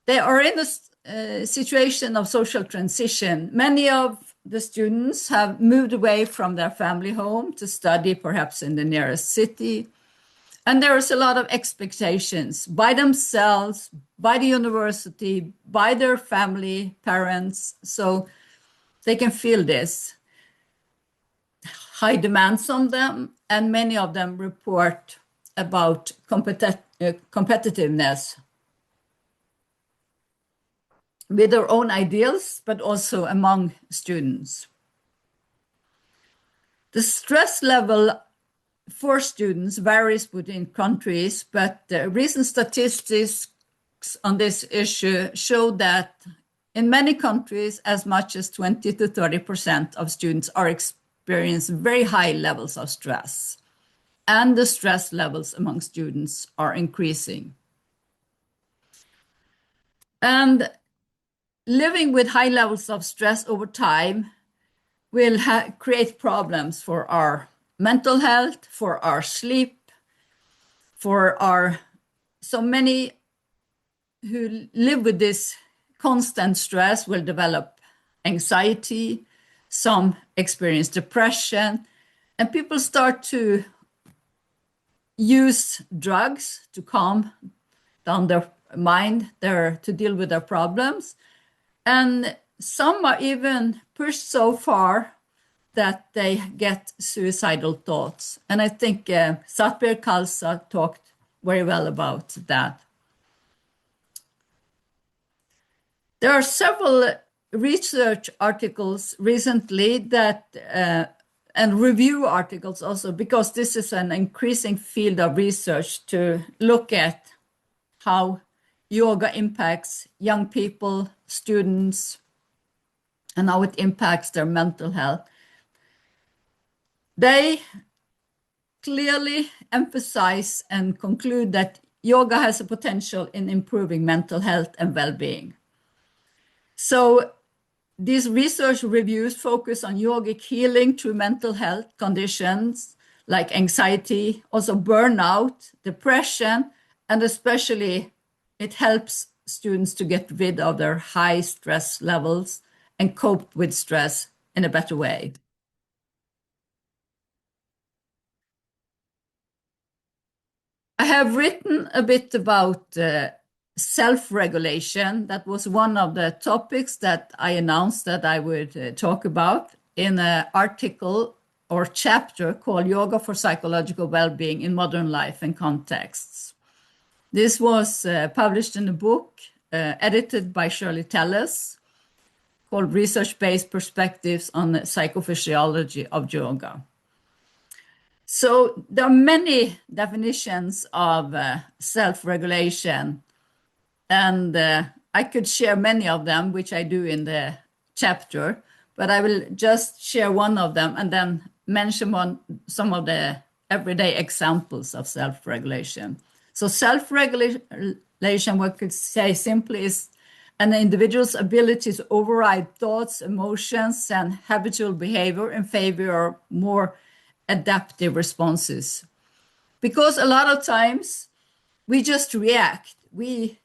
They are in a situation of social transition. Many of the students have moved away from their family home to study perhaps in the nearest city. And there is a lot of expectations by themselves, by the university, by their family, parents. So they can feel this high demands on them. And many of them report about competitiveness with their own ideals, but also among students. The stress level for students varies between countries, but recent statistics on this issue show that in many countries, as much as 20 to 30% of students are experiencing very high levels of stress, and the stress levels among students are increasing. And living with high levels of stress over time will create problems for our mental health, for our sleep, so many who live with this constant stress will develop anxiety, some experience depression, and people start to use drugs to calm down their mind, to deal with their problems. And some are even pushed so far that they get suicidal thoughts. And I think Satbir Khalsa talked very well about that. There are several research articles recently and review articles also, because this is an increasing field of research to look at how yoga impacts young people, students, and how it impacts their mental health. They clearly emphasize and conclude that yoga has a potential in improving mental health and well-being. So these research reviews focus on yogic healing through mental health conditions like anxiety, also burnout, depression, and especially it helps students to get rid of their high stress levels and cope with stress in a better way. I have written a bit about self-regulation. That was one of the topics that I announced that I would talk about in an article or chapter called Yoga for Psychological Well-Being in Modern Life and Contexts. This was published in a book edited by Shirley Tellis called Research-Based Perspectives on the Psychophysiology of Yoga. So there are many definitions of self-regulation, and I could share many of them, which I do in the chapter, but I will just share one of them and then mention some of the everyday examples of self-regulation. So self-regulation, what could say simply, is an individual's ability to override thoughts, emotions, and habitual behavior in favor of more adaptive responses. Because a lot of times we just react. We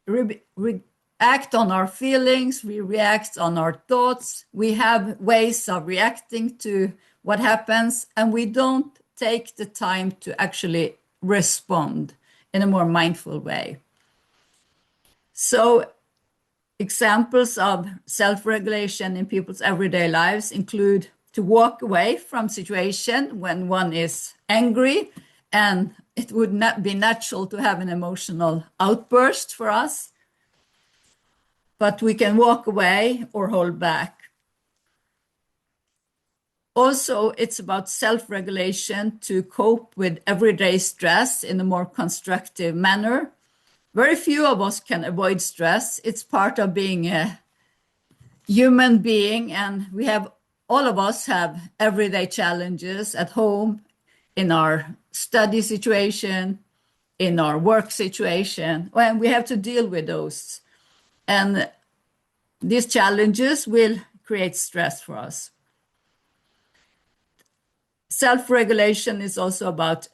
react on our feelings, we react on our thoughts, we have ways of reacting to what happens, and we don't take the time to actually respond in a more mindful way. So examples of self-regulation in people's everyday lives include to walk away from situation when one is angry, and it would not be natural to have an emotional outburst for us, but we can walk away or hold back. Also, it's about self-regulation to cope with everyday stress in a more constructive manner. Very few of us can avoid stress. It's part of being a human being, and all of us have everyday challenges at home, in our study situation, in our work situation, and we have to deal with those. And these challenges will create stress for us. Self-regulation is also about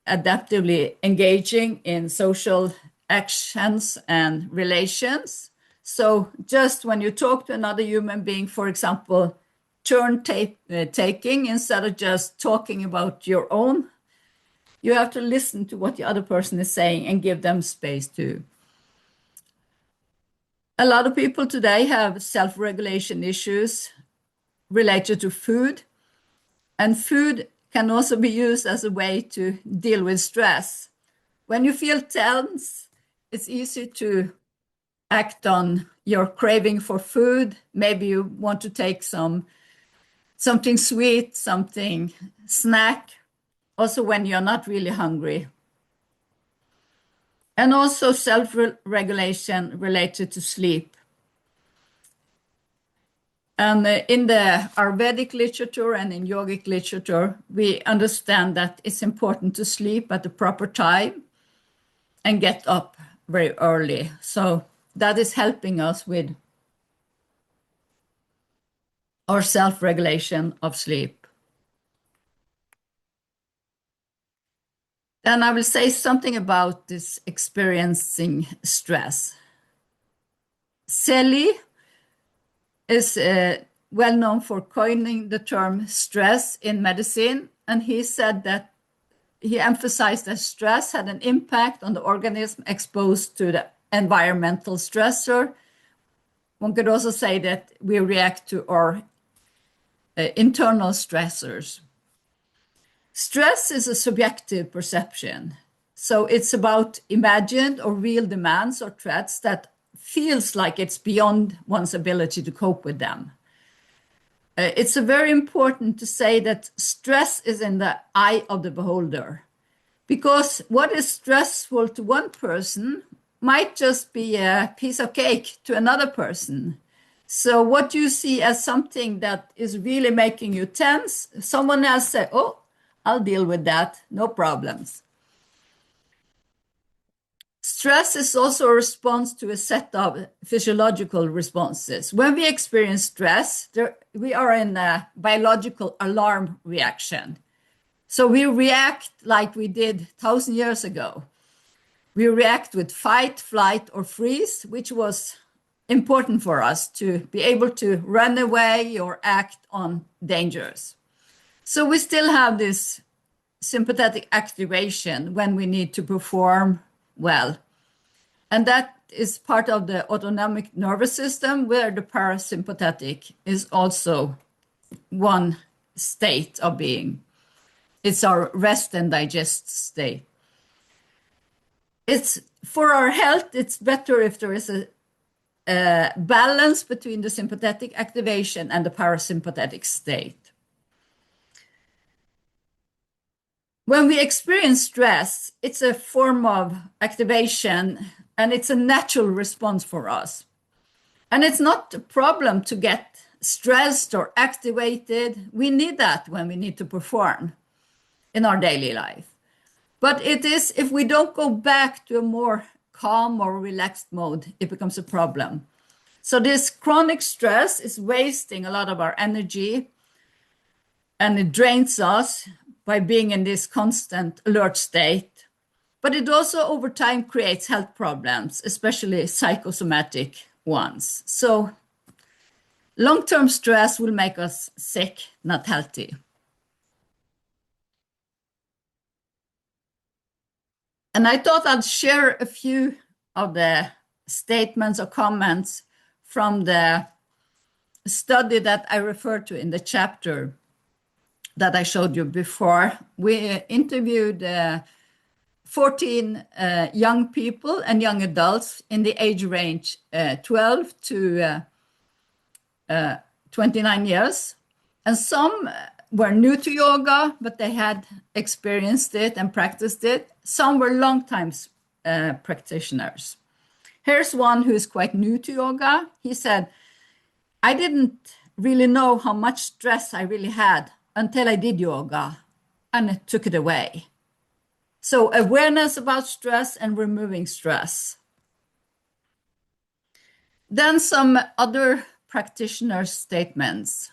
adaptively engaging in social actions and relations. So just when you talk to another human being, for example, turn taking, instead of just talking about your own, you have to listen to what the other person is saying and give them space too. A lot of people today have self-regulation issues related to food, and food can also be used as a way to deal with stress. When you feel tense, it's easy to act on your craving for food. Maybe you want to take something sweet, something snack, also when you're not really hungry. And also self-regulation related to sleep. And in the Ayurvedic literature and in yogic literature, we understand that it's important to sleep at the proper time and get up very early. So that is helping us with our self-regulation of sleep. And I will say something about this experiencing stress. Selye is well known for coining the term stress in medicine, and he said that he emphasized that stress had an impact on the organism exposed to the environmental stressor. One could also say that we react to our internal stressors. Stress is a subjective perception. So it's about imagined or real demands or threats that feels like it's beyond one's ability to cope with them. It's very important to say that stress is in the eye of the beholder, because what is stressful to one person might just be a piece of cake to another person. So what you see as something that is really making you tense, someone else say, oh, I'll deal with that, no problems. Stress is also a response to a set of physiological responses. When we experience stress, we are in a biological alarm reaction. So we react like we did 1,000 years ago. We react with fight, flight, or freeze, which was important for us to be able to run away or act on dangers. So we still have this sympathetic activation when we need to perform well. And that is part of the autonomic nervous system, where the parasympathetic is also one state of being. It's our rest and digest state. It's for our health, it's better if there is a balance between the sympathetic activation and the parasympathetic state. When we experience stress, it's a form of activation, and it's a natural response for us. And it's not a problem to get stressed or activated. We need that when we need to perform in our daily life. But it is, if we don't go back to a more calm or relaxed mode, it becomes a problem. So this chronic stress is wasting a lot of our energy, and it drains us by being in this constant alert state. But it also over time creates health problems, especially psychosomatic ones. So long-term stress will make us sick, not healthy. And I thought I'd share a few of the statements or comments from the study that I referred to in the chapter that I showed you before. We interviewed 14 young people and young adults in the age range 12 to 29 years. And some were new to yoga, but they had experienced it and practiced it. Some were long-time practitioners. Here's one who is quite new to yoga. He said, I didn't really know how much stress I really had until I did yoga, and it took it away. So awareness about stress and removing stress. Then some other practitioner statements.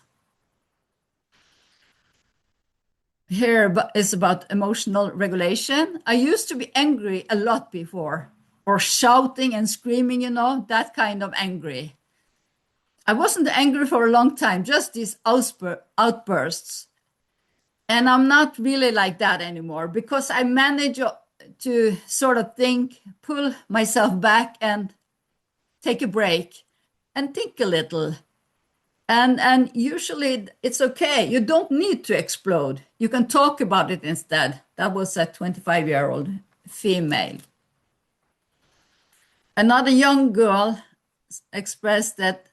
Here is about emotional regulation. I used to be angry a lot before, or shouting and screaming, that kind of angry. I wasn't angry for a long time, just these outbursts. And I'm not really like that anymore, because I manage to sort of think, pull myself back and take a break and think a little. And usually it's okay. You don't need to explode. You can talk about it instead. That was a 25-year-old female. Another young girl expressed that,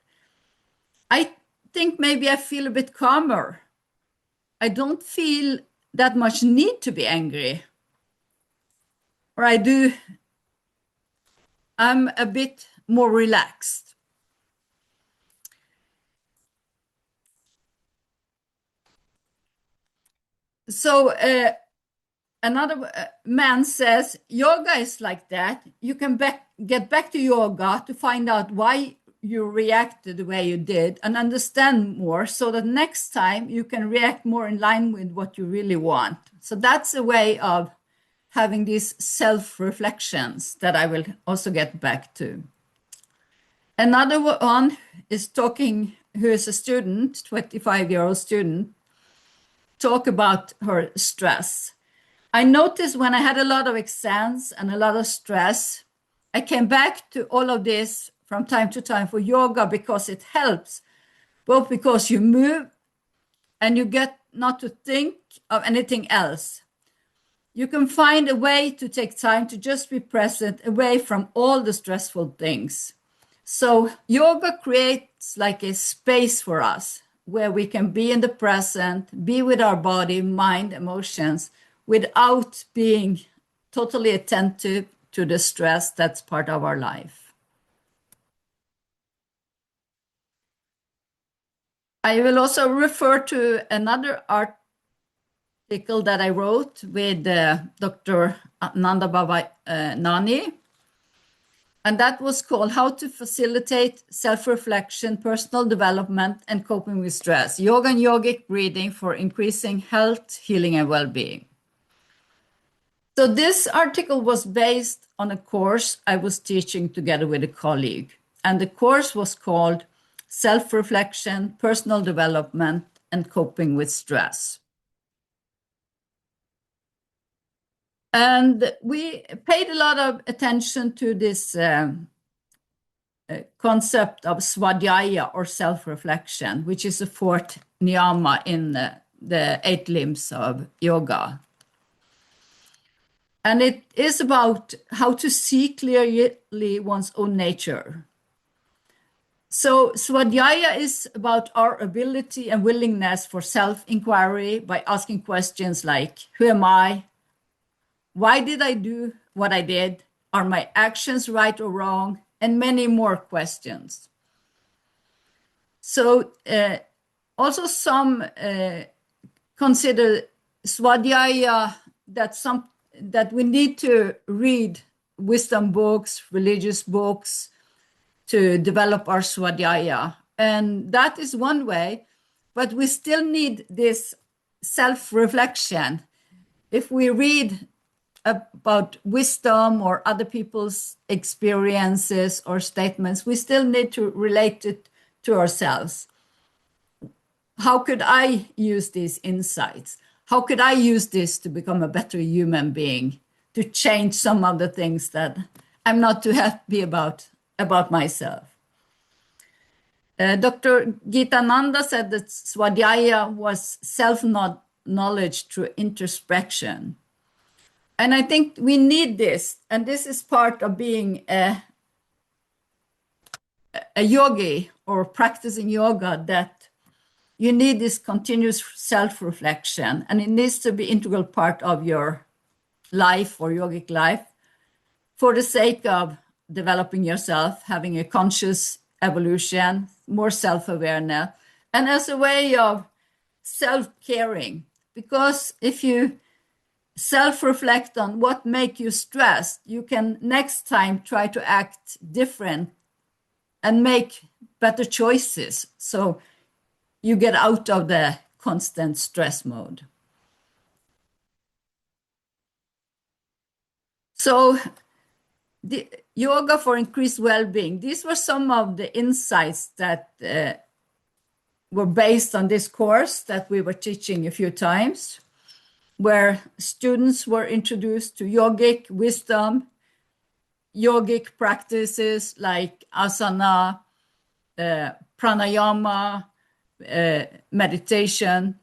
I think maybe I feel a bit calmer. I don't feel that much need to be angry. Or I'm a bit more relaxed. So another man says, yoga is like that. You can get back to yoga to find out why you reacted the way you did and understand more, so that next time you can react more in line with what you really want. So that's a way of having these self-reflections that I will also get back to. Another one is talking, who is a student, 25-year-old student, talk about her stress. I noticed when I had a lot of exams and a lot of stress, I came back to all of this from time to time for yoga, because it helps, both because you move and you get not to think of anything else. You can find a way to take time to just be present, away from all the stressful things. So yoga creates like a space for us where we can be in the present, be with our body, mind, emotions, without being totally attentive to the stress that's part of our life. I will also refer to another article that I wrote with Dr. Nanda Baba Nani, and that was called How to Facilitate Self-Reflection, Personal Development, and Coping with Stress, Yoga and Yogic Breathing for Increasing Health, Healing, and Well-Being. So this article was based on a course I was teaching together with a colleague, and the course was called Self-Reflection, Personal Development, and Coping with Stress. And we paid a lot of attention to this concept of svadhyaya, or self-reflection, which is the fourth niyama in the 8 limbs of yoga. And it is about how to see clearly one's own nature. So svadhyaya is about our ability and willingness for self-inquiry by asking questions like, who am I? Why did I do what I did? Are my actions right or wrong? And many more questions. So also some consider svadhyaya that we need to read wisdom books, religious books, to develop our svadhyaya. And that is one way, but we still need this self-reflection. If we read about wisdom or other people's experiences or statements, we still need to relate it to ourselves. How could I use these insights? How could I use this to become a better human being, to change some of the things that I'm not too happy about myself? Dr. Gitananda said that svadhyaya was self-knowledge through introspection. And I think we need this, and this is part of being a yogi or practicing yoga, that you need this continuous self-reflection, and it needs to be an integral part of your life or yogic life for the sake of developing yourself, having a conscious evolution, more self-awareness, and as a way of self-caring. Because if you self-reflect on what makes you stressed, you can next time try to act different and make better choices. So you get out of the constant stress mode. So the yoga for increased well-being, these were some of the insights that were based on this course that we were teaching a few times, where students were introduced to yogic wisdom, yogic practices like asana, pranayama, meditation,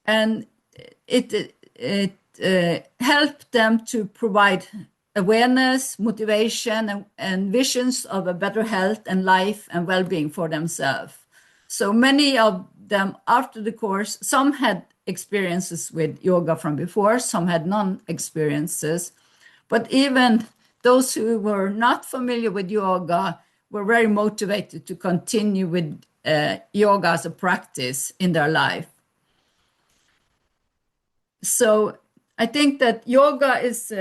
and it helped them to provide awareness, motivation, and visions of a better health and life and well-being for themselves. So many of them after the course, some had experiences with yoga from before, some had non-experiences, but even those who were not familiar with yoga were very motivated to continue with yoga as a practice in their life. So I think that yoga is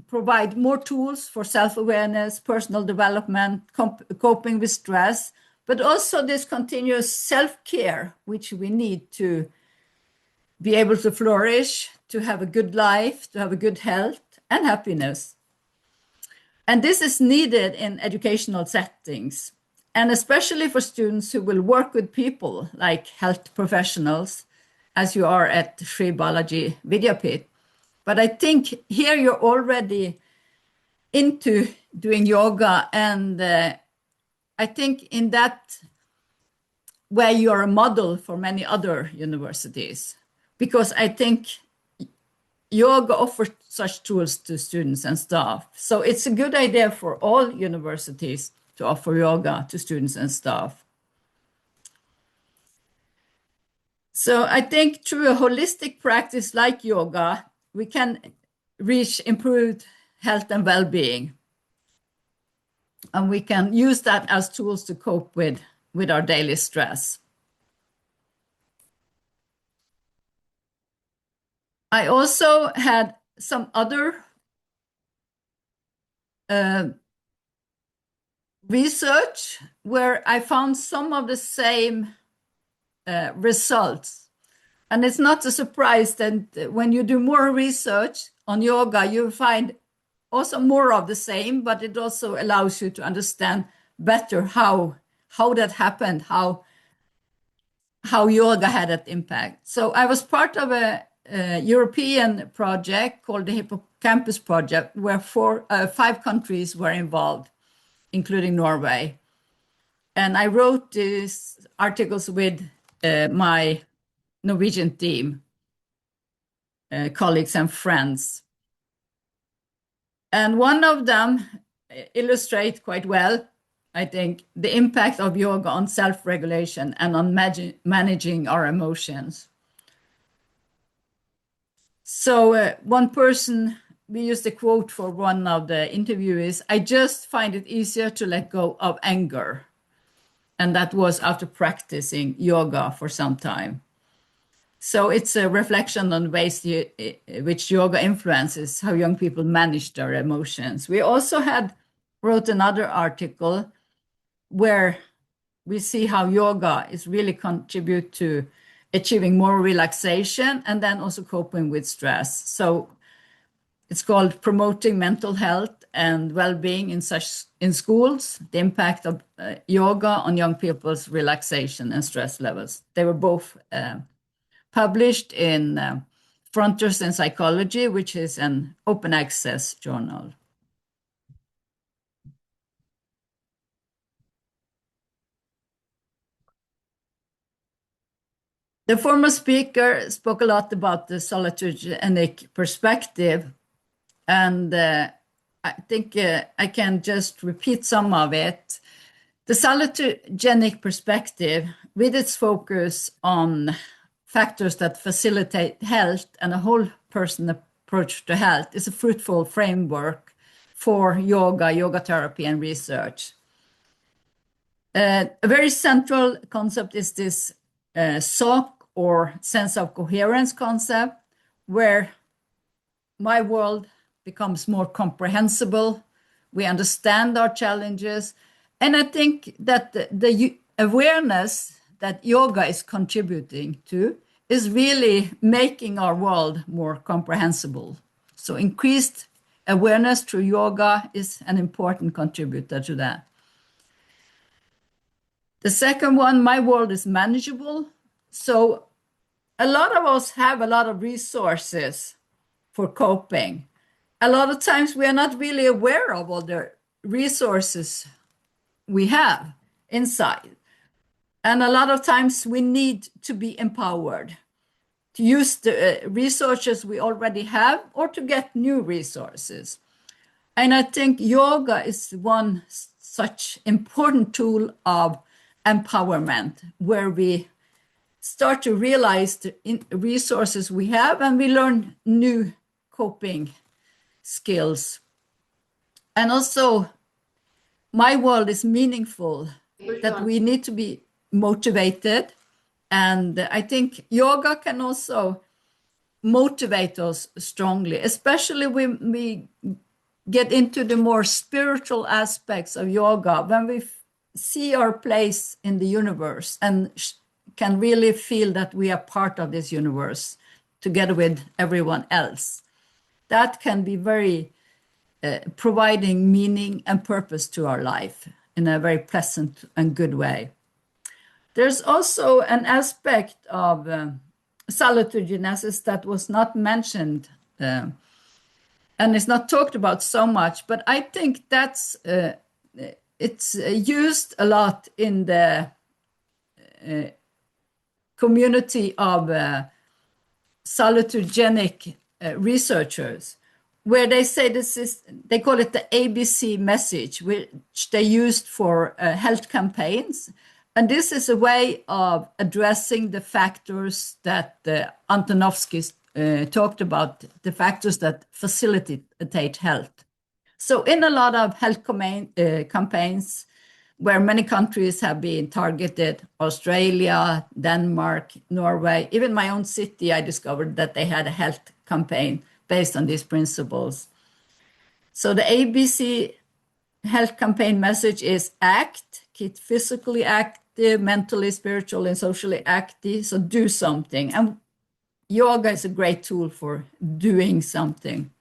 provide more tools for self-awareness, personal development, coping with stress, but also this continuous self-care, which we need to be able to flourish, to have a good life, to have a good health and happiness. And this is needed in educational settings, and especially for students who will work with people like health professionals, as you are at Sri Balaji Vidyapeeth. But I think here you're already into doing yoga, and I think in that way you're a model for many other universities, because I think yoga offers such tools to students and staff. So it's a good idea for all universities to offer yoga to students and staff. So I think through a holistic practice like yoga, we can reach improved health and well-being. And we can use that as tools to cope with our daily stress. I also had some other research where I found some of the same results. And it's not a surprise that when you do more research on yoga, you find also more of the same, but it also allows you to understand better how that happened, how yoga had that impact. So I was part of a European project called the Hippocampus Project, where 5 countries were involved, including Norway. And I wrote these articles with my Norwegian team, colleagues and friends. And one of them illustrates quite well, I think, the impact of yoga on self-regulation and on managing our emotions. So one person, we used a quote for one of the interviewees, "I just find it easier to let go of anger." And that was after practicing yoga for some time. So it's a reflection on ways which yoga influences how young people manage their emotions. We also wrote another article where we see how yoga is really contribute to achieving more relaxation and then also coping with stress. So it's called Promoting Mental Health and Well-being in Schools, the impact of yoga on young people's relaxation and stress levels. They were both published in Frontiers in Psychology, which is an open access journal. The former speaker spoke a lot about the salutogenic perspective, and I think I can just repeat some of it. The salutogenic perspective, with its focus on factors that facilitate health and a whole person approach to health, is a fruitful framework for yoga therapy, and research. A very central concept is this SOC, or sense of coherence concept, where my world becomes more comprehensible. We understand our challenges. And I think that the awareness that yoga is contributing to is really making our world more comprehensible. So increased awareness through yoga is an important contributor to that. The second one, my world is manageable. So a lot of us have a lot of resources for coping. A lot of times we are not really aware of all the resources we have inside. And a lot of times we need to be empowered to use the resources we already have or to get new resources. And I think yoga is one such important tool of empowerment, where we start to realize the resources we have and we learn new coping skills. And also, my world is meaningful, that we need to be motivated. And I think yoga can also motivate us strongly, especially when we get into the more spiritual aspects of yoga, when we see our place in the universe and can really feel that we are part of this universe together with everyone else. That can be very providing meaning and purpose to our life in a very pleasant and good way. There's also an aspect of salutogenesis that was not mentioned and is not talked about so much, but I think that's it's used a lot in the community of salutogenic researchers, where they say they call it the ABC message, which they used for health campaigns. And this is a way of addressing the factors that Antonovsky talked about, the factors that facilitate health. So in a lot of health campaigns, where many countries have been targeted, Australia, Denmark, Norway, even my own city, I discovered that they had a health campaign based on these principles. So the ABC health campaign message is act, keep physically active, mentally, spiritually, and socially active. So do something. And yoga is a great tool for doing something.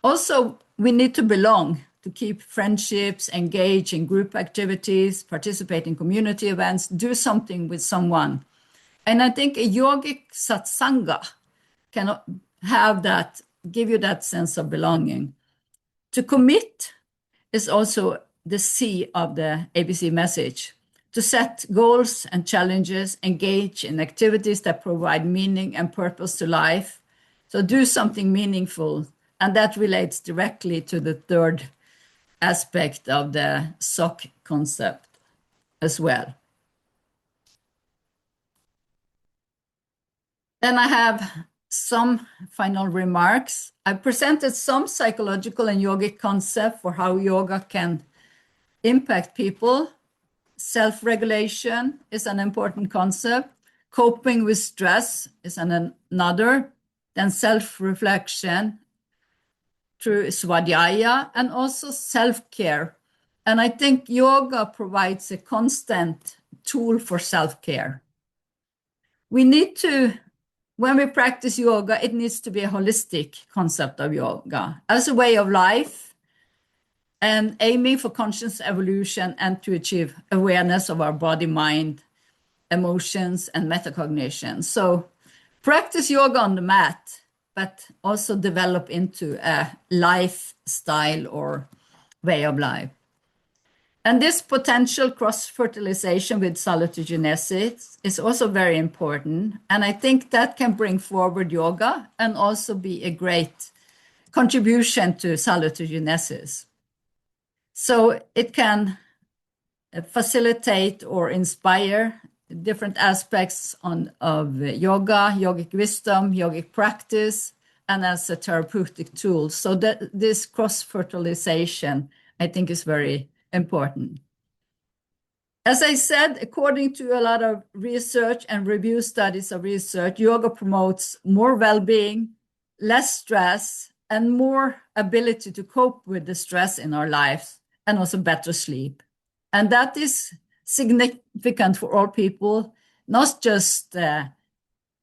Also, we need to belong, to keep friendships, engage in group activities, participate in community events, do something with someone. And I think a yogic satsanga can have that, give you that sense of belonging. To commit is also the C of the ABC message. To set goals and challenges, engage in activities that provide meaning and purpose to life. So do something meaningful. And that relates directly to the third aspect of the SOC concept as well. Then I have some final remarks. I presented some psychological and yogic concepts for how yoga can impact people. Self-regulation is an important concept. Coping with stress is another. Then self-reflection through Svadhyaya, and also self-care. And I think yoga provides a constant tool for self-care. We need to, when we practice yoga, it needs to be a holistic concept of yoga as a way of life, and aiming for conscious evolution and to achieve awareness of our body, mind, emotions, and metacognition. So practice yoga on the mat, but also develop into a lifestyle or way of life. And this potential cross-fertilization with salutogenesis is also very important. And I think that can bring forward yoga and also be a great contribution to salutogenesis. So it can facilitate or inspire different aspects of yoga, yogic wisdom, yogic practice, and as a therapeutic tool. So that this cross-fertilization, I think, is very important. As I said, according to a lot of research and review studies of research, yoga promotes more well-being, less stress, and more ability to cope with the stress in our lives, and also better sleep. And that is significant for all people, not just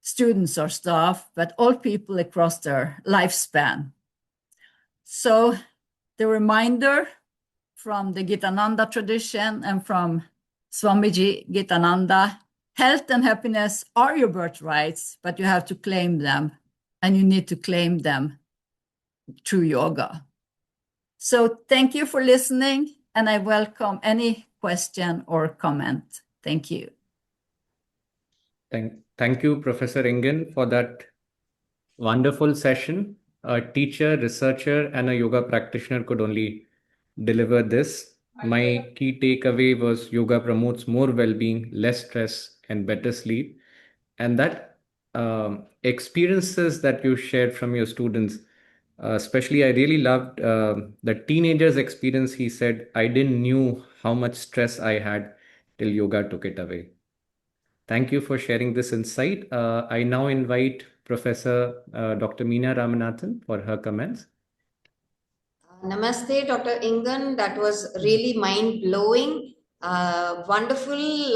students or staff, but all people across their lifespan. So the reminder from the Gitananda tradition and from Swamiji Gitananda, health and happiness are your birthrights, but you have to claim them, and you need to claim them through yoga. So thank you for listening, and I welcome any question or comment. Thank you. Thank you, Professor Ingen, for that wonderful session. A teacher, researcher, and a yoga practitioner could only deliver this. My key takeaway was yoga promotes more well-being, less stress, and better sleep. And that experiences that you shared from your students, especially I really loved the teenager's experience. He said, I didn't knew how much stress I had till yoga took it away. Thank you for sharing this insight. I now invite Professor Dr. Meena Ramanathan for her comments. Namaste, Dr. Ingen. That was really mind-blowing. Wonderful,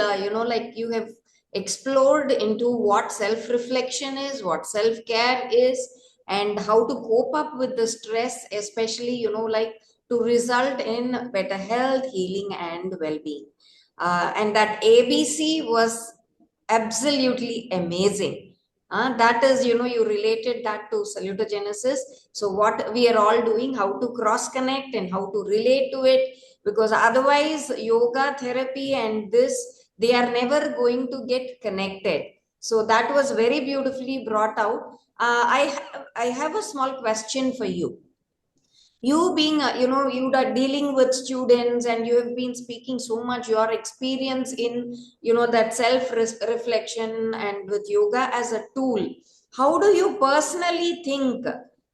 like you have explored into what self-reflection is, what self-care is, and how to cope up with the stress, especially, like to result in better health, healing, and well-being. And that ABC was absolutely amazing. That is, you related that to salutogenesis. So what we are all doing, how to cross connect and how to relate to it, because otherwise yoga therapy and this, they are never going to get connected. So that was very beautifully brought out. I have a small question for you. You being you are dealing with students, and you have been speaking so much your experience in that self reflection and with yoga as a tool. How do you personally think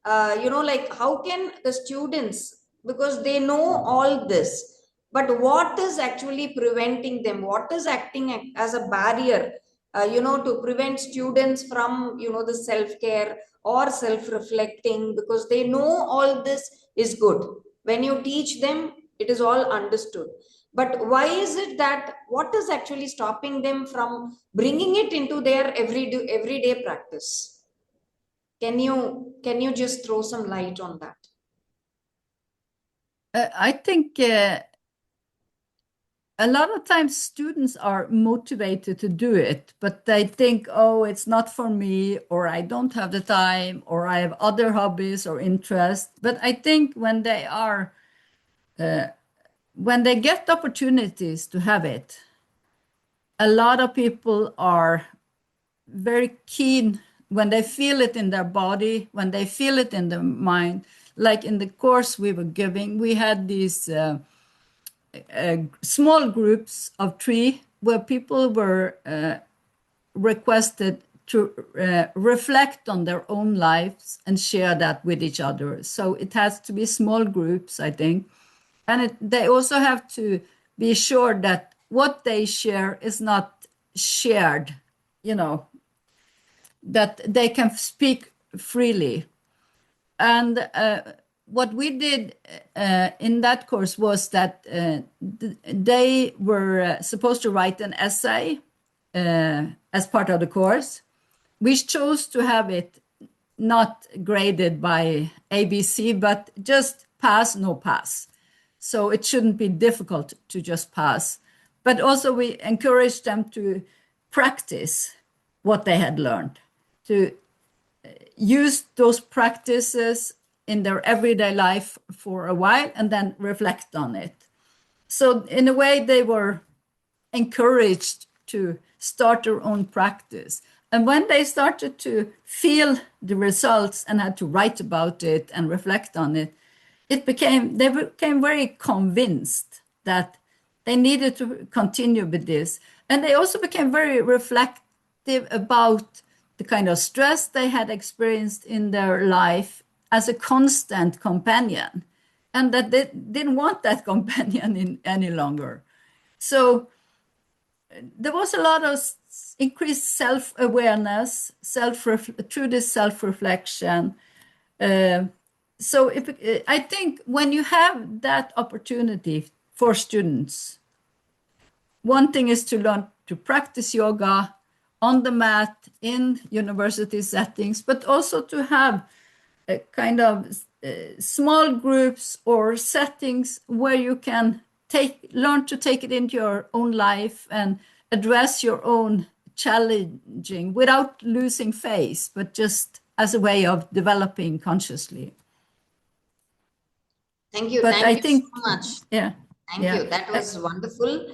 like how can the students, because they know all this, but what is actually preventing them, what is acting as a barrier to prevent students from the self care or self reflecting, because they know all this is good. When you teach them, it is all understood. But why is it that, what is actually stopping them from bringing it into their everyday practice? Can you just throw some light on that? I think a lot of times students are motivated to do it, but they think, oh, it's not for me, or I don't have the time, or I have other hobbies or interests. But I think when they are, when they get opportunities to have it, a lot of people are very keen when they feel it in their body, when they feel it in their mind. Like in the course we were giving, we had these small groups of 3 where people were requested to reflect on their own lives and share that with each other. So it has to be small groups, I think. And they also have to be sure that what they share is not shared, you know, that they can speak freely. And what we did in that course was that they were supposed to write an essay as part of the course. We chose to have it not graded by ABC, but just pass, no pass. So it shouldn't be difficult to just pass. But also we encouraged them to practice what they had learned, to use those practices in their everyday life for a while and then reflect on it. So in a way, they were encouraged to start their own practice. And when they started to feel the results and had to write about it and reflect on it, they became very convinced that they needed to continue with this. And they also became very reflective about the kind of stress they had experienced in their life as a constant companion, and that they didn't want that companion any longer. So there was a lot of increased self-awareness, through this self-reflection. So I think when you have that opportunity for students, one thing is to learn to practice yoga on the mat in university settings, but also to have a kind of small groups or settings where you can learn to take it into your own life and address your own challenging without losing face, but just as a way of developing consciously. Thank you. But Thank I you think, so much. yeah. Thank yeah. you. That was wonderful.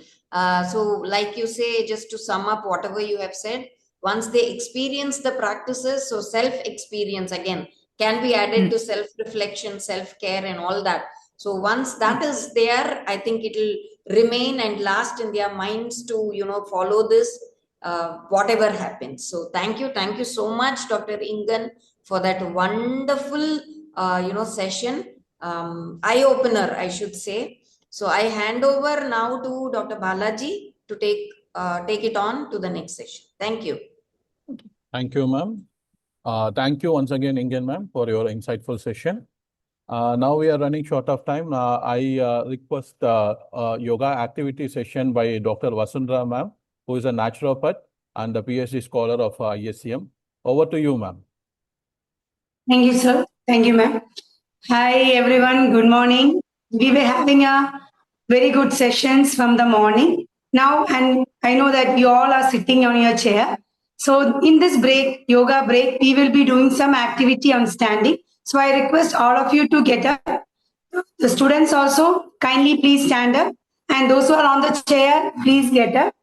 So like you say, just to sum up whatever you have said, once they experience the practices, so self-experience again can be added to self-reflection, self-care and all that. So once that is there, I think it will remain and last in their minds to, you know, follow this, whatever happens. So thank you so much, Dr. Ingan, for that wonderful, you know, session, eye-opener, I should say. So I hand over now to Dr. Balaji to take it on to the next session. Thank you. Thank you, ma'am. Thank you once again, Ingen ma'am, for your insightful session. Now we are running short of time. I request yoga activity session by Dr. Vasundhara ma'am, who is a naturopath and a PhD scholar of ISCM. Over to you, ma'am. Thank you, sir. Thank you, ma'am. Hi, everyone. Good morning. We were having a very good sessions from the morning. Now, and I know that you all are sitting on your chair. So in this break, yoga break, we will be doing some activity on standing. So I request all of you to get up. The students also, kindly please stand up. And those who are on the chair, please get up.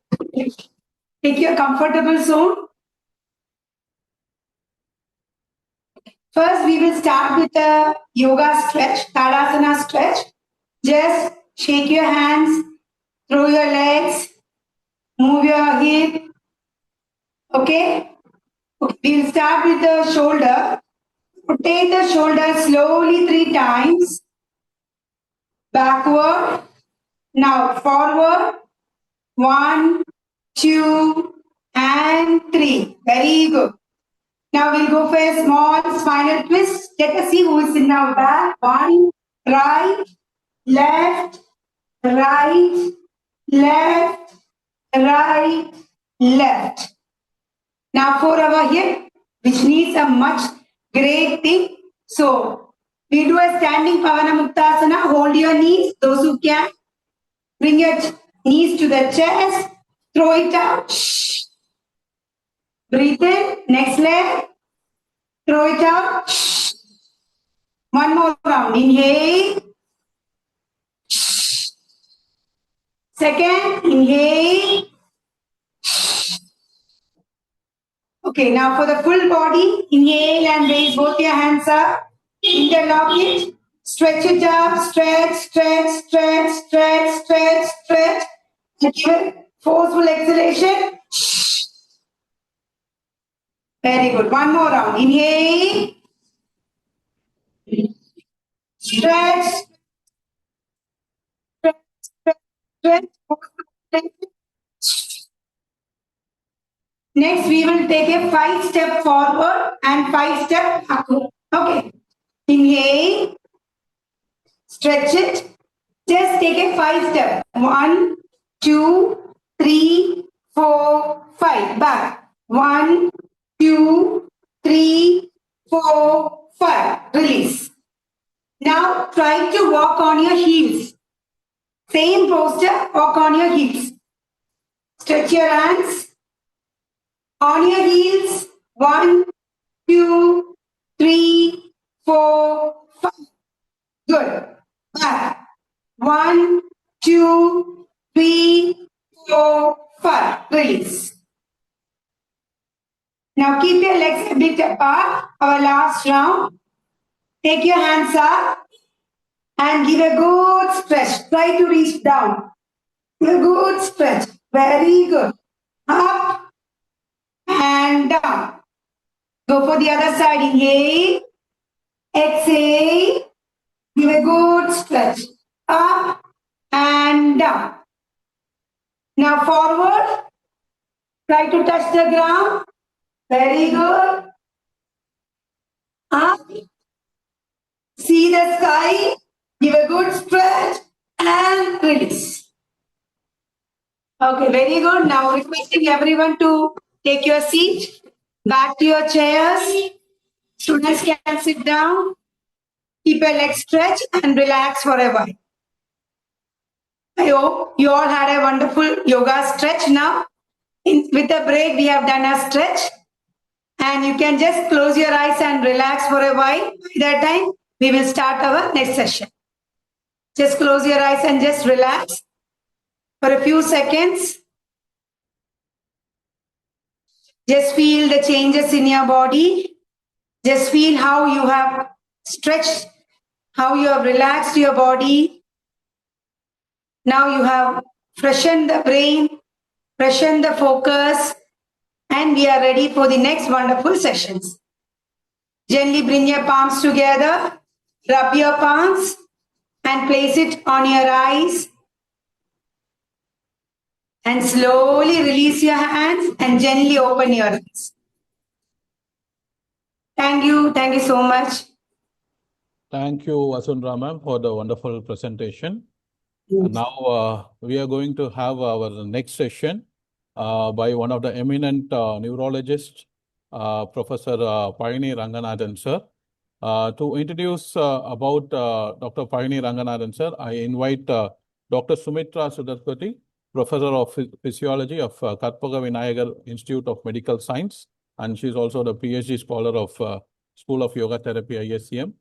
Take your comfortable zone. First, we will start with a yoga stretch, Tadasana stretch. Just shake your hands, throw your legs, move your hip. Okay? We'll start with the shoulder. Rotate the shoulder slowly 3 times. Backward. Now forward. 1, 2, and 3. Very good. Now we'll go for a small spinal twist. Let us see who is in our back. 1, right, left, right, left, right, left. Now for our hip, which needs a much great thing. So we do a standing Pavana Muktasana. Hold your knees, those who can. Bring your Knees to the chest. Throw it out. Breathe in. Next leg. Throw it out. One more round. Inhale. Second. Inhale. Okay, now for the full body, inhale and raise both your hands up. Interlock it. Stretch it up. Stretch, stretch, stretch, stretch, stretch, stretch. And give it forceful exhalation. Very good. One more round. Inhale. Stretch. Stretch, stretch, stretch. Next, we will take a 5-step forward and 5-step backward. Okay. Inhale. Stretch it. Just take a 5-step. 1, 2, 3, 4, 5. Back. 1, 2, 3, 4, 5. Release. Now try to walk on your heels. Same posture, walk on your heels. Stretch your hands. On your heels. 1, 2, 3, 4, 5. Good. Back. 1, 2, 3, 4, 5. Release. Now keep your legs a bit apart. Our last round. Take your hands up and give a good stretch. Try to reach down. Give a good stretch. Very good. Up and down. Go for the other side. Inhale. Exhale. Give a good stretch. Up and down. Now forward. Try to touch the ground. Very good. Up. See the sky. Give a good stretch and release. Okay, very good. Now requesting everyone to take your seat. Back to your chairs. Students can sit down. Keep your legs stretched and relax for a while. I hope you all had a wonderful yoga stretch now. With a break, we have done a stretch. And you can just close your eyes and relax for a while. By that time, we will start our next session. Just close your eyes and just relax for a few seconds. Just feel the changes in your body. Just feel how you have stretched, how you have relaxed your body. Now you have freshened the brain, freshened the focus, and we are ready for the next wonderful sessions. Gently bring your palms together, rub your palms, and place it on your eyes. And slowly release your hands and gently open your eyes. Thank you. Thank you so much. Thank you, Vasundhara ma'am, for the wonderful presentation. Now we are going to have our next session by one of the eminent neurologists, Professor Payani Ranganathan sir. To introduce about Dr. Payani Ranganathan sir, I invite Dr. Sumitra Sudarpati, Professor of Physiology of Karpaga Vinayagar Institute of Medical Science, and she's also the PhD scholar of School of Yoga Therapy, ISCM.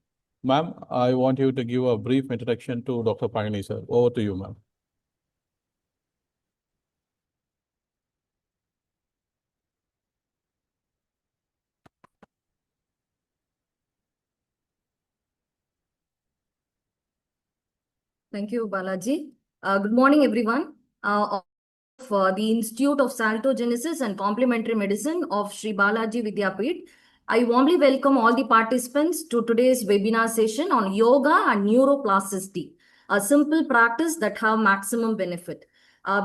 Ma'am, I want you to give a brief introduction to Dr. Payani sir. Over to you, ma'am. Thank you, Balaji. Good morning, everyone. Of the Institute of Salutogenesis and Complementary Medicine of Sri Balaji Vidyapeeth, I warmly welcome all the participants to today's webinar session on yoga and neuroplasticity, a simple practice that have maximum benefit.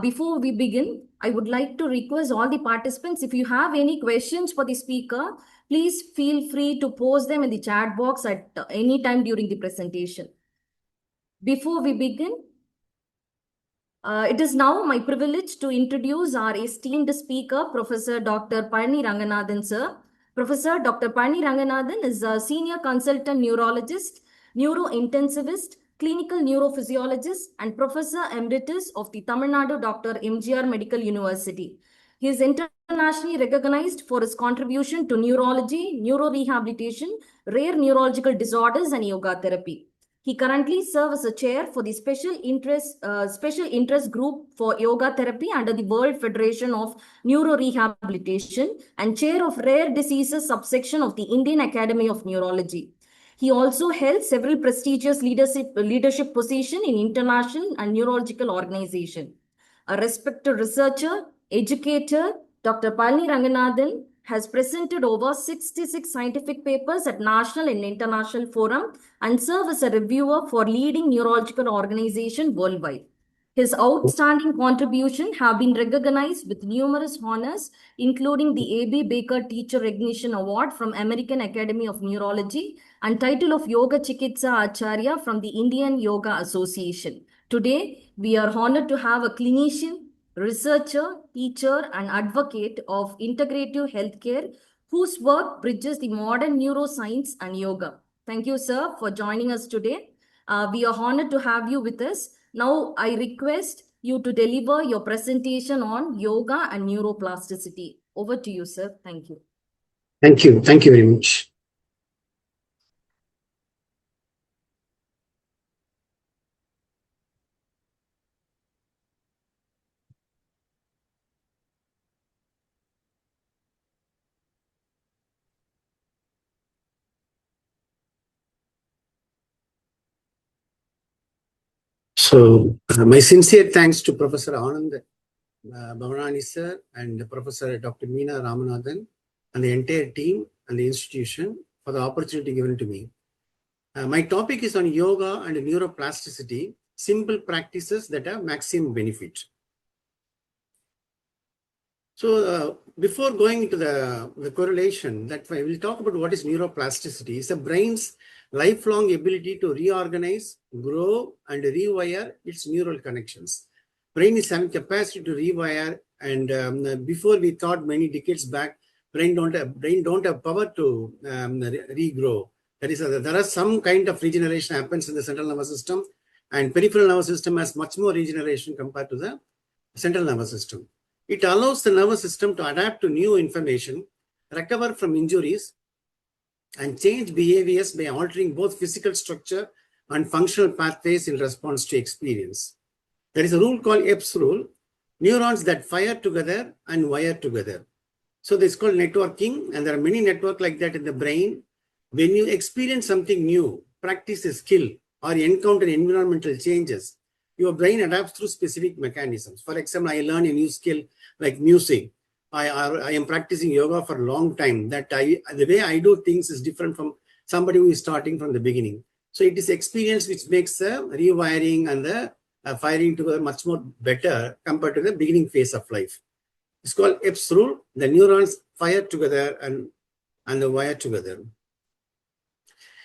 Before we begin, I would like to request all the participants, if you have any questions for the speaker, please feel free to post them in the chat box at any time during the presentation. Before we begin, it is now my privilege to introduce our esteemed speaker, Professor Dr. Payani Ranganathan sir. Professor Dr. Payani Ranganathan is a senior consultant neurologist, neurointensivist, clinical neurophysiologist and Professor Emeritus of the Tamil Nadu Dr. MGR Medical University. He is internationally recognized for his contribution to neurology, neurorehabilitation, rare neurological disorders, and yoga therapy. He currently serves as a chair for the special interest group for yoga therapy under the World Federation of Neurorehabilitation and chair of rare diseases subsection of the Indian Academy of Neurology. He also held several prestigious leadership positions in international and neurological organizations. A respected researcher, educator, Dr. Palni Ranganathan has presented over 66 scientific papers at national and international forums and served as a reviewer for leading neurological organizations worldwide. His outstanding contributions have been recognized with numerous honors, including the A.B. Baker Teacher Recognition Award from American Academy of Neurology and title of Yoga Chikitsa Acharya from the Indian Yoga Association. Today, we are honored to have a clinician, researcher, teacher, and advocate of integrative healthcare whose work bridges the modern neuroscience and yoga. Thank you, sir, for joining us today. We are honored to have you with us. Now, I request you to deliver your presentation on yoga and neuroplasticity. Over to you, sir. Thank you. Thank you. Thank you very much. So, my sincere thanks to Professor Anand Bhavanani sir and Professor Dr. Meena Ramanathan and the entire team and the institution for the opportunity given to me. My topic is on yoga and neuroplasticity, simple practices that have maximum benefit. So, before going into the correlation, that we will talk about what is neuroplasticity. It's the brain's lifelong ability to reorganize, grow, and rewire its neural connections. Brain is having capacity to rewire, and before we thought many decades back, brain don't have power to regrow. That is, there are some kind of regeneration happens in the central nervous system, and peripheral nervous system has much more regeneration compared to the central nervous system. It allows the nervous system to adapt to new information, recover from injuries, and change behaviors by altering both physical structure and functional pathways in response to experience. There is a rule called Epp's rule, neurons that fire together and wire together. So this is called networking, and there are many networks like that in the brain. When you experience something new, practice a skill, or encounter environmental changes, your brain adapts through specific mechanisms. For example, I learn a new skill like music. I am practicing yoga for a long time. The way I do things is different from somebody who is starting from the beginning. So it is experience which makes the rewiring and the firing together much more better compared to the beginning phase of life. It's called Epp's rule. The neurons fire together and the wire together.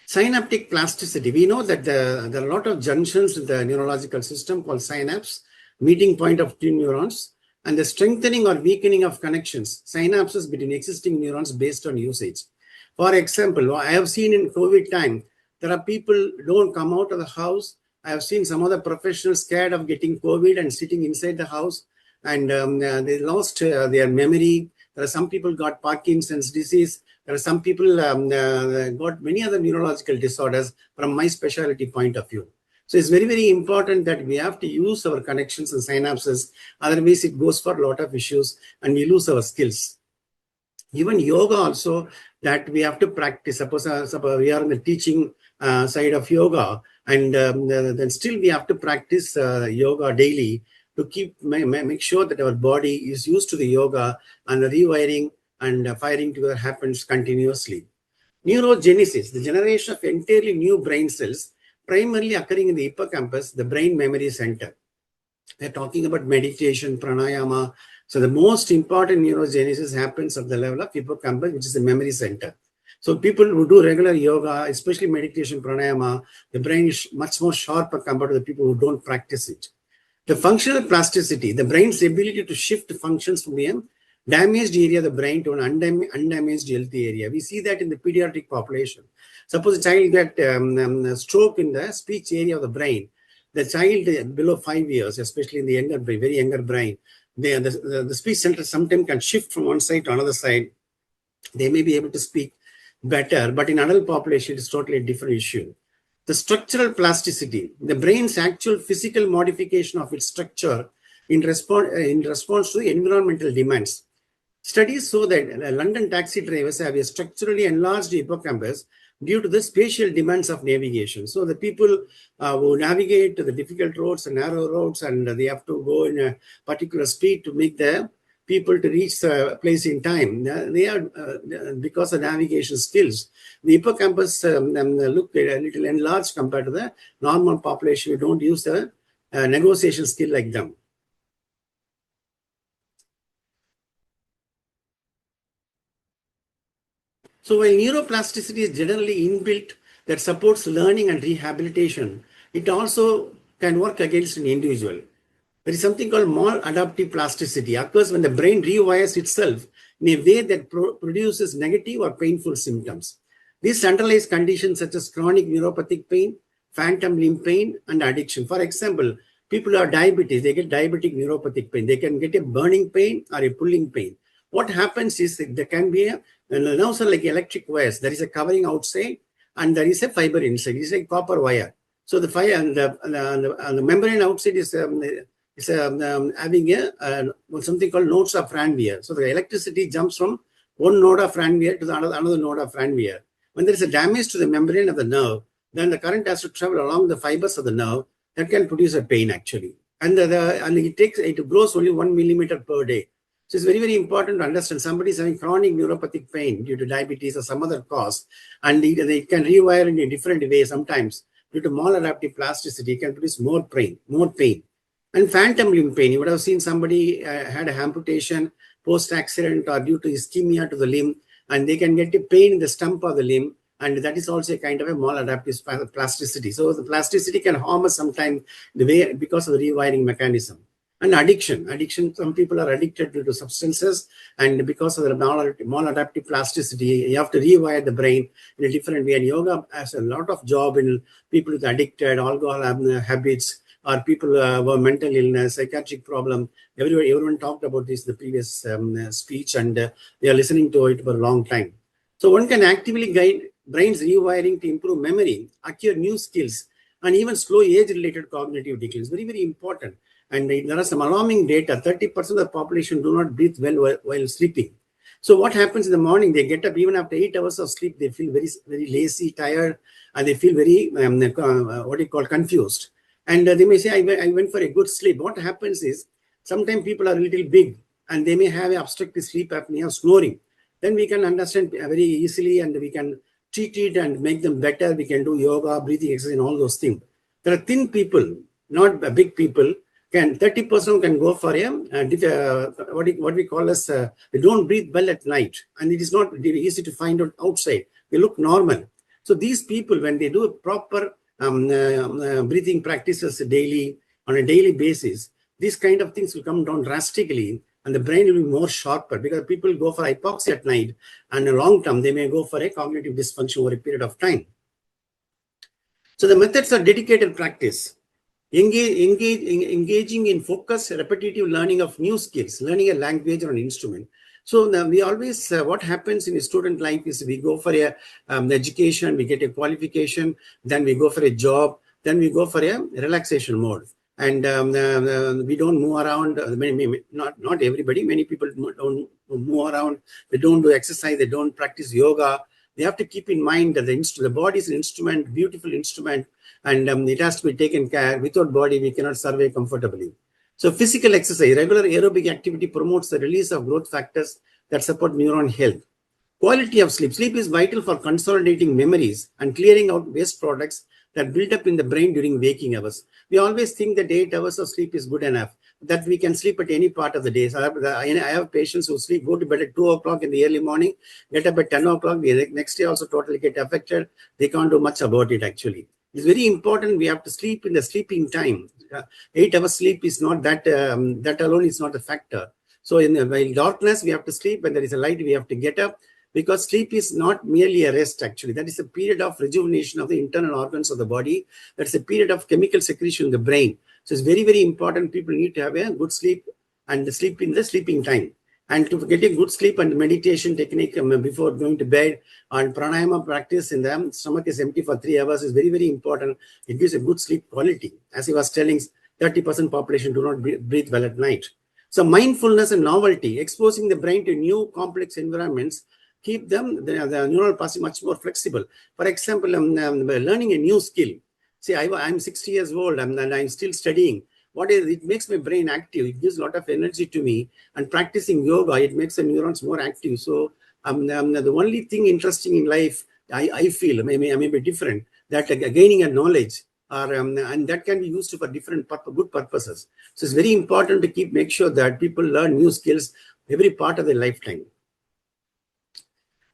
Synaptic plasticity. We know that there are a lot of junctions in the neurological system called synapse, meeting point of two neurons, and the strengthening or weakening of connections, synapses between existing neurons based on usage. For example, I have seen in COVID time, there are people who don't come out of the house. I have seen some other professionals scared of getting COVID and sitting inside the house, and they lost their memory. There are some people got Parkinson's disease. There are some people got many other neurological disorders from my specialty point of view. So it's very, very important that we have to use our connections and synapses. Otherwise, it goes for a lot of issues and we lose our skills. Even yoga also, that we have to practice. Suppose we are on the teaching side of yoga, and then still we have to practice yoga daily to make sure that our body is used to the yoga, and the rewiring and firing together happens continuously. Neurogenesis, the generation of entirely new brain cells, primarily occurring in the hippocampus, the brain memory center. They're talking about meditation, pranayama. So the most important neurogenesis happens at the level of hippocampus, which is the memory center. So people who do regular yoga, especially meditation, pranayama, the brain is much more sharper compared to the people who don't practice it. The functional plasticity, the brain's ability to shift functions from a damaged area of the brain to an undamaged healthy area. We see that in the pediatric population. Suppose a child get stroke in the speech area of the brain. The child below 5 years, especially in the younger brain, very younger brain, the speech center sometimes can shift from one side to another side. They may be able to speak better, but in adult population, it's totally a different issue. The structural plasticity, the brain's actual physical modification of its structure in response to environmental demands. Studies show that London taxi drivers have a structurally enlarged hippocampus due to the spatial demands of navigation. So the people who navigate the difficult roads and narrow roads, and they have to go in a particular speed to make the people to reach the place in time. They are, because of navigation skills, the hippocampus look a little enlarged compared to the normal population who don't use the negotiation skill like them. So while neuroplasticity is generally inbuilt that supports learning and rehabilitation, it also can work against an individual. There is something called maladaptive plasticity, occurs when the brain rewires itself in a way that produces negative or painful symptoms. These underlies conditions such as chronic neuropathic pain, phantom limb pain, and addiction. For example, people who have diabetes, they get diabetic neuropathic pain. They can get a burning pain or a pulling pain. What happens is that there can be nerves are like electric wires. There is a covering outside and there is a fiber inside. It's a copper wire. So the fire and the membrane outside is having something called nodes of Ranvier. So the electricity jumps from one node of Ranvier to another node of Ranvier. When there is a damage to the membrane of the nerve, then the current has to travel along the fibers of the nerve that can produce a pain actually. And it grows only 1 millimeter per day. So it's very, very important to understand somebody is having chronic neuropathic pain due to diabetes or some other cause, and they can rewire in a different way sometimes due to maladaptive plasticity, can produce more pain. And phantom limb pain, you would have seen somebody had a amputation post-accident or due to ischemia to the limb, and they can get a pain in the stump of the limb, and that is also a kind of a maladaptive plasticity. So the plasticity can harm us sometimes the way because of the rewiring mechanism. And addiction, some people are addicted due to substances, and because of the maladaptive plasticity, you have to rewire the brain in a different way. And yoga has a lot of job in people with addicted, alcohol habits, or people who have mental illness, psychiatric problem. Everyone talked about this in the previous speech, and they are listening to it for a long time. So one can actively guide brain's rewiring to improve memory, acquire new skills, and even slow age-related cognitive decline. It's very, very important. And there are some alarming data. 30% of the population do not breathe well while sleeping. So what happens in the morning? They get up even after 8 hours of sleep. They feel very, very lazy, tired, and they feel very, confused. And they may say, I went for a good sleep. What happens is, sometimes people are a little big, and they may have obstructive sleep apnea, snoring. Then we can understand very easily, and we can treat it and make them better. We can do yoga, breathing exercise, and all those things. There are thin people, not big people. 30% can go for what we call as they don't breathe well at night, and it is not easy to find out outside. They look normal. So these people, when they do proper breathing practices daily on a daily basis, these kind of things will come down drastically, and the brain will be more sharper, because people go for hypoxia at night, and in the long term they may go for a cognitive dysfunction over a period of time. So the methods are dedicated practice. Engaging in focused, repetitive learning of new skills, learning a language or an instrument. So we always, what happens in a student life is we go for a education, we get a qualification, then we go for a job, then we go for a relaxation mode. And we don't move around, not everybody, many people don't move around, they don't do exercise, they don't practice yoga. They have to keep in mind that the body is an instrument, beautiful instrument, and it has to be taken care. Without body, we cannot survive comfortably. So physical exercise, regular aerobic activity promotes the release of growth factors that support neuron health. Quality of sleep. Sleep is vital for consolidating memories and clearing out waste products that build up in the brain during waking hours. We always think that 8 hours of sleep is good enough, that we can sleep at any part of the day. So I have patients who go to bed at 2 o'clock in the early morning, get up at 10 o'clock, the next day also totally get affected. They can't do much about it actually. It's very important we have to sleep in the sleeping time. 8 hours sleep is not that, that alone is not a factor. So while darkness, we have to sleep. When there is a light, we have to get up, because sleep is not merely a rest, actually. That is a period of rejuvenation of the internal organs of the body. That's a period of chemical secretion in the brain. So it's very, very important. People need to have a good sleep and sleep in the sleeping time. And to get a good sleep and meditation technique before going to bed, and pranayama practice in the stomach is empty for 3 hours is very, very important. It gives a good sleep quality. As he was telling, 30% population do not breathe well at night. So mindfulness and novelty, exposing the brain to new complex environments, keep them, the neural pathway much more flexible. For example, learning a new skill. See, I'm 60 years old and I'm still studying. It makes my brain active. It gives a lot of energy to me. And practicing yoga, it makes the neurons more active. So the only thing interesting in life, I feel, I may be different, that gaining a knowledge, and that can be used for different good purposes. So it's very important to make sure that people learn new skills every part of their lifetime.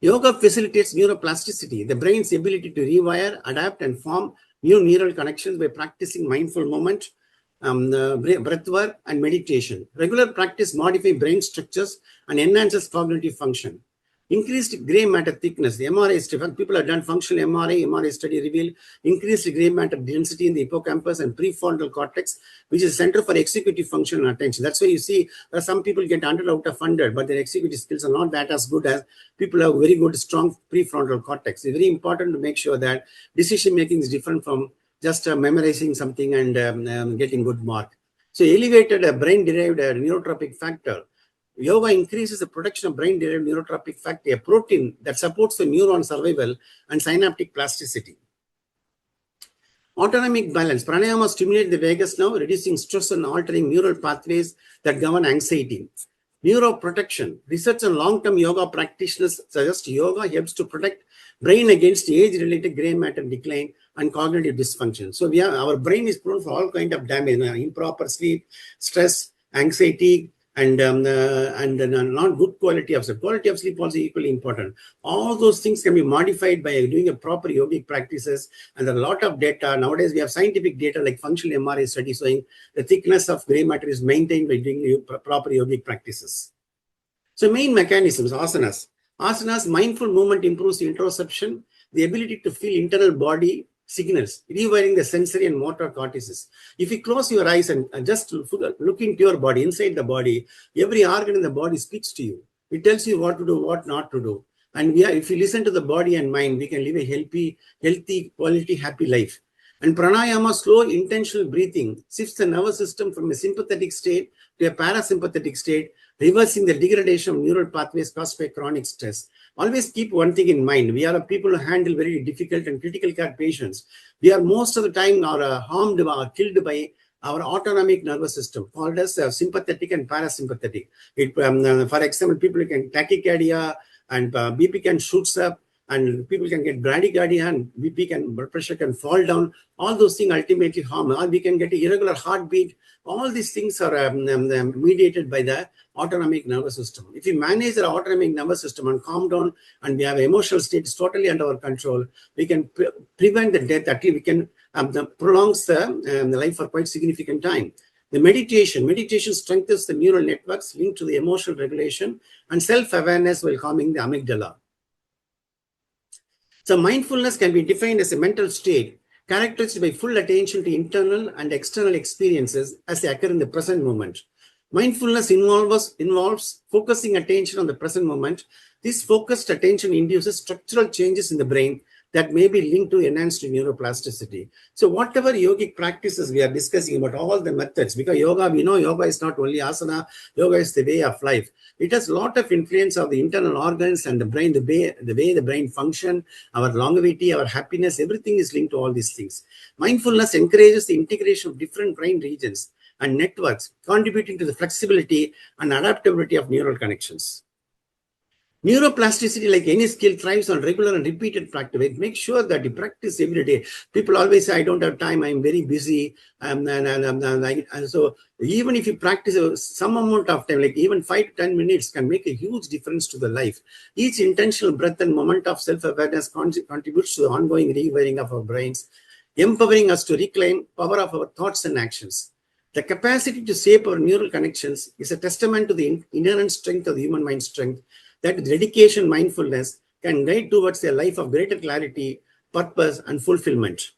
Yoga facilitates neuroplasticity, the brain's ability to rewire, adapt, and form new neural connections by practicing mindful movement, breath work, and meditation. Regular practice modifies brain structures and enhances cognitive function. Increased gray matter thickness. The MRI study, people have done functional MRI study revealed increased gray matter density in the hippocampus and prefrontal cortex, which is center for executive function and attention. That's why you see some people get 100 out of 100, but their executive skills are not that as good as people who have very good, strong prefrontal cortex. It's very important to make sure that decision making is different from just memorizing something and getting good mark. So elevated brain-derived neurotropic factor. Yoga increases the production of brain-derived neurotropic factor, a protein that supports the neuron survival and synaptic plasticity. Autonomic balance. Pranayama stimulates the vagus nerve, reducing stress and altering neural pathways that govern anxiety. Neuroprotection. Research on long-term yoga practitioners suggest yoga helps to protect brain against age-related gray matter decline and cognitive dysfunction. So our brain is prone for all kind of damage, improper sleep, stress, anxiety, and not good quality of sleep. Quality of sleep also equally important. All those things can be modified by doing a proper yogic practices, and there are a lot of data. Nowadays, we have scientific data like functional MRI studies showing the thickness of gray matter is maintained by doing proper yogic practices. So main mechanisms, asanas. Asanas, mindful movement improves interoception, the ability to feel internal body signals, rewiring the sensory and motor cortices. If you close your eyes and just look into your body, inside the body, every organ in the body speaks to you. It tells you what to do, what not to do. And if you listen to the body and mind, we can live a healthy, quality, happy life. And pranayama, slow, intentional breathing, shifts the nervous system from a sympathetic state to a parasympathetic state, reversing the degradation of neural pathways caused by chronic stress. Always keep one thing in mind. We are a people who handle very difficult and critical care patients. We are most of the time harmed or killed by our autonomic nervous system, called as sympathetic and parasympathetic. For example, people can tachycardia and BP can shoots up, and people can get bradycardia and blood pressure can fall down. All those things ultimately harm. Or we can get an irregular heartbeat. All these things are mediated by the autonomic nervous system. If we manage our autonomic nervous system and calm down, and we have emotional states totally under our control, we can prevent the death. At least we can prolong the life for quite significant time. The meditation strengthens the neural networks linked to the emotional regulation and self-awareness while calming the amygdala. So mindfulness can be defined as a mental state characterized by full attention to internal and external experiences as they occur in the present moment. Mindfulness involves focusing attention on the present moment. This focused attention induces structural changes in the brain that may be linked to enhanced neuroplasticity. So whatever yogic practices we are discussing about, all the methods, because yoga, we know yoga is not only asana, yoga is the way of life. It has a lot of influence of the internal organs and the brain, the way the brain function, our longevity, our happiness, everything is linked to all these things. Mindfulness encourages the integration of different brain regions and networks, contributing to the flexibility and adaptability of neural connections. Neuroplasticity, like any skill, thrives on regular and repeated practice. Make sure that you practice every day. People always say, I don't have time, I'm very busy. And so even if you practice some amount of time, like even 5 to 10 minutes can make a huge difference to the life. Each intentional breath and moment of self-awareness contributes to the ongoing rewiring of our brains, empowering us to reclaim power of our thoughts and actions. The capacity to shape our neural connections is a testament to the inherent strength of the human mind strength that dedication, mindfulness can guide towards a life of greater clarity, purpose, and fulfillment.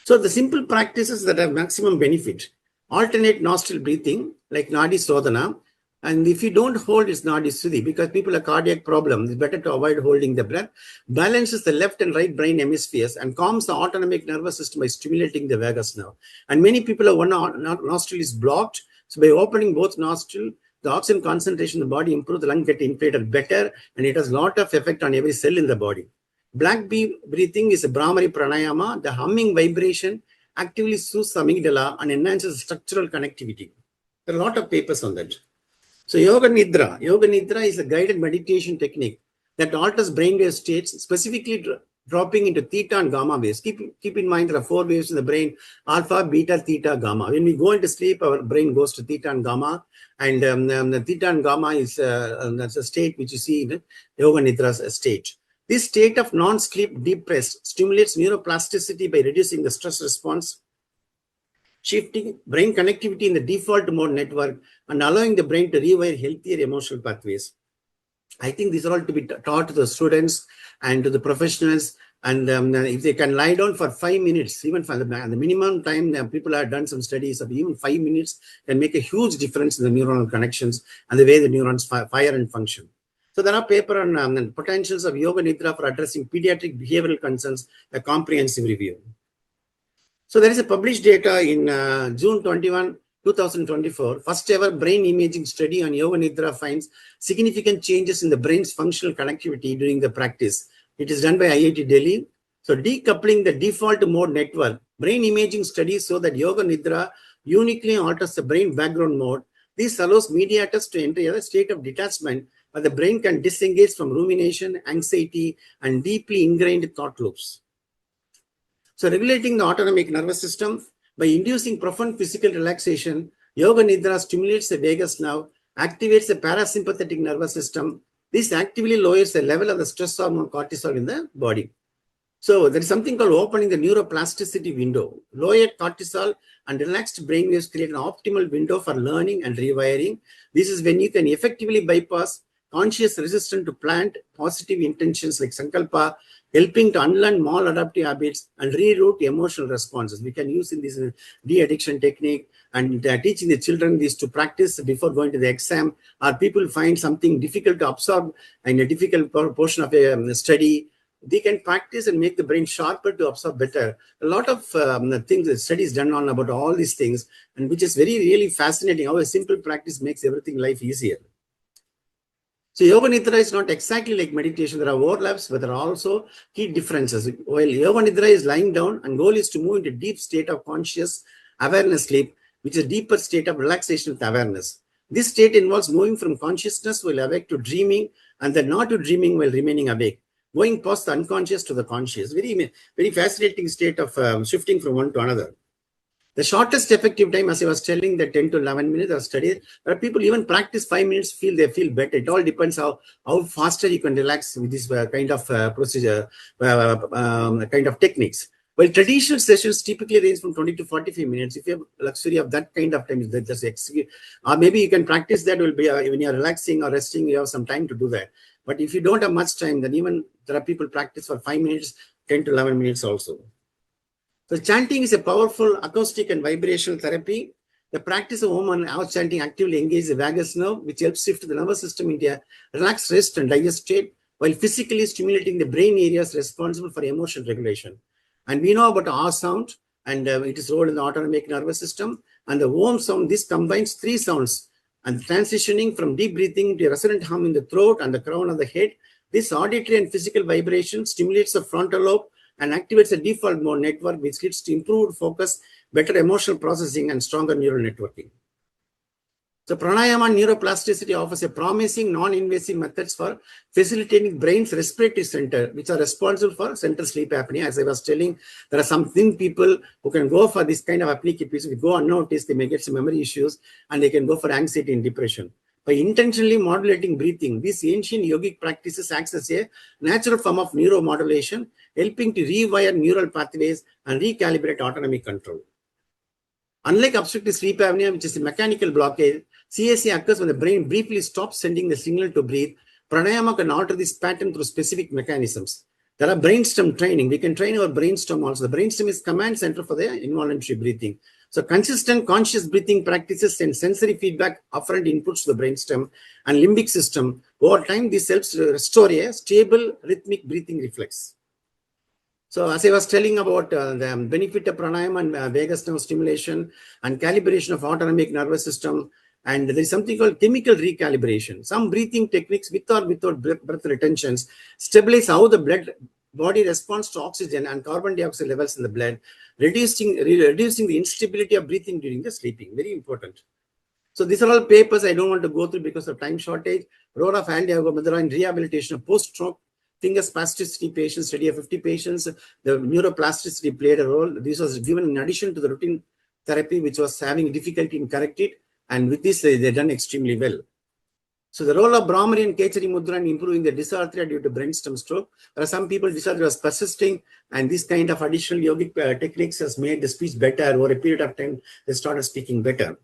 So the simple practices that have maximum benefit: alternate nostril breathing like Nadi Sodhana. And if you don't hold, it's Nadi Sudhi, because people have cardiac problems, it's better to avoid holding the breath. Balances the left and right brain hemispheres and calms the autonomic nervous system by stimulating the vagus nerve. And many people have one nostril is blocked. So by opening both nostrils, the oxygen concentration in the body improves, the lung get inflated better, and it has a lot of effect on every cell in the body. Black bee breathing is a Brahmari pranayama. The humming vibration actively soothes the amygdala and enhances structural connectivity. There are a lot of papers on that. So Yoga Nidra. Yoga Nidra is a guided meditation technique that alters brainwave states, specifically dropping into theta and gamma waves. Keep in mind there are 4 waves in the brain: alpha, beta, theta, gamma. When we go into sleep, our brain goes to theta and gamma. And the theta and gamma is that's a state which you see in Yoga Nidra state. This state of non-sleep deep rest stimulates neuroplasticity by reducing the stress response, shifting brain connectivity in the default mode network, and allowing the brain to rewire healthier emotional pathways. I think these are all to be taught to the students and to the professionals. And if they can lie down for 5 minutes, even for the minimum time, people have done some studies of even 5 minutes can make a huge difference in the neuronal connections and the way the neurons fire and function. So there are papers on potentials of Yoga Nidra for addressing pediatric behavioral concerns, a comprehensive review. So there is a published data in June 21, 2024, first ever brain imaging study on Yoga Nidra finds significant changes in the brain's functional connectivity during the practice. It is done by IIT Delhi. So decoupling the default mode network, brain imaging studies show that Yoga Nidra uniquely alters the brain background mode. This allows mediators to enter a state of detachment where the brain can disengage from rumination, anxiety, and deeply ingrained thought loops. So regulating the autonomic nervous system by inducing profound physical relaxation, Yoga Nidra stimulates the vagus nerve, activates the parasympathetic nervous system. This actively lowers the level of the stress hormone cortisol in the body. So there is something called opening the neuroplasticity window. Lowered cortisol and relaxed brain waves create an optimal window for learning and rewiring. This is when you can effectively bypass conscious resistance to plant positive intentions like Sankalpa, helping to unlearn maladaptive habits and reroute emotional responses. We can use in this de-addiction technique and teaching the children this to practice before going to the exam, or people find something difficult to absorb in a difficult portion of a study. They can practice and make the brain sharper to absorb better. A lot of things, studies done on about all these things, and which is really fascinating how a simple practice makes everything life easier. So Yoga Nidra is not exactly like meditation. There are overlaps, but there are also key differences. While Yoga Nidra is lying down, and goal is to move into a deep state of conscious awareness sleep, which is a deeper state of relaxation with awareness. This state involves moving from consciousness while awake to dreaming, and then not to dreaming while remaining awake, going past the unconscious to the conscious. Very fascinating state of shifting from one to another. The shortest effective time, as I was telling, the 10 to 11 minutes of study, there are people even practice 5 minutes, they feel better. It all depends how faster you can relax with this kind of procedure, kind of techniques. Well, traditional sessions typically range from 20 to 45 minutes. If you have luxury of that kind of time, just execute. Or maybe you can practice that will be when you're relaxing or resting, you have some time to do that. But if you don't have much time, then even there are people practice for 5 minutes, 10 to 11 minutes also. So chanting is a powerful acoustic and vibrational therapy. The practice of Om and house chanting actively engages the vagus nerve, which helps shift the nervous system into a relaxed rest and digest state, while physically stimulating the brain areas responsible for emotion regulation. And we know about R sound, and it is role in the autonomic nervous system. And the Om sound, this combines 3 sounds, and transitioning from deep breathing to a resonant hum in the throat and the crown of the head. This auditory and physical vibration stimulates the frontal lobe and activates the default mode network, which leads to improved focus, better emotional processing, and stronger neural networking. So pranayama neuroplasticity offers a promising non-invasive methods for facilitating brain's respiratory center, which are responsible for central sleep apnea. As I was telling, there are some thin people who can go for this kind of apnea. If they go unnoticed, they may get some memory issues, and they can go for anxiety and depression. By intentionally modulating breathing, these ancient yogic practices acts as a natural form of neuromodulation, helping to rewire neural pathways and recalibrate autonomic control. Unlike obstructive sleep apnea, which is a mechanical blockade, CAC occurs when the brain briefly stops sending the signal to breathe. Pranayama can alter this pattern through specific mechanisms. There are brainstem training. We can train our brainstem also. The brainstem is command center for the involuntary breathing. So consistent conscious breathing practices and sensory feedback afferent inputs to the brainstem and limbic system. Over time, this helps restore a stable rhythmic breathing reflex. So as I was telling about the benefit of pranayama and vagus nerve stimulation and calibration of autonomic nervous system, and there is something called chemical recalibration. Some breathing techniques with or without breath retentions stabilize how the body responds to oxygen and carbon dioxide levels in the blood, reducing the instability of breathing during the sleeping. Very important. So these are all papers I don't want to go through because of time shortage. Role of hand yoga mudra in rehabilitation of post-stroke finger spasticity patients, study of 50 patients. The neuroplasticity played a role. This was given in addition to the routine therapy, which was having difficulty in correcting. And with this, they done extremely well. So the role of Brahmari and Kechari Mudra in improving the dysarthria due to brainstem stroke. There are some people dysarthria was persisting, and this kind of additional yogic techniques has made the speech better. Over a period of time, they started speaking better.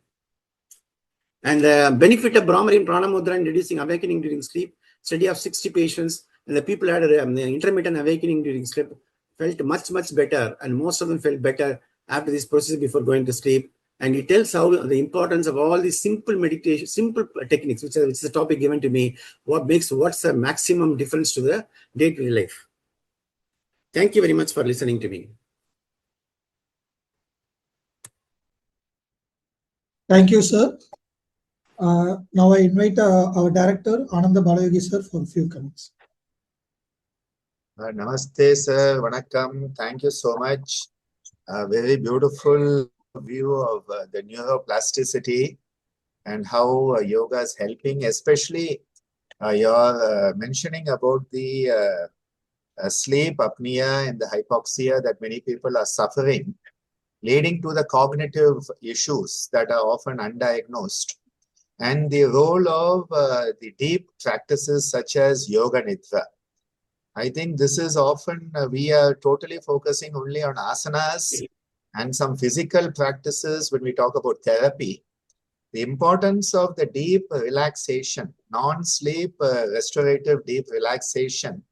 And the benefit of Brahmari and Prana Mudra in reducing awakening during sleep. Study of 60 patients, and the people had intermittent awakening during sleep, felt much better, and most of them felt better after this process before going to sleep. And it tells how the importance of all these simple meditation, simple techniques, which is the topic given to me, what's the maximum difference to the day-to-day life. Thank you very much for listening to me. Thank you, sir. Now I invite our director, Ananda Balayogi sir, for a few comments. Namaste, sir. Vanakkam. Thank you so much. A very beautiful view of the neuroplasticity and how yoga is helping, especially you're mentioning about the sleep apnea and the hypoxia that many people are suffering, leading to the cognitive issues that are often undiagnosed, and the role of the deep practices such as yoga nidra. I think this is often, we are totally focusing only on asanas and some physical practices when we talk about therapy. The importance of the deep relaxation, non-sleep restorative deep relaxation,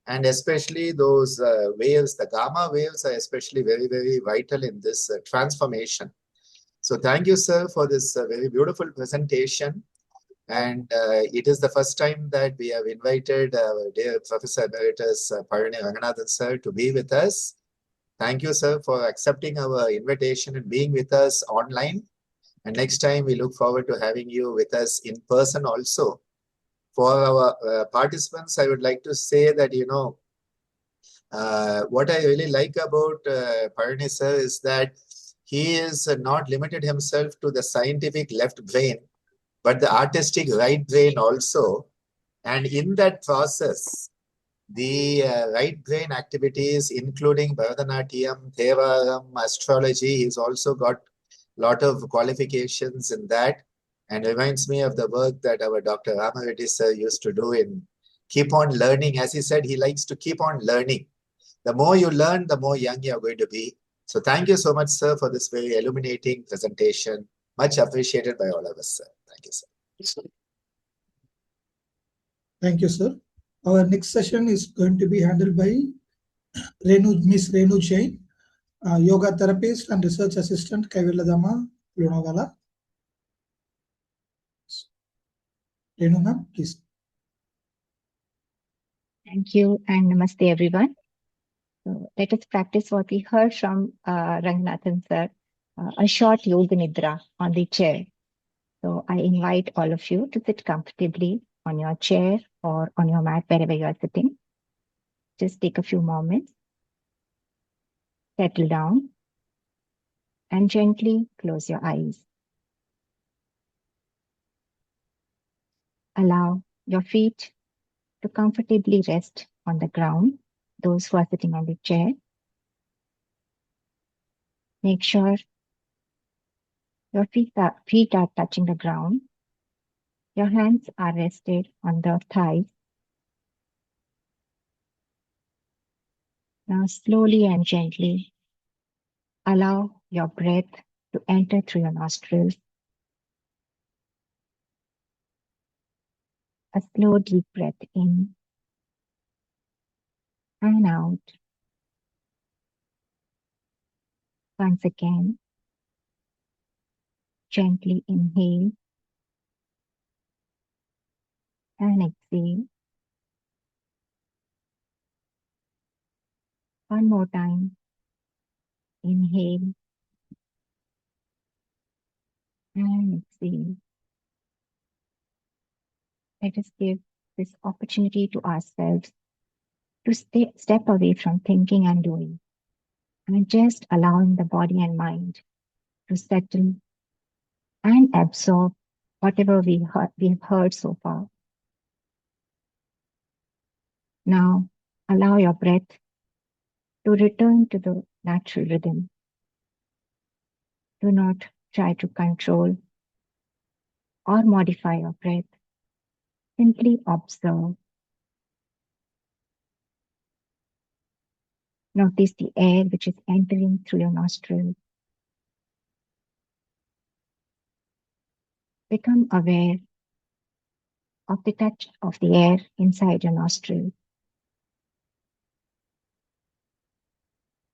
and especially those waves, the gamma waves are especially very vital in this transformation. So thank you, sir, for this very beautiful presentation. And it is the first time that we have invited dear Professor Emeritus Parani Ranganathan sir to be with us. Thank you, sir, for accepting our invitation and being with us online. And next time we look forward to having you with us in person also. For our participants, I would like to say that, you know, what I really like about Parani sir is that he is not limited himself to the scientific left brain, but the artistic right brain also. And in that process, the right brain activities, including Bharatanatyam, Thevaram, astrology, he's also got a lot of qualifications in that, and reminds me of the work that our Dr. Ramareddy sir used to do in keep on learning. As he said, he likes to keep on learning. The more you learn, the more young you're going to be. So thank you so much, sir, for this very illuminating presentation. Much appreciated by all of us, sir. Thank you, sir. Thank you, sir. Our next session is going to be handled by Miss Renu Jain, yoga therapist and research assistant, Kaiviladama, Lunawala. Renu ma'am, please. Thank you and namaste everyone. So let us practice what we heard from Ranganathan sir, a short yoga nidra on the chair. So I invite all of you to sit comfortably on your chair or on your mat, wherever you are sitting. Just take a few moments, settle down, and gently close your eyes. Allow your feet to comfortably rest on the ground, those who are sitting on the chair. Make sure your feet are touching the ground. Your hands are rested on the thighs. Now slowly and gently allow your breath to enter through your nostrils. A slow, deep breath in and out. Once again, gently inhale and exhale. One more time. Inhale and exhale. Let us give this opportunity to ourselves to step away from thinking and doing, and just allowing the body and mind to settle and absorb whatever we have heard so far. Now, allow your breath to return to the natural rhythm. Do not try to control or modify your breath. Simply observe. Notice the air which is entering through your nostrils. Become aware of the touch of the air inside your nostrils.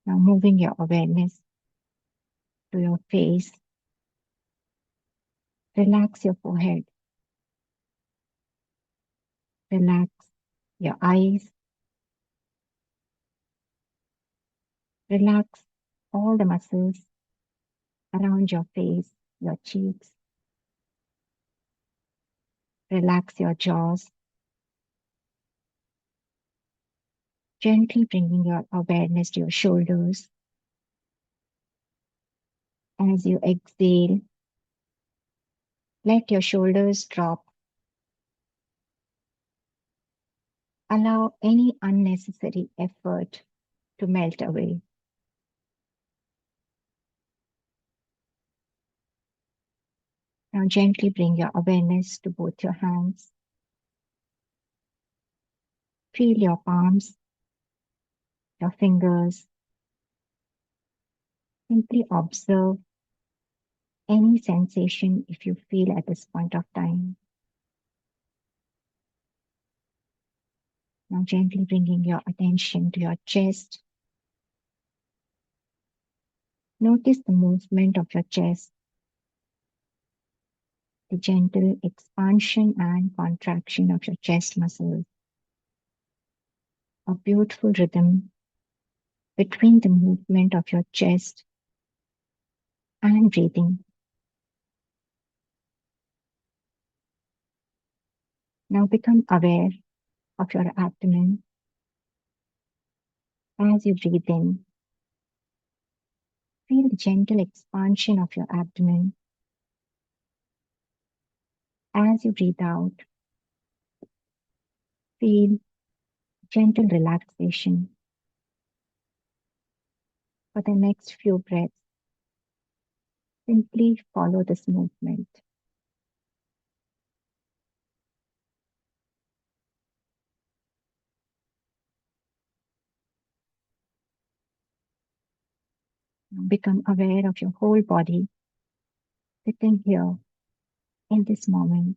Now moving your awareness to your face. Relax your forehead. Relax your eyes. Relax all the muscles around your face, your cheeks. Relax your jaws. Gently bringing your awareness to your shoulders. As you exhale, let your shoulders drop. Allow any unnecessary effort to melt away. Now gently bring your awareness to both your hands. Feel your palms, your fingers. Simply observe any sensation if you feel at this point of time. Now gently bringing your attention to your chest. Notice the movement of your chest, the gentle expansion and contraction of your chest muscles. A beautiful rhythm between the movement of your chest and breathing. Now become aware of your abdomen as you breathe in. Feel the gentle expansion of your abdomen. As you breathe out, feel gentle relaxation. For the next few breaths, simply follow this movement. Now become aware of your whole body sitting here in this moment.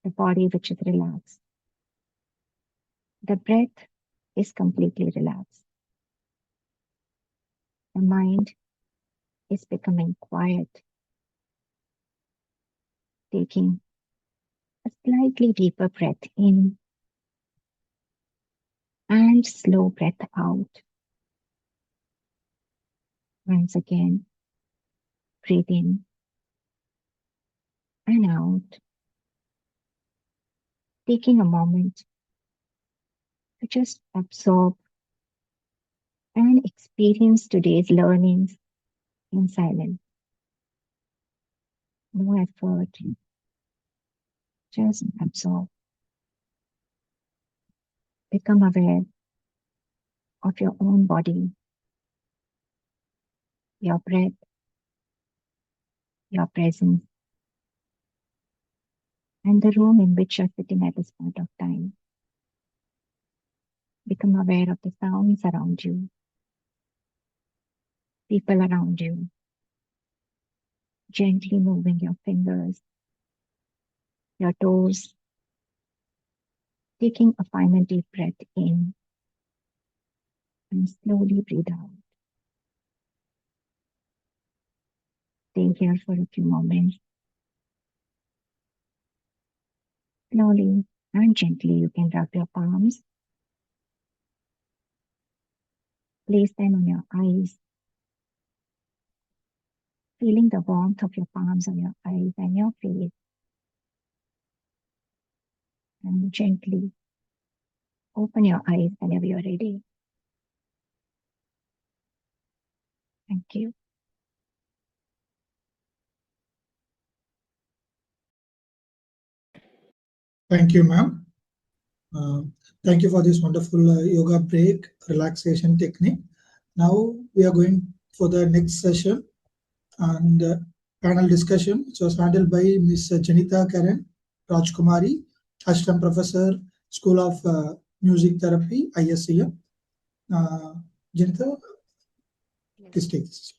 The body which is relaxed. The breath is completely relaxed. The mind is becoming quiet, taking a slightly deeper breath in and slow breath out. Once again, breathe in and out, taking a moment to just absorb and experience today's learnings in silence. No effort, just absorb. Become aware of your own body, your breath, your presence, and the room in which you're sitting at this point of time. Become aware of the sounds around you, people around you, Gently moving your fingers, your toes, taking a final deep breath in and slowly breathe out. Stay here for a few moments. Slowly and gently, you can rub your palms. Place them on your eyes, feeling the warmth of your palms on your eyes and your face. And gently open your eyes whenever you're ready. Thank you. Thank you, ma'am. Thank you for this wonderful yoga break relaxation technique. Now we are going for the next session and panel discussion, which was handled by Ms. Janita Karen Rajkumari, Assistant Professor, School of Music Therapy, ISCM. Janita, please take this.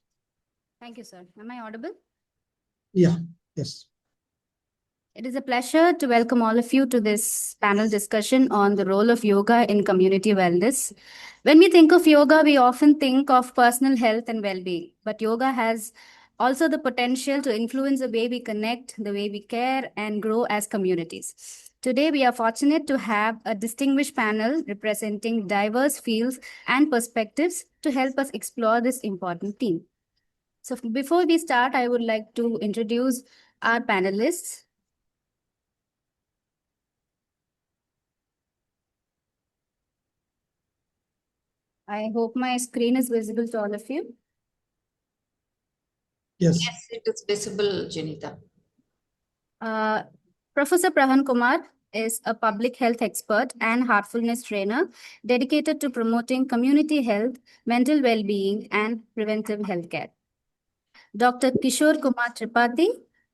Thank you, sir. Am I audible? Yeah, yes. It is a pleasure to welcome all of you to this panel discussion on the role of yoga in community wellness. When we think of yoga, we often think of personal health and well-being, but yoga has also the potential to influence the way we connect, the way we care and grow as communities. Today, we are fortunate to have a distinguished panel representing diverse fields and perspectives to help us explore this important theme. So before we start, I would like to introduce our panelists. I hope my screen is visible to all of you. Yes. Yes, it is visible, Janita. Professor Prahan Kumar is a public health expert and heartfulness trainer dedicated to promoting community health, mental well-being, and preventive healthcare. Dr. Kishore Kumar Tripathi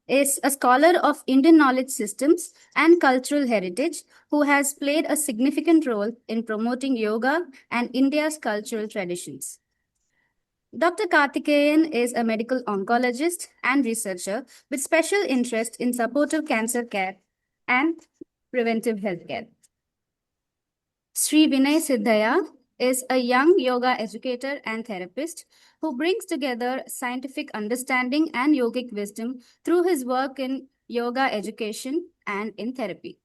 is a scholar of Indian knowledge systems and cultural heritage who has played a significant role in promoting yoga and India's cultural traditions. Dr. Karthikeyan is a medical oncologist and researcher with special interest in supportive cancer care and preventive healthcare. Sri Vinay Siddhaya is a young yoga educator and therapist who brings together scientific understanding and yogic wisdom through his work in yoga education and in therapy.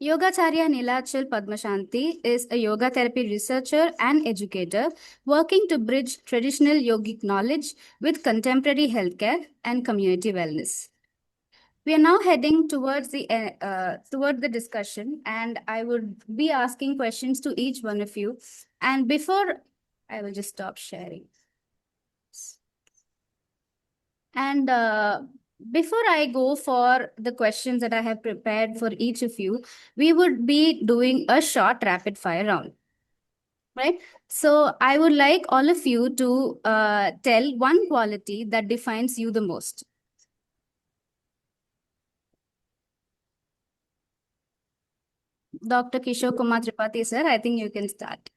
Yogacharya Nilachal Padmashanti is a yoga therapy researcher and educator working to bridge traditional yogic knowledge with contemporary healthcare and community wellness. We are now heading towards the discussion, and I would be asking questions to each one of you. And before, I will just stop sharing. And before I go for the questions that I have prepared for each of you, we would be doing a short rapid fire round. Right? So I would like all of you to tell one quality that defines you the most. Dr. Kishore Kumar Tripathi, sir, I think you can start.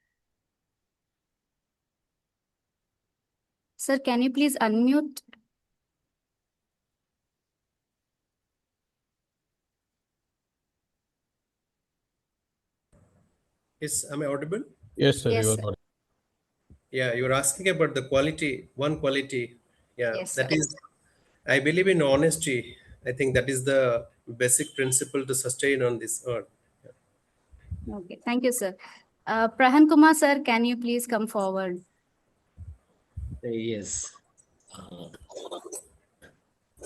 Sir, can you please unmute? Yes, am I audible? Yes, sir. Yes, You are sir. audible. Yeah, you're asking about the quality, one quality. Yeah, Yes, that sir. is, I believe in honesty. I think that is the basic principle to sustain on this earth. Okay, thank you, sir. Prahan Kumar, sir, can you please come forward? Yes.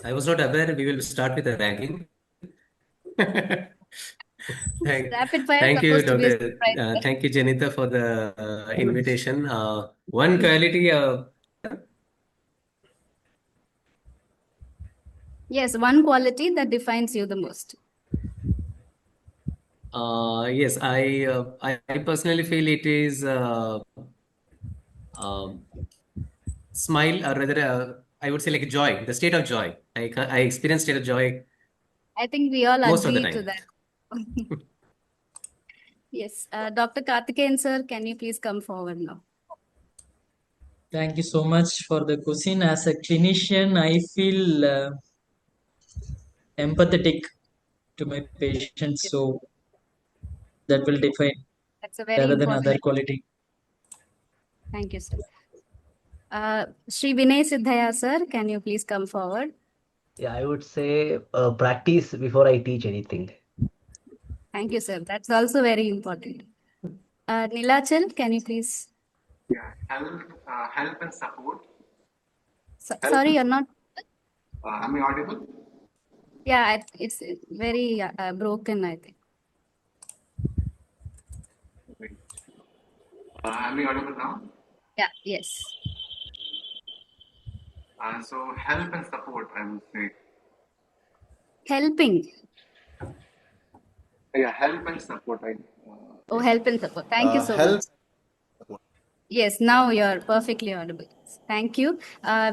I was not aware we will start with a ranking. Rapid fire Thank you, supposed to be a Dr. surprise, sir. Thank you, Janita, for the invitation. One quality, Yes, one quality that defines you the most. yes, I personally feel it is smile, or rather, I would say like joy, the state of joy. I experience state of joy I think we all most of the agree to time. that. Yes, Dr. Karthikeyan, sir, can you please come forward now? Thank you so much for the question. As a clinician, I feel empathetic to my patients, so that will define That's a very rather than other important. quality. Thank you, sir. Sri Vinay Siddhaya, sir, can you please come forward? Yeah, I would say practice before I teach anything. Thank you, sir. That's also very important. Nilachal, can you please? Yeah, help and support. Sorry, you're not. Am I audible? Yeah, it's very broken, I think. Am I audible now? Yeah, yes. So help and support, I would say. Helping. Yeah, help and support. Oh, help and support. Thank you so much. Yes, now you're perfectly audible. Thank you.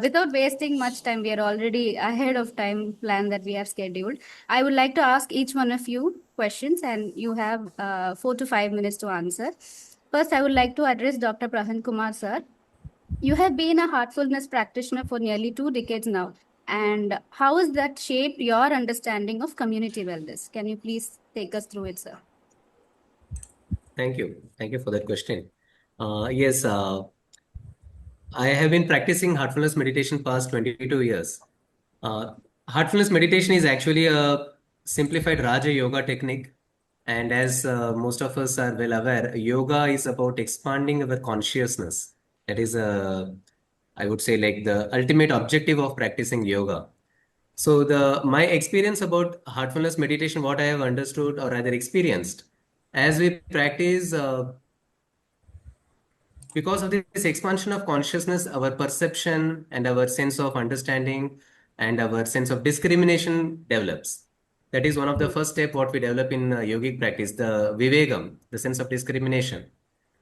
Without wasting much time, we are already ahead of time plan that we have scheduled. I would like to ask each one of you questions, and you have 4 to 5 minutes to answer. First, I would like to address Dr. Prahan Kumar, sir. You have been a heartfulness practitioner for nearly 2 decades now. And how has that shaped your understanding of community wellness? Can you please take us through it, sir? Thank you. Thank you for that question. Yes, I have been practicing heartfulness meditation past 22 years. Heartfulness meditation is actually a simplified Raja Yoga technique. And as most of us are well aware, yoga is about expanding our consciousness. That is, I would say, like the ultimate objective of practicing yoga. So my experience about heartfulness meditation, what I have understood or rather experienced, as we practice, because of this expansion of consciousness, our perception and our sense of understanding and our sense of discrimination develops. That is one of the first step what we develop in yogic practice, the vivegam, the sense of discrimination.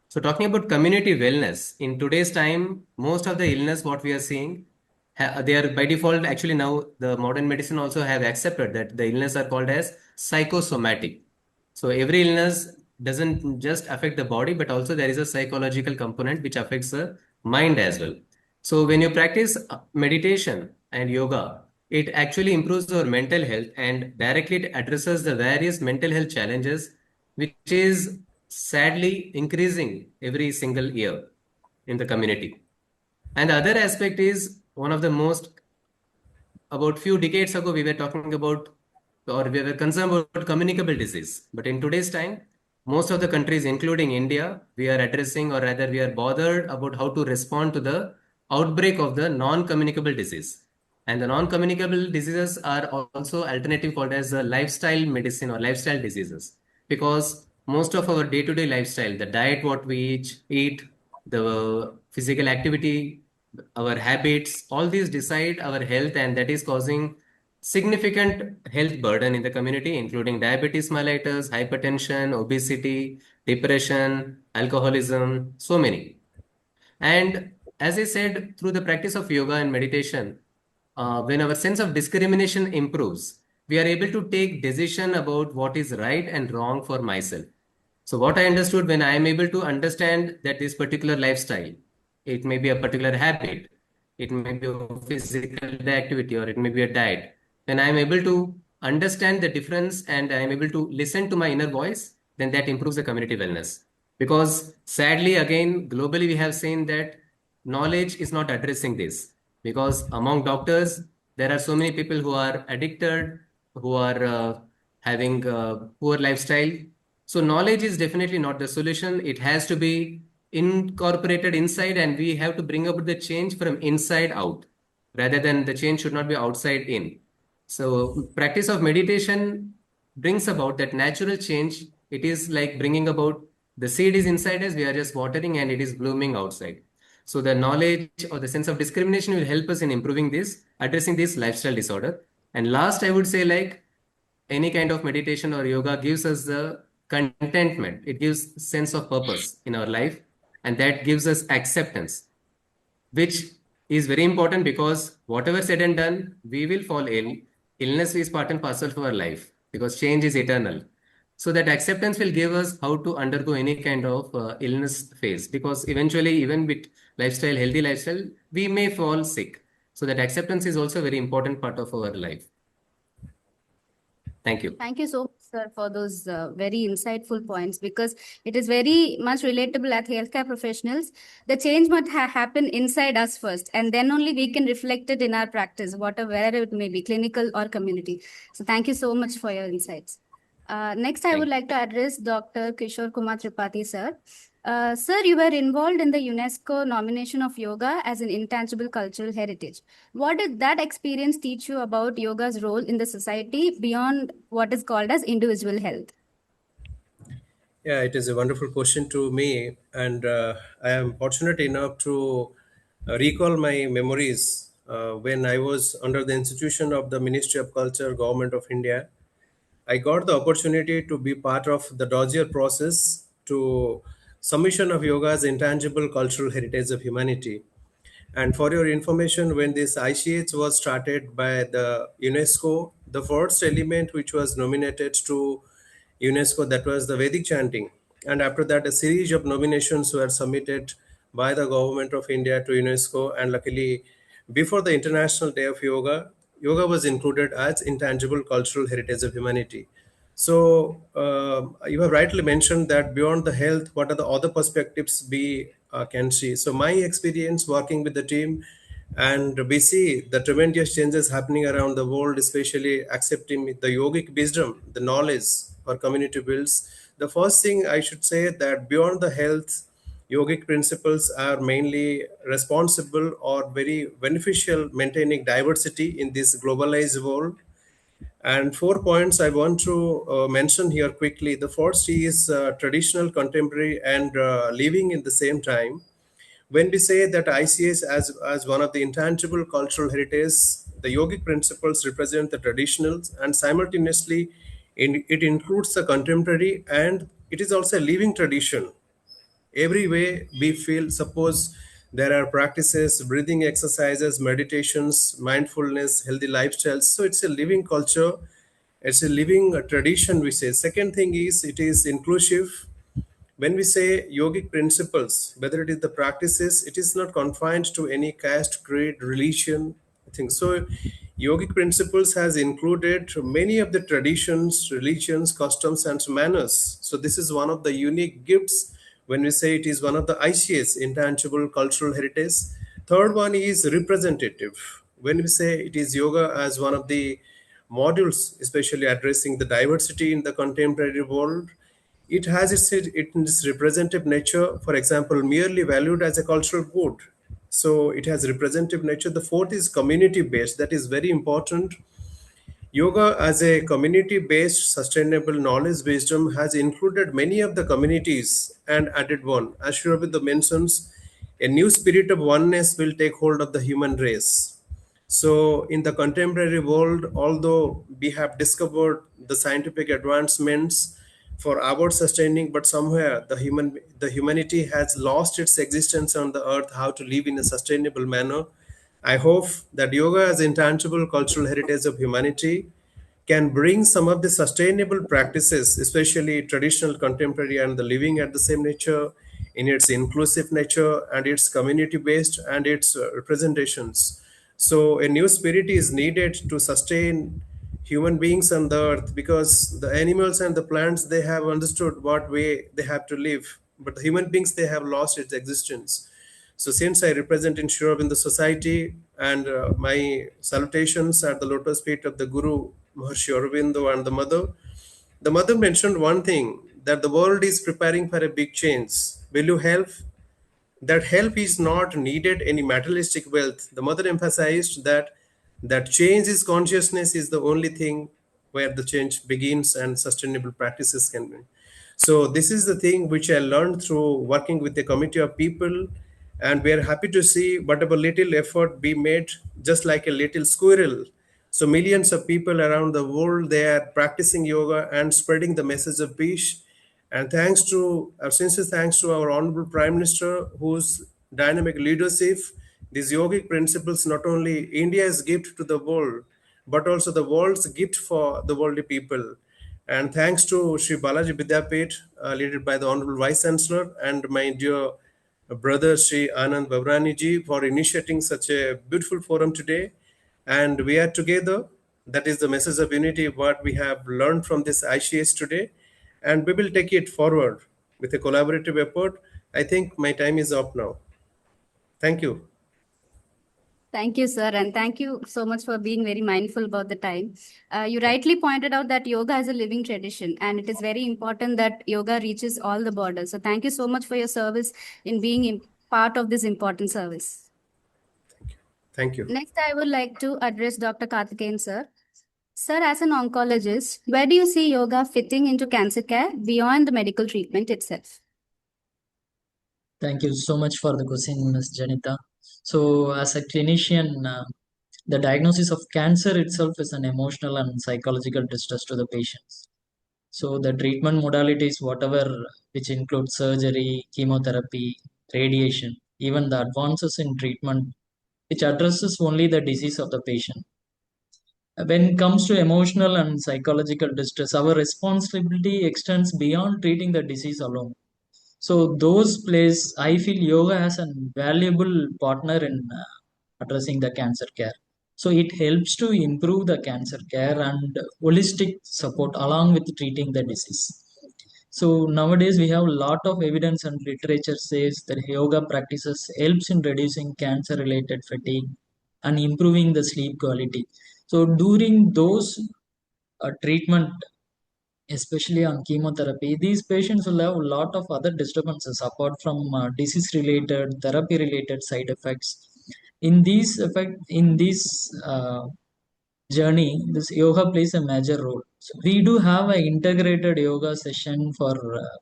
So talking about community wellness, in today's time, most of the illness what we are seeing, they are by default, actually now the modern medicine also have accepted that the illness are called as psychosomatic. So every illness doesn't just affect the body, but also there is a psychological component which affects the mind as well. So when you practice meditation and yoga, it actually improves our mental health and directly it addresses the various mental health challenges, which is sadly increasing every single year in the community. And the other aspect is one of the most, about few decades ago, we were talking about, or we were concerned about communicable disease. But in today's time, most of the countries, including India, we are addressing, or rather we are bothered about how to respond to the outbreak of the non-communicable disease. And the non-communicable diseases are also alternative called as lifestyle medicine or lifestyle diseases. Because most of our day-to-day lifestyle, the diet what we eat, the physical activity, our habits, all these decide our health, and that is causing significant health burden in the community, including diabetes mellitus, hypertension, obesity, depression, alcoholism, so many. And as I said, through the practice of yoga and meditation, when our sense of discrimination improves, we are able to take decision about what is right and wrong for myself. So what I understood, when I am able to understand that this particular lifestyle, it may be a particular habit, it may be a physical activity, or it may be a diet, when I am able to understand the difference and I am able to listen to my inner voice, then that improves the community wellness. Because sadly, again, globally, we have seen that knowledge is not addressing this. Because among doctors, there are so many people who are addicted, who are having poor lifestyle. So knowledge is definitely not the solution. It has to be incorporated inside, and we have to bring about the change from inside out, rather than the change should not be outside in. So practice of meditation brings about that natural change. It is like bringing about the seed is inside us, we are just watering and it is blooming outside. So the knowledge or the sense of discrimination will help us in improving this, addressing this lifestyle disorder. And last, I would say, like any kind of meditation or yoga gives us the contentment. It gives sense of purpose in our life, and that gives us acceptance, which is very important, because whatever said and done, we will fall ill. Illness is part and parcel of our life because change is eternal. So that acceptance will give us how to undergo any kind of illness phase, because eventually, even with lifestyle, healthy lifestyle, we may fall sick. So that acceptance is also a very important part of our life. Thank you. Thank you so much, sir, for those very insightful points, because it is very much relatable at healthcare professionals. The change must happen inside us first, and then only we can reflect it in our practice, wherever it may be, clinical or community. So thank you so much for your insights. Next, I would like to address Dr. Kishore Kumar Tripathi, sir. Sir, you were involved in the UNESCO nomination of yoga as an intangible cultural heritage. What did that experience teach you about yoga's role in the society beyond what is called as individual health? Yeah, it is a wonderful question to me, and I am fortunate enough to recall my memories when I was under the institution of the Ministry of Culture, Government of India. I got the opportunity to be part of the dossier process to submission of yoga as intangible cultural heritage of humanity. And for your information, when this ICH was started by the UNESCO, the first element which was nominated to UNESCO, that was the Vedic chanting. And after that, a series of nominations were submitted by the government of India to UNESCO. And luckily, before the International Day of Yoga, yoga was included as intangible cultural heritage of humanity. So you have rightly mentioned that beyond the health, what are the other perspectives we can see? So my experience working with the team, and we see the tremendous changes happening around the world, especially accepting the yogic wisdom, the knowledge our community builds. The first thing I should say that beyond the health, yogic principles are mainly responsible or very beneficial maintaining diversity in this globalized world. And 4 points I want to mention here quickly. The first is traditional, contemporary, and living in the same time. When we say that ICS as one of the intangible cultural heritage, the yogic principles represent the traditionals, and simultaneously it includes the contemporary, and it is also a living tradition. Every way we feel, suppose there are practices, breathing exercises, meditations, mindfulness, healthy lifestyles. So it's a living culture, it's a living tradition, we say. Second thing is it is inclusive. When we say yogic principles, whether it is the practices, it is not confined to any caste, creed, religion. I think so. Yogic principles has included many of the traditions, religions, customs, and manners. So this is one of the unique gifts when we say it is one of the ICS, intangible cultural heritage. Third one is representative. When we say it is yoga as one of the modules, especially addressing the diversity in the contemporary world, it has its representative nature, for example, merely valued as a cultural good. So it has representative nature. The fourth is community based. That is very important. Yoga as a community based sustainable knowledge wisdom has included many of the communities and added one. As Sri Aurobindo mentions, a new spirit of oneness will take hold of the human race. So in the contemporary world, although we have discovered the scientific advancements for our sustaining, but somewhere the humanity has lost its existence on the earth, how to live in a sustainable manner. I hope that yoga as intangible cultural heritage of humanity can bring some of the sustainable practices, especially traditional, contemporary, and the living at the same nature, in its inclusive nature and its community based and its representations. So a new spirit is needed to sustain human beings on the earth, because the animals and the plants, they have understood what way they have to live, but the human beings, they have lost its existence. So since I represent in Sri Aurobindo society, and my salutations at the lotus feet of the Guru Maharshi Aurobindo and the mother mentioned one thing, that the world is preparing for a big change. Will you help? That help is not needed any materialistic wealth. The mother emphasized that change is consciousness is the only thing where the change begins and sustainable practices can be. So this is the thing which I learned through working with a committee of people, and we are happy to see whatever little effort be made, just like a little squirrel. So millions of people around the world, they are practicing yoga and spreading the message of peace. And thanks to our sincere thanks to our Honorable Prime Minister, whose dynamic leadership, these yogic principles, not only India's gift to the world, but also the world's gift for the worldly people. And thanks to Sri Balaji Vidyapeeth, led by the Honorable Vice Chancellor, and my dear brother Sri Anand Babrani ji for initiating such a beautiful forum today. And we are together. That is the message of unity, what we have learned from this ICS today. And we will take it forward with a collaborative effort. I think my time is up now. Thank you. Thank you, sir. And thank you so much for being very mindful about the time. You rightly pointed out that yoga is a living tradition, and it is very important that yoga reaches all the borders. So thank you so much for your service in being part of this important service. Thank you. Next, I would like to address Dr. Karthikeyan, sir. Sir, as an oncologist, where do you see yoga fitting into cancer care beyond the medical treatment itself? Thank you so much for the question, Ms. Janita. So, as a clinician, the diagnosis of cancer itself is an emotional and psychological distress to the patients. So, the treatment modalities, whatever, which include surgery, chemotherapy, radiation, even the advances in treatment, which addresses only the disease of the patient. When it comes to emotional and psychological distress, our responsibility extends beyond treating the disease alone. So those plays, I feel yoga has a valuable partner in addressing the cancer care. So it helps to improve the cancer care and holistic support along with treating the disease. So nowadays we have a lot of evidence and literature says that yoga practices helps in reducing cancer related fatigue and improving the sleep quality. So during those treatment, especially on chemotherapy, these patients will have a lot of other disturbances apart from disease-related, therapy-related side effects. In this journey, this yoga plays a major role. So we do have an integrated yoga session for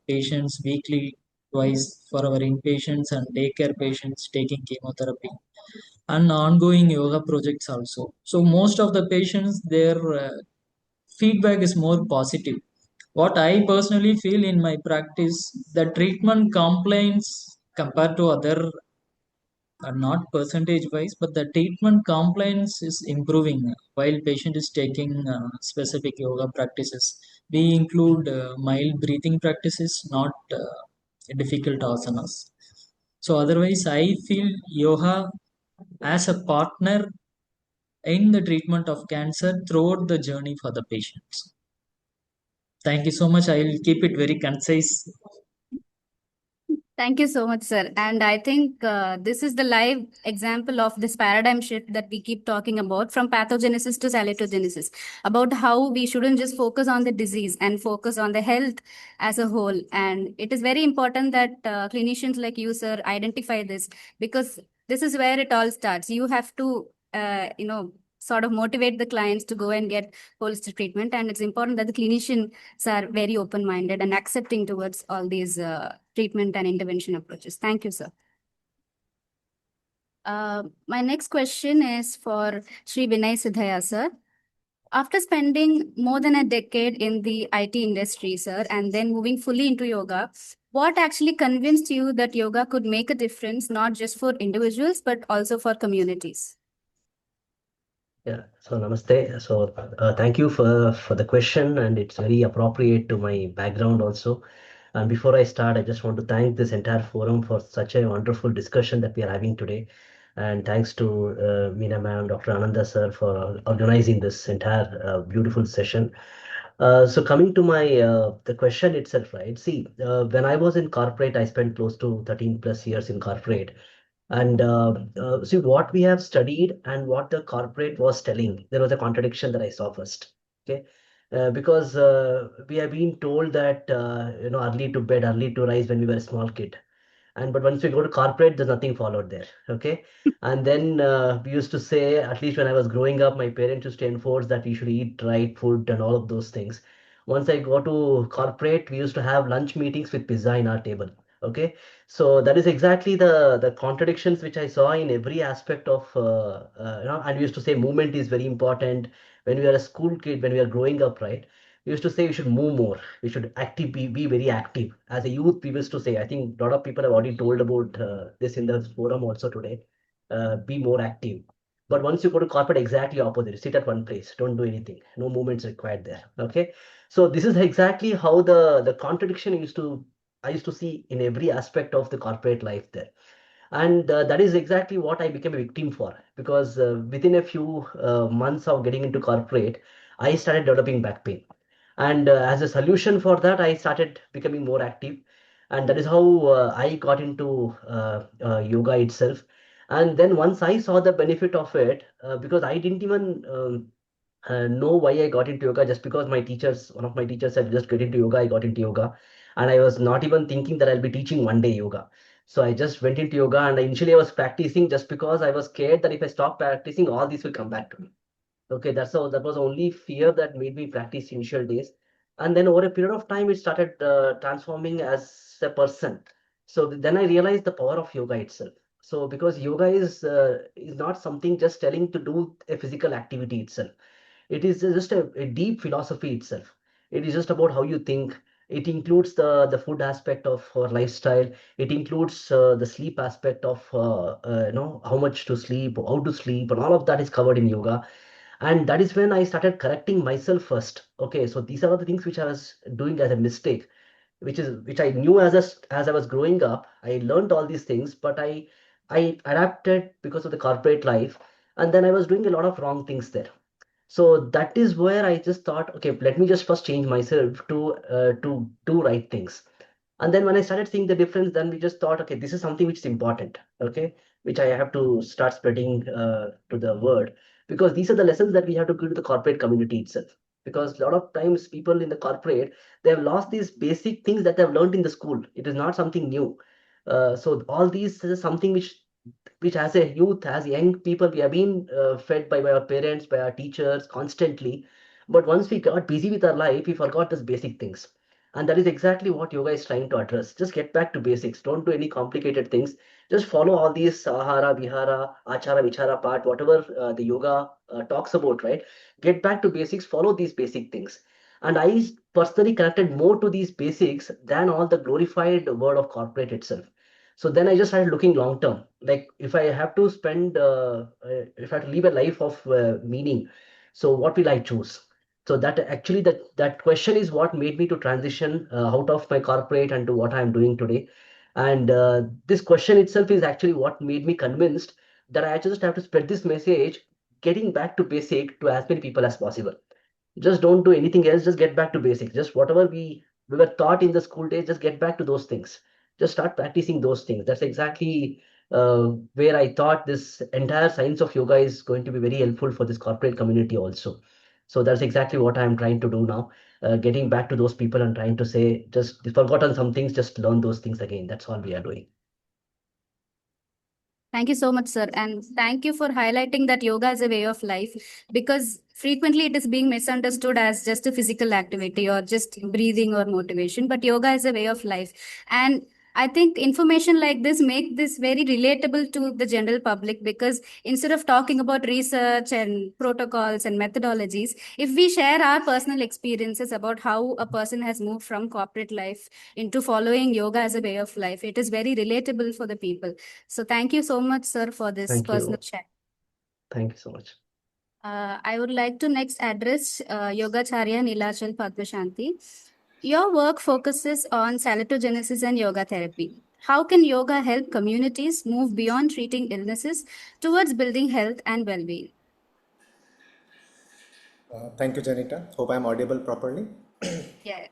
patients weekly, twice for our inpatients and daycare patients taking chemotherapy, and ongoing yoga projects also. So most of the patients, their feedback is more positive. What I personally feel in my practice, the treatment compliance compared to other, not percentage wise, but the treatment compliance is improving while patient is taking specific yoga practices. We include mild breathing practices, not difficult asanas. So otherwise, I feel yoga as a partner in the treatment of cancer throughout the journey for the patients. Thank you so much. I will keep it very concise. Thank you so much, sir. And I think this is the live example of this paradigm shift that we keep talking about, from pathogenesis to salutogenesis, about how we shouldn't just focus on the disease and focus on the health as a whole. And it is very important that clinicians like you, sir, identify this, because this is where it all starts. You have to, sort of motivate the clients to go and get holistic treatment. And it's important that the clinicians are very open-minded and accepting towards all these treatment and intervention approaches. Thank you, sir. My next question is for Sri Vinay Siddhaya, sir. After spending more than a decade in the IT industry, sir, and then moving fully into yoga, what actually convinced you that yoga could make a difference, not just for individuals, but also for communities? Yeah, so namaste. So thank you for the question, and it's very appropriate to my background also. And before I start, I just want to thank this entire forum for such a wonderful discussion that we are having today. And thanks to Meena ma'am, Dr. Ananda sir for organizing this entire beautiful session. So coming to my the question itself, right? See, when I was in corporate, I spent close to 13 plus years in corporate. And see what we have studied and what the corporate was telling, there was a contradiction that I saw first. Okay. Because we have been told that early to bed, early to rise when we were a small kid, but once we go to corporate, there's nothing followed there. Okay. And then we used to say, at least when I was growing up, my parents used to enforce that we should eat right food and all of those things. Once I go to corporate, we used to have lunch meetings with pizza in our table. Okay. So that is exactly the contradictions which I saw in every aspect of and we used to say movement is very important when we are a school kid, when we are growing up, right? We used to say we should move more, we should be very active. As a youth, we used to say, I think a lot of people have already told about this in the forum also today, be more active. But once you go to corporate, exactly opposite, sit at one place, don't do anything, no movements required there. Okay. So this is exactly how the contradiction I used to see in every aspect of the corporate life there. And that is exactly what I became a victim for, because within a few months of getting into corporate, I started developing back pain. And as a solution for that, I started becoming more active. And that is how I got into yoga itself. And then once I saw the benefit of it, because I didn't even know why I got into yoga, just because one of my teachers said, just get into yoga, I got into yoga. And I was not even thinking that I'll be teaching one day yoga. So I just went into yoga, and initially I was practicing just because I was scared that if I stop practicing, all this will come back to me. Okay, that was only fear that made me practice initial days. And then over a period of time, it started transforming as a person. So then I realized the power of yoga itself. So because yoga is not something just telling to do a physical activity itself. It is just a deep philosophy itself. It is just about how you think. It includes the food aspect of our lifestyle. It includes the sleep aspect of how much to sleep, how to sleep, and all of that is covered in yoga. And that is when I started correcting myself first. Okay, so these are the things which I was doing as a mistake, which I knew as I was growing up. I learned all these things, but I adapted because of the corporate life, and then I was doing a lot of wrong things there. So that is where I just thought, okay, let me just first change myself to do right things. And then when I started seeing the difference, then we just thought, okay, this is something which is important, okay, which I have to start spreading to the world, because these are the lessons that we have to give to the corporate community itself. Because a lot of times people in the corporate, they have lost these basic things that they have learned in the school. It is not something new. So all these is something which as a youth, as young people, we have been fed by our parents, by our teachers constantly. But once we got busy with our life, we forgot those basic things. And that is exactly what yoga is trying to address. Just get back to basics. Don't do any complicated things. Just follow all these ahara, vihara, achara, vichara part, whatever the yoga talks about, right? Get back to basics, follow these basic things. And I personally connected more to these basics than all the glorified word of corporate itself. So then I just started looking long term. Like if I have to if I have to live a life of meaning, so what will I choose? So that actually that question is what made me to transition out of my corporate and to what I'm doing today. And this question itself is actually what made me convinced that I just have to spread this message, getting back to basic to as many people as possible. Just don't do anything else. Just get back to basics. Just whatever we were taught in the school days, just get back to those things. Just start practicing those things. That's exactly where I thought this entire science of yoga is going to be very helpful for this corporate community also. So that's exactly what I'm trying to do now. Getting back to those people and trying to say, just forgotten some things, just learn those things again. That's all we are doing. Thank you so much, sir. And thank you for highlighting that yoga is a way of life, because frequently it is being misunderstood as just a physical activity or just breathing or motivation. But yoga is a way of life. And I think information like this make this very relatable to the general public, because instead of talking about research and protocols and methodologies, if we share our personal experiences about how a person has moved from corporate life into following yoga as a way of life, it is very relatable for the people. So thank you so much, sir, for this Thank personal you. share. Thank you so much. I would like to next address Yogacharya Nilachal Padmashanti. Your work focuses on salutogenesis and yoga therapy. How can yoga help communities move beyond treating illnesses towards building health and well-being? Thank you, Janita. Hope I'm audible properly. Yeah.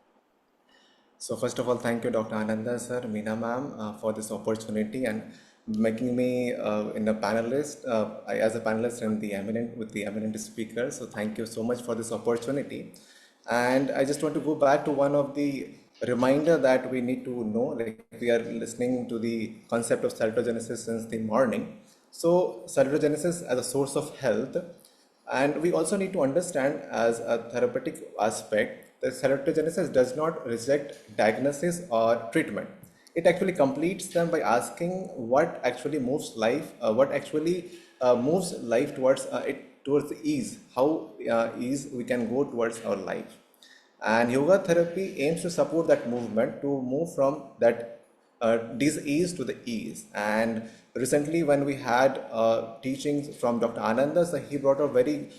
So first of all, thank you, Dr. Ananda sir, Meena ma'am, for this opportunity and making me in a panelist. As a panelist, I'm the Eminent with the Eminent speaker. So thank you so much for this opportunity. And I just want to go back to one of the reminder that we need to know, like we are listening to the concept of salutogenesis since the morning. So salutogenesis as a source of health. And we also need to understand as a therapeutic aspect that salutogenesis does not reject diagnosis or treatment. It actually completes them by asking what actually moves life, what actually moves life towards the ease, how ease we can go towards our life. And yoga therapy aims to support that movement to move from that disease to the ease. And recently when we had teachings from Dr. Ananda, so he brought a very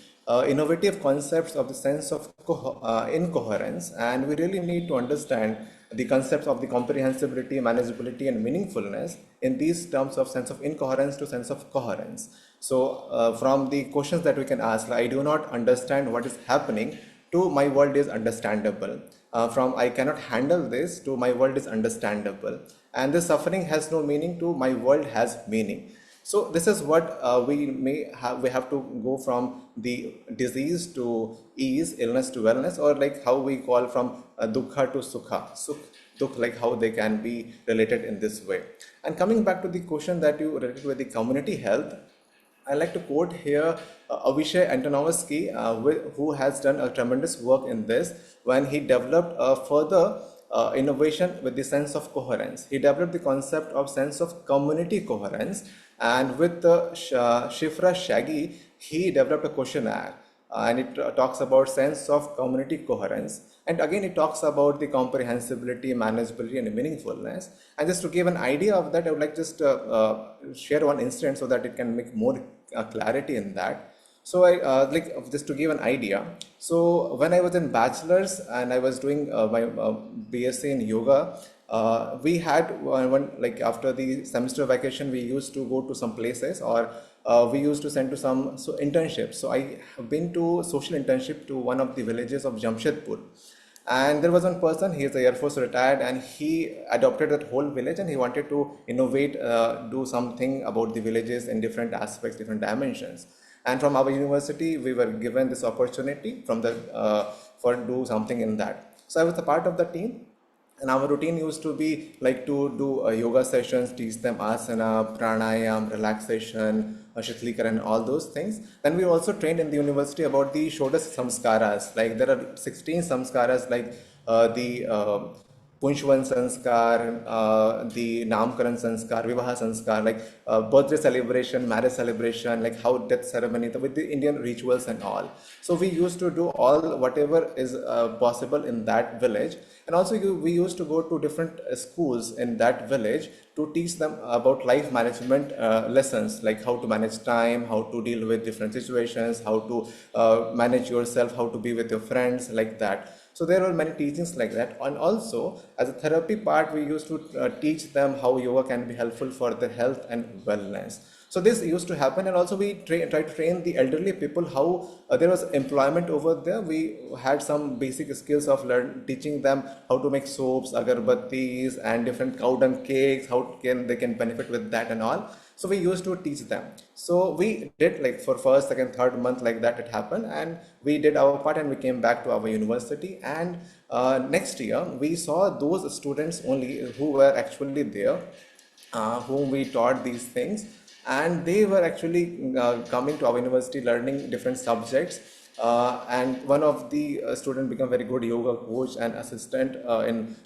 innovative concepts of the sense of incoherence, and we really need to understand the concepts of the comprehensibility, manageability, and meaningfulness in these terms of sense of incoherence to sense of coherence. So from the questions that we can ask, I do not understand what is happening, to my world is understandable. From I cannot handle this to my world is understandable. And this suffering has no meaning to my world has meaning. So this is what we have to go from the disease to ease, illness to wellness, or like how we call from dukkha to sukha. Dukh, like how they can be related in this way. And coming back to the question that you related with the community health, I like to quote here Avishai Antonovsky, who has done a tremendous work in this when he developed a further innovation with the sense of coherence. He developed the concept of sense of community coherence, and with Shifra Shaggy, he developed a questionnaire, and it talks about sense of community coherence. And again, it talks about the comprehensibility, manageability, and meaningfulness. And just to give an idea of that, I would like just share one instance so that it can make more clarity in that. So I like just to give an idea. So when I was in bachelor's and I was doing my BSc in yoga, we had one like after the semester vacation, we used to go to some places, or we used to send to some internships. So I have been to social internship to one of the villages of Jamshedpur. And there was one person, he is Air Force retired, and he adopted that whole village, and he wanted to innovate, do something about the villages in different aspects, different dimensions. And from our university, we were given this opportunity from for do something in that. So I was a part of the team. And our routine used to be like to do yoga sessions, teach them asana, pranayam, relaxation, shitlikar, and all those things. Then we also trained in the university about the Shodas samskaras. Like there are 16 samskaras, like the Punshwan Sanskar, the Namkaran Sanskar, Vivaha Sanskar, like birthday celebration, marriage celebration, like how death ceremony, with the Indian rituals and all. So we used to do all whatever is possible in that village. And also we used to go to different schools in that village to teach them about life management lessons, like how to manage time, how to deal with different situations, how to manage yourself, how to be with your friends, like that. So there were many teachings like that. And also as a therapy part, we used to teach them how yoga can be helpful for their health and wellness. So this used to happen. And also we try to train the elderly people how there was employment over there. We had some basic skills of teaching them how to make soaps, agarbattis, and different cow dung cakes, how they can benefit with that and all. So we used to teach them. So we did like for first, second, third month like that it happened, and we did our part and we came back to our university. And next year we saw those students only who were actually there, whom we taught these things, and they were actually coming to our university learning different subjects. And one of the students became very good yoga coach and assistant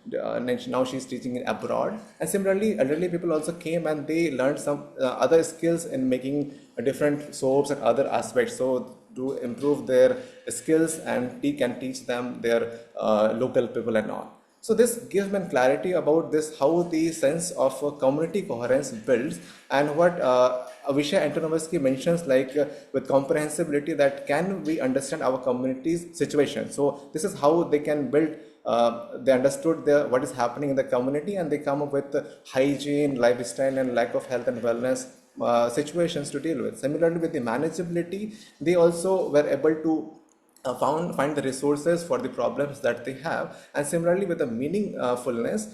now she's teaching in abroad. And similarly, elderly people also came and they learned some other skills in making different soaps and other aspects. So to improve their skills, and can teach them their local people and all. So this gives me clarity about this, how the sense of community coherence builds, and what Avishai Antonovsky mentions, like with comprehensibility, that can we understand our community's situation. So this is how they can build, they understood what is happening in the community, and they come up with hygiene, lifestyle, and lack of health and wellness situations to deal with. Similarly, with the manageability, they also were able to find the resources for the problems that they have. And similarly with the meaningfulness,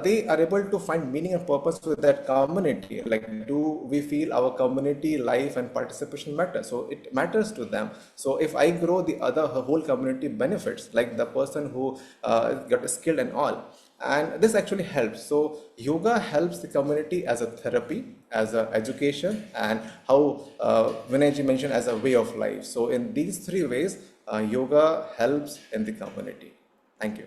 they are able to find meaning and purpose with that community. Like, do we feel our community life and participation matter? So it matters to them. So if I grow, the whole community benefits, like the person who got skilled and all. And this actually helps. So yoga helps the community as a therapy, as an education, and how Vinayji mentioned, as a way of life. So in these three ways, yoga helps in the community. Thank you.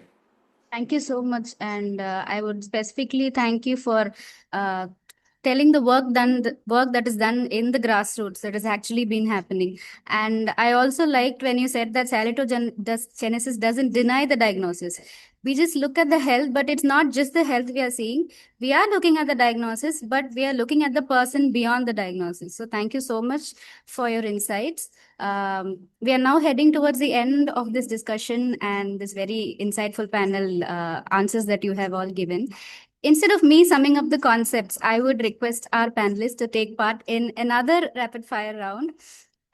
Thank you so much. And I would specifically thank you for telling the work that is done in the grassroots that has actually been happening. And I also liked when you said that salutogenesis doesn't deny the diagnosis. We just look at the health, but it's not just the health we are seeing. We are looking at the diagnosis, but we are looking at the person beyond the diagnosis. So thank you so much for your insights. We are now heading towards the end of this discussion and this very insightful panel answers that you have all given. Instead of me summing up the concepts, I would request our panelists to take part in another rapid fire round.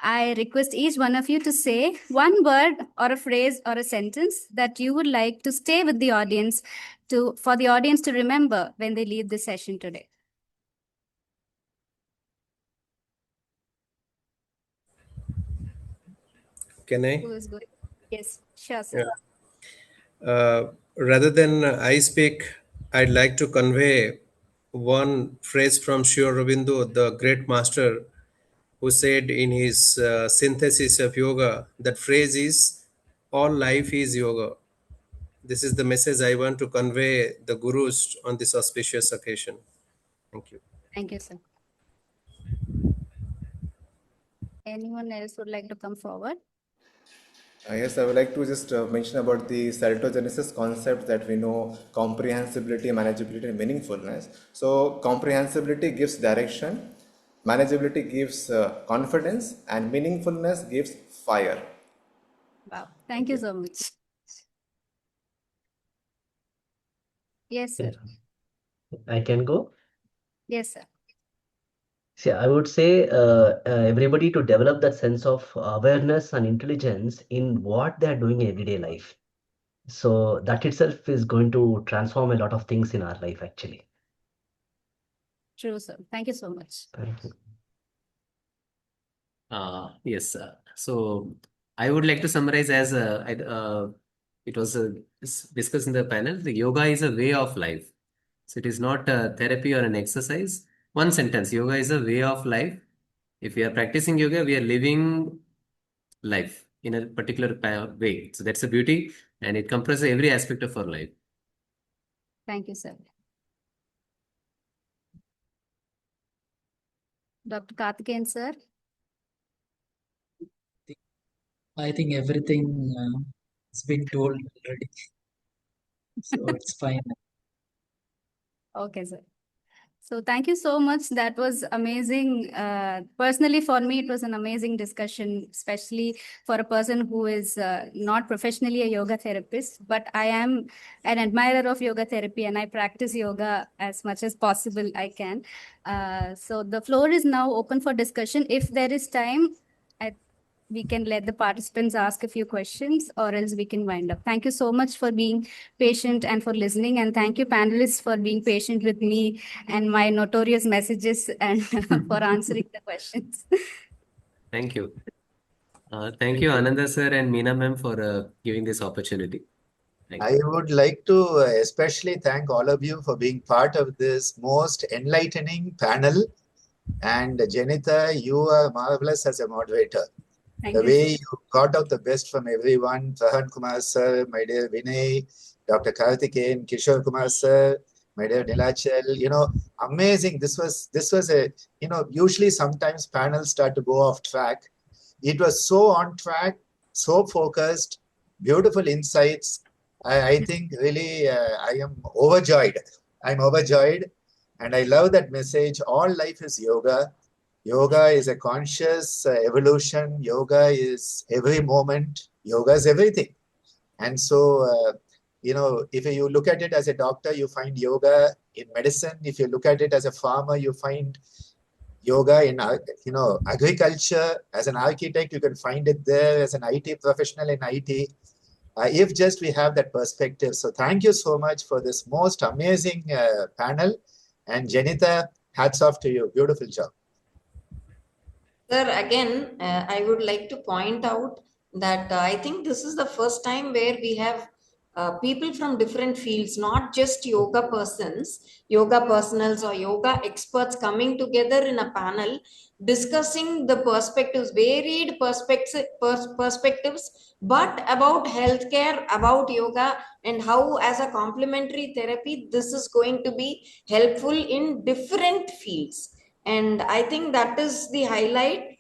I request each one of you to say one word or a phrase or a sentence that you would like to stay with the audience for the audience to remember when they leave the session today. Can I? Who is good? Yes, sure, sir. Rather than I speak, I'd like to convey one phrase from Sri Aurobindo, the great master, who said in his synthesis of yoga, that phrase is, all life is yoga. This is the message I want to convey the gurus on this auspicious occasion. Thank you. Thank you, sir. Anyone else would like to come forward? Yes, I would like to just mention about the Salutogenesis concept that we know comprehensibility, manageability, and meaningfulness. So comprehensibility gives direction, manageability gives confidence, and meaningfulness gives fire. Wow, thank you so much. Yes, sir. I can go? Yes, sir. See, I would say everybody to develop that sense of awareness and intelligence in what they are doing in everyday life. So that itself is going to transform a lot of things in our life, actually. True, sir. Thank you so much. Thank you. Yes. So I would like to summarize as it was discussed in the panel. The yoga is a way of life. So it is not a therapy or an exercise. One sentence, yoga is a way of life. If we are practicing yoga, we are living life in a particular way. So that's the beauty, and it compresses every aspect of our life. Thank you, sir. Dr. Karthikeyan, sir. I think everything has been told already. So it's fine. Okay, sir. So thank you so much. That was amazing. Personally, for me, it was an amazing discussion, especially for a person who is not professionally a yoga therapist, but I am an admirer of yoga therapy and I practice yoga as much as possible I can. So the floor is now open for discussion. If there is time, we can let the participants ask a few questions or else we can wind up. Thank you so much for being patient and for listening. And thank you, panelists, for being patient with me and my notorious messages and for answering the questions. Thank you. Thank you, Ananda sir and Meena ma'am, for giving this opportunity. I would like to especially thank all of you for being part of this most enlightening panel. And Janita, you are marvelous as a moderator. The way you got out the best from everyone, Prahan Kumar sir, my dear Vinay, Dr. Karthikeyan, Kishore Kumar sir, my dear Nilachal, amazing. This was a, usually sometimes panels start to go off track. It was so on track, so focused, beautiful insights. I think really I am overjoyed. I'm overjoyed. And I love that message. All life is yoga. Yoga is a conscious evolution. Yoga is every moment. Yoga is everything. And so, if you look at it as a doctor, you find yoga in medicine. If you look at it as a farmer, you find yoga in, agriculture. As an architect, you can find it there. As an IT professional in IT. If just we have that perspective. So thank you so much for this most amazing panel. And Janita, hats off to you. Beautiful job. Sir, again, I would like to point out that I think this is the first time where we have people from different fields, not just yoga persons, yoga personals or yoga experts coming together in a panel, discussing the perspectives, varied perspectives, but about healthcare, about yoga, and how as a complementary therapy, this is going to be helpful in different fields. And I think that is the highlight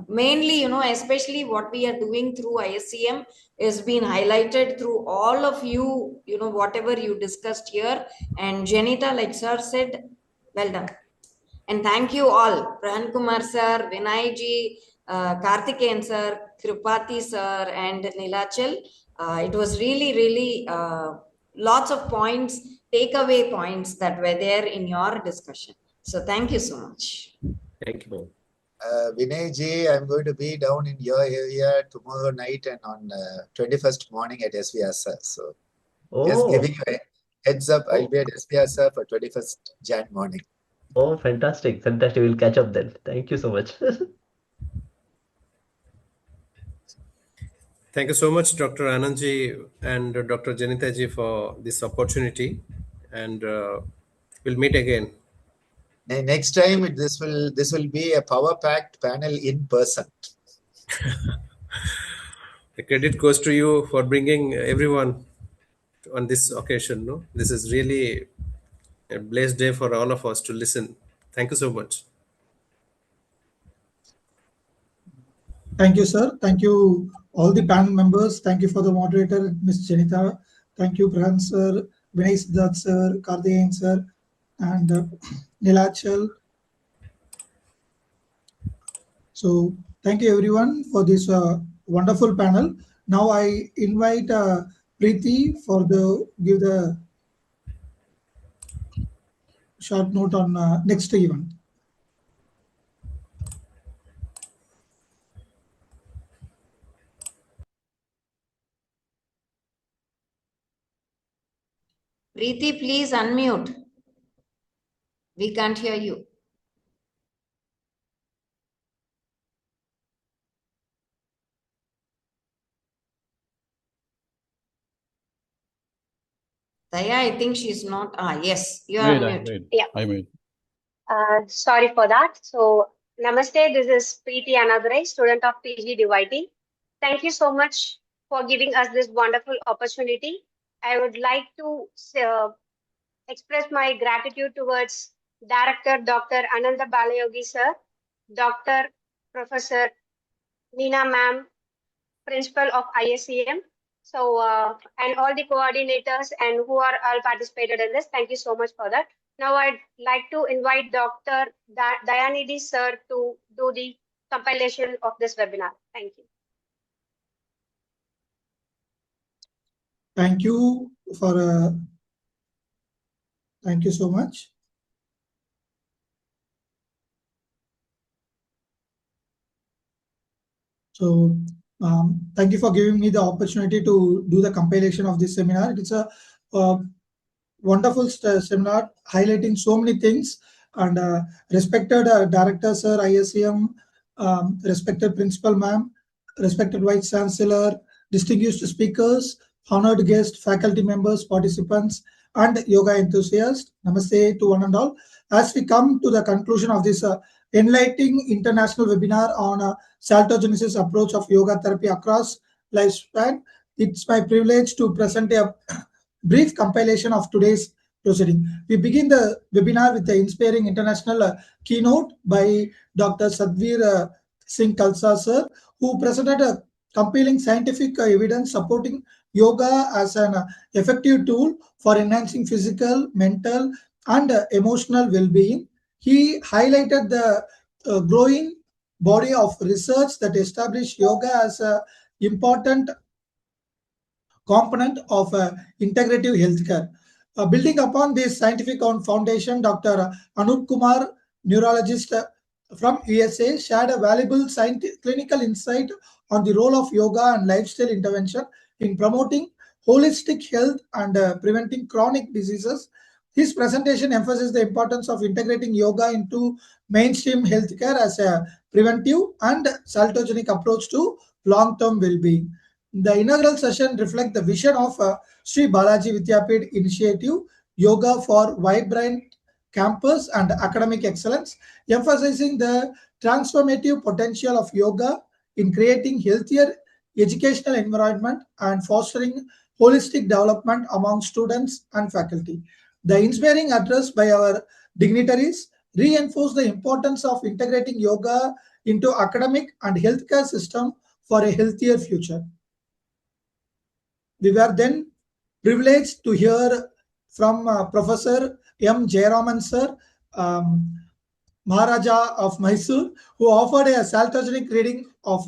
mainly, especially what we are doing through ISCM is being highlighted through all of you, whatever you discussed here. And Janita, like sir said, well done. And thank you all, Prahan Kumar sir, Vinay ji, Karthikeyan sir, Kripati sir, and Nilachal. It was really, really lots of points, takeaway points that were there in your discussion. So thank you so much. Thank you. Vinay ji, I'm going to be down in your area tomorrow night and on 21st morning at SVSR. So just giving you a heads up, I'll be at SVSR for 21st Jan morning. Oh, fantastic. Fantastic. We'll catch up then. Thank you so much. Thank you so much, Dr. Anandji and Dr. Janita ji for this opportunity. And we'll meet again. Next time, this will be a power-packed panel in person. The credit goes to you for bringing everyone on this occasion. No, this is really a blessed day for all of us to listen. Thank you so much. Thank you, sir. Thank you, all the panel members. Thank you for the moderator, Ms. Janita. Thank you, Prahan sir, Vinay Siddharth sir, Karthikeyan sir, and Nilachal. So thank you everyone for this wonderful panel. Now I invite Preeti give the short note on next event. Preeti, please unmute. We can't hear you. Daya, I think she's not. Yes, you are unmuted. Yeah. I mean. Sorry for that. So, Namaste. This is Preeti Anagarai, student of PGDYT. Thank you so much for giving us this wonderful opportunity. I would like to express my gratitude towards Director Dr. Ananda Balayogi sir, Dr. Professor Meena ma'am, Principal of ISCM. So, and all the coordinators and who are all participated in this. Thank you so much for that. Now I'd like to invite Dr. Dayanidhi sir to do the compilation of this webinar. Thank you. Thank you thank you so much. So thank you for giving me the opportunity to do the compilation of this seminar. It's a wonderful seminar highlighting so many things, and respected director sir, ISCM, respected principal ma'am, respected vice chancellor, distinguished speakers, honored guests, faculty members, participants, and yoga enthusiasts. Namaste to one and all. As we come to the conclusion of this enlightening international webinar on Salutogenisis approach of yoga therapy across lifespan, it's my privilege to present a brief compilation of today's proceeding. We begin the webinar with the inspiring international keynote by Dr. Sadhvir Singh Khalsa sir, who presented a compelling scientific evidence supporting yoga as an effective tool for enhancing physical, mental, and emotional well-being. He highlighted the growing body of research that established yoga as an important component of integrative healthcare. Building upon this scientific foundation, Dr. Anup Kumar, neurologist from USA, shared a valuable clinical insight on the role of yoga and lifestyle intervention in promoting holistic health and preventing chronic diseases. His presentation emphasizes the importance of integrating yoga into mainstream healthcare as a preventive and salutogenic approach to long-term well-being. The inaugural session reflects the vision of Sri Balaji Vidyapeeth initiative, Yoga for Vibrant Campus and Academic Excellence, emphasizing the transformative potential of yoga in creating healthier educational environment and fostering holistic development among students and faculty. The inspiring address by our dignitaries reinforced the importance of integrating yoga into academic and healthcare system for a healthier future. We were then privileged to hear from Professor M. Jayaraman sir, Maharaja of Mysore, who offered a salutogenic reading of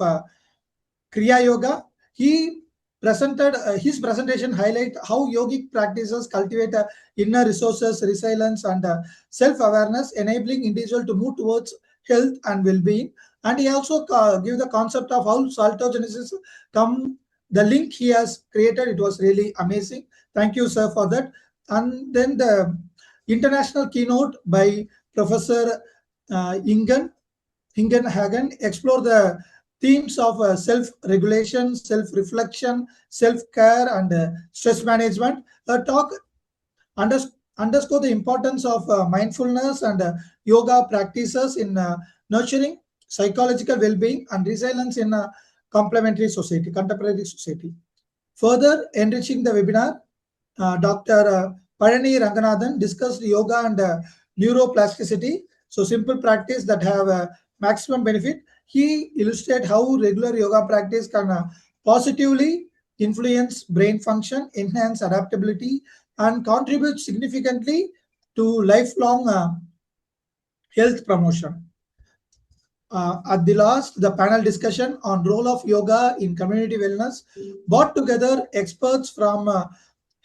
Kriya Yoga. He presented his presentation highlight how yogic practices cultivate inner resources, resilience, and self-awareness, enabling individual to move towards health and well-being. And he also gave the concept of how salutogenesis come. The link he has created, it was really amazing. Thank you, sir, for that. And then the international keynote by Professor Ingen Hagen explore the themes of self-regulation, self-reflection, self-care, and stress management. The talk underscore the importance of mindfulness and yoga practices in nurturing psychological well-being and resilience in a contemporary society. Further enriching the webinar, Dr. Parani Ranganathan discussed yoga and neuroplasticity. So simple practice that have maximum benefit. He illustrated how regular yoga practice can positively influence brain function, enhance adaptability, and contribute significantly to lifelong health promotion. At the last, the panel discussion on role of yoga in community wellness brought together experts from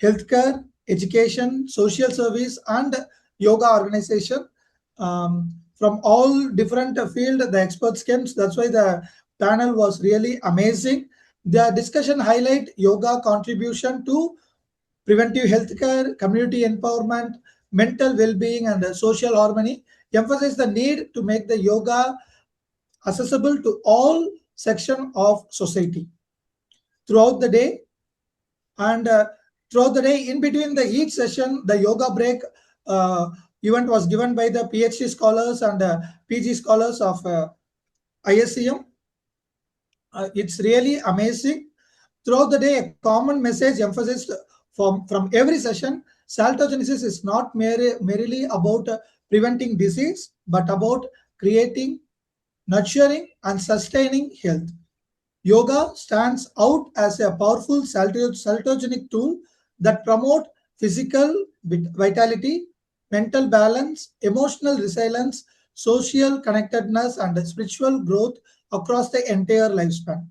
healthcare, education, social service, and yoga organization. From all different fields, the experts came. That's why the panel was really amazing. The discussion highlight yoga contribution to preventive healthcare, community empowerment, mental well-being, and social harmony. Emphasize the need to make the yoga accessible to all sections of society throughout the day. And throughout the day, in between each session, the yoga break event was given by the PhD scholars and PG scholars of ISCM. It's really amazing. Throughout the day, a common message emphasized from every session: salutogenesis is not merely about preventing disease, but about creating, nurturing, and sustaining health. Yoga stands out as a powerful salutogenic tool that promotes physical vitality, mental balance, emotional resilience, social connectedness, and spiritual growth across the entire lifespan.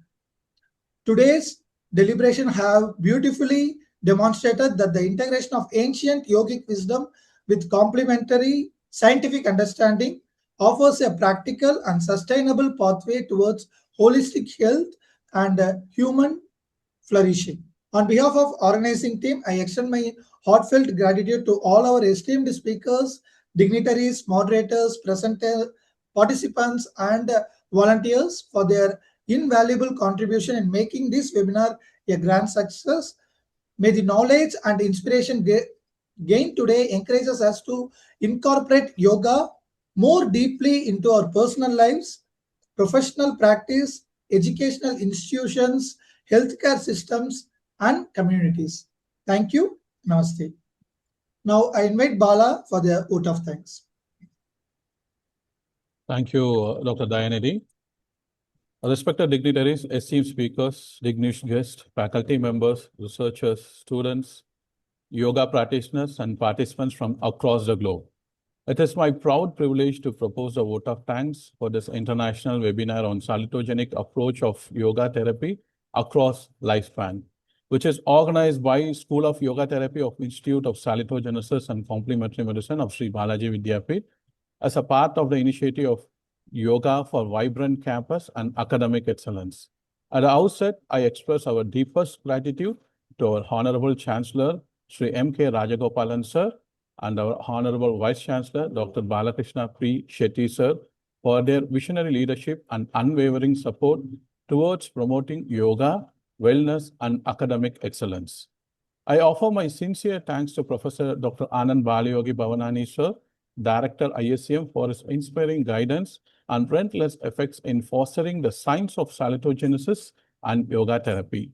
Today's deliberation have beautifully demonstrated that the integration of ancient yogic wisdom with complementary scientific understanding offers a practical and sustainable pathway towards holistic health and human flourishing. On behalf of organizing team, I extend my heartfelt gratitude to all our esteemed speakers, dignitaries, moderators, participants, and volunteers for their invaluable contribution in making this webinar a grand success. May the knowledge and inspiration gained today encourages us to incorporate yoga more deeply into our personal lives, professional practice, educational institutions, healthcare systems, and communities. Thank you. Namaste. Now I invite Bala for the vote of thanks. Thank you, Dr. Dayanidhi. Respected dignitaries, esteemed speakers, distinguished guests, faculty members, researchers, students, yoga practitioners, and participants from across the globe. It is my proud privilege to propose a vote of thanks for this international webinar on salutogenic approach of yoga therapy across lifespan, which is organized by School of Yoga Therapy of Institute of Salutogenesis and Complementary Medicine of Sri Balaji Vidyapeeth as a part of the initiative of Yoga for Vibrant Campus and Academic Excellence. At the outset, I express our deepest gratitude to our Honorable Chancellor, Sri M.K. Rajagopalan Sir, and our Honorable Vice Chancellor, Dr. Balakrishna P. Shetty Sir, for their visionary leadership and unwavering support towards promoting yoga, wellness, and academic excellence. I offer my sincere thanks to Professor Dr. Anand Balayogi Bhavanani Sir, Director ISCM, for his inspiring guidance and relentless efforts in fostering the science of salutogenesis and yoga therapy.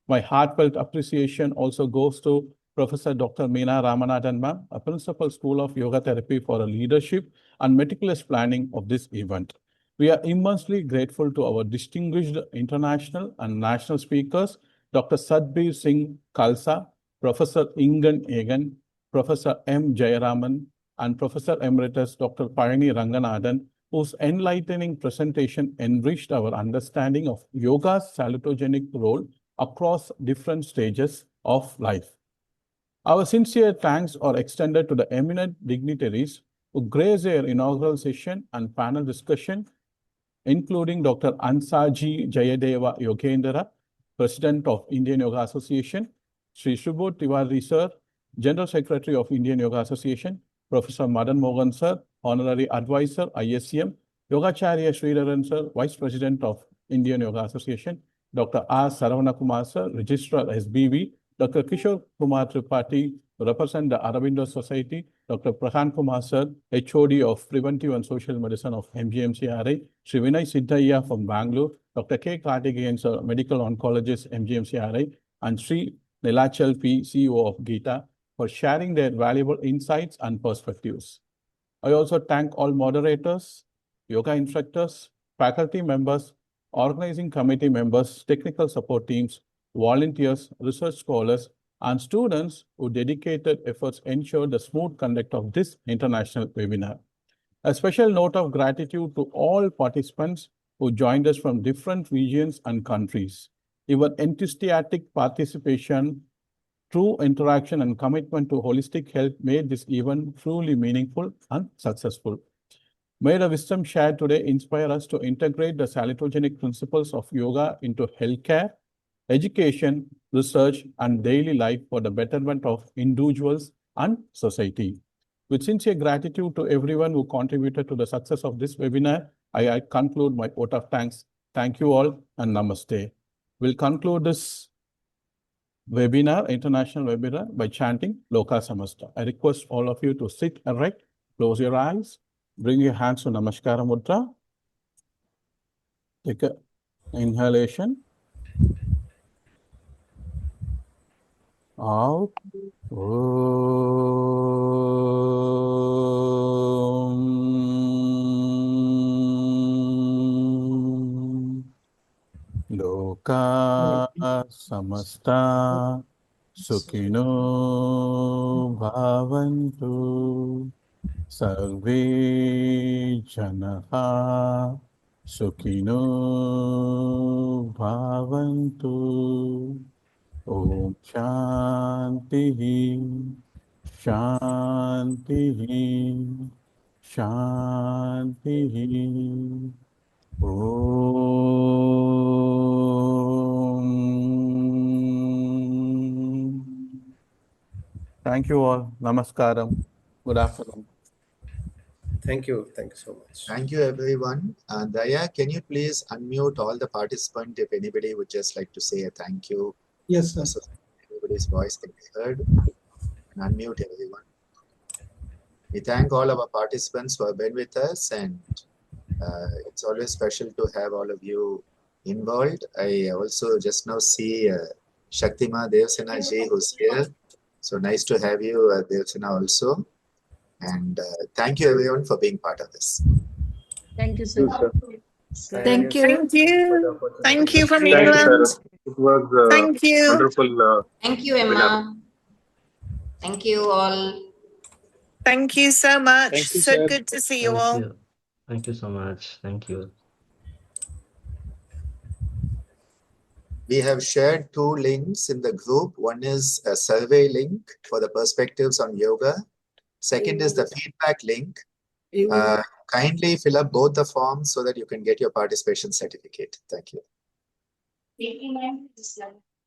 My heartfelt appreciation also goes to Professor Dr. Meena Ramanathan ma'am, a Principal School of Yoga Therapy for a leadership and meticulous planning of this event. We are immensely grateful to our distinguished international and national speakers, Dr. Sadbir Singh Khalsa, Professor Ingan Egan, Professor M. Jayaraman, and Professor Emeritus Dr. Payani Ranganathan, whose enlightening presentation enriched our understanding of yoga's salutogenic role across different stages of life. Our sincere thanks are extended to the eminent dignitaries who graced their inaugural session and panel discussion, including Dr. Ansaji Jayadeva Yogendra, President of Indian Yoga Association, Sri Subodh Tiwari Sir, General Secretary of Indian Yoga Association, Professor Madan Mohan Sir, Honorary Advisor, ISCM, Yogacharya Sridharan Sir, Vice President of Indian Yoga Association, Dr. R. Saravanakumar Sir, Registrar SBV, Dr. Kishore Kumar Tripathi, represent the Aurobindo Society, Dr. Prahan Kumar Sir, HOD of Preventive and Social Medicine of MGMCRI, Sri Vinay Siddhaya from Bangalore, Dr. K. Karthikeyan Sir, Medical Oncologist, MGMCRI, and Sri Nilachal P., CEO of Gita, for sharing their valuable insights and perspectives. I also thank all moderators, yoga instructors, faculty members, organizing committee members, technical support teams, volunteers, research scholars, and students who dedicated efforts ensured the smooth conduct of this international webinar. A special note of gratitude to all participants who joined us from different regions and countries. Your enthusiastic participation, true interaction, and commitment to holistic health made this event truly meaningful and successful. May the wisdom shared today inspire us to integrate the salutogenic principles of yoga into healthcare, education, research, and daily life for the betterment of individuals and society. With sincere gratitude to everyone who contributed to the success of this webinar, I conclude my vote of thanks. Thank you all and namaste. We'll conclude this webinar, international webinar, by chanting Loka Samasta. I request all of you to sit erect, close your eyes, bring your hands to Namaskara Mudra. Take an inhalation. Out. Loka samasta sukhino bhavantu sarve janaha sukhino bhavantu. Om Shanti, Shanti, Shanti. Om. Thank you all. Namaskaram. Good afternoon. Thank you. Thank you so much. Thank you, everyone. Daya, can you please unmute all the participants if anybody would just like to say a thank you? Yes, sir. So everybody's voice can be heard. And unmute everyone. We thank all our participants who have been with us, and it's always special to have all of you involved. I also just now see Shaktima Devsena ji who's here. So nice to have you, Devsena, also. And thank you, everyone, for being part of this. Thank you, sir. Thank you. Thank you. Thank you from Thanks, England. sir. It was Thank you. wonderful. Thank you, Emma. Thank you all. Thank you so much. Thank you, So sir. good to see you Thank all. you. Thank you so much. Thank you. We have shared 2 links in the group. One is a survey link for the perspectives on yoga. Second is the feedback link. Kindly fill up both the forms so that you can get your participation certificate. Thank you.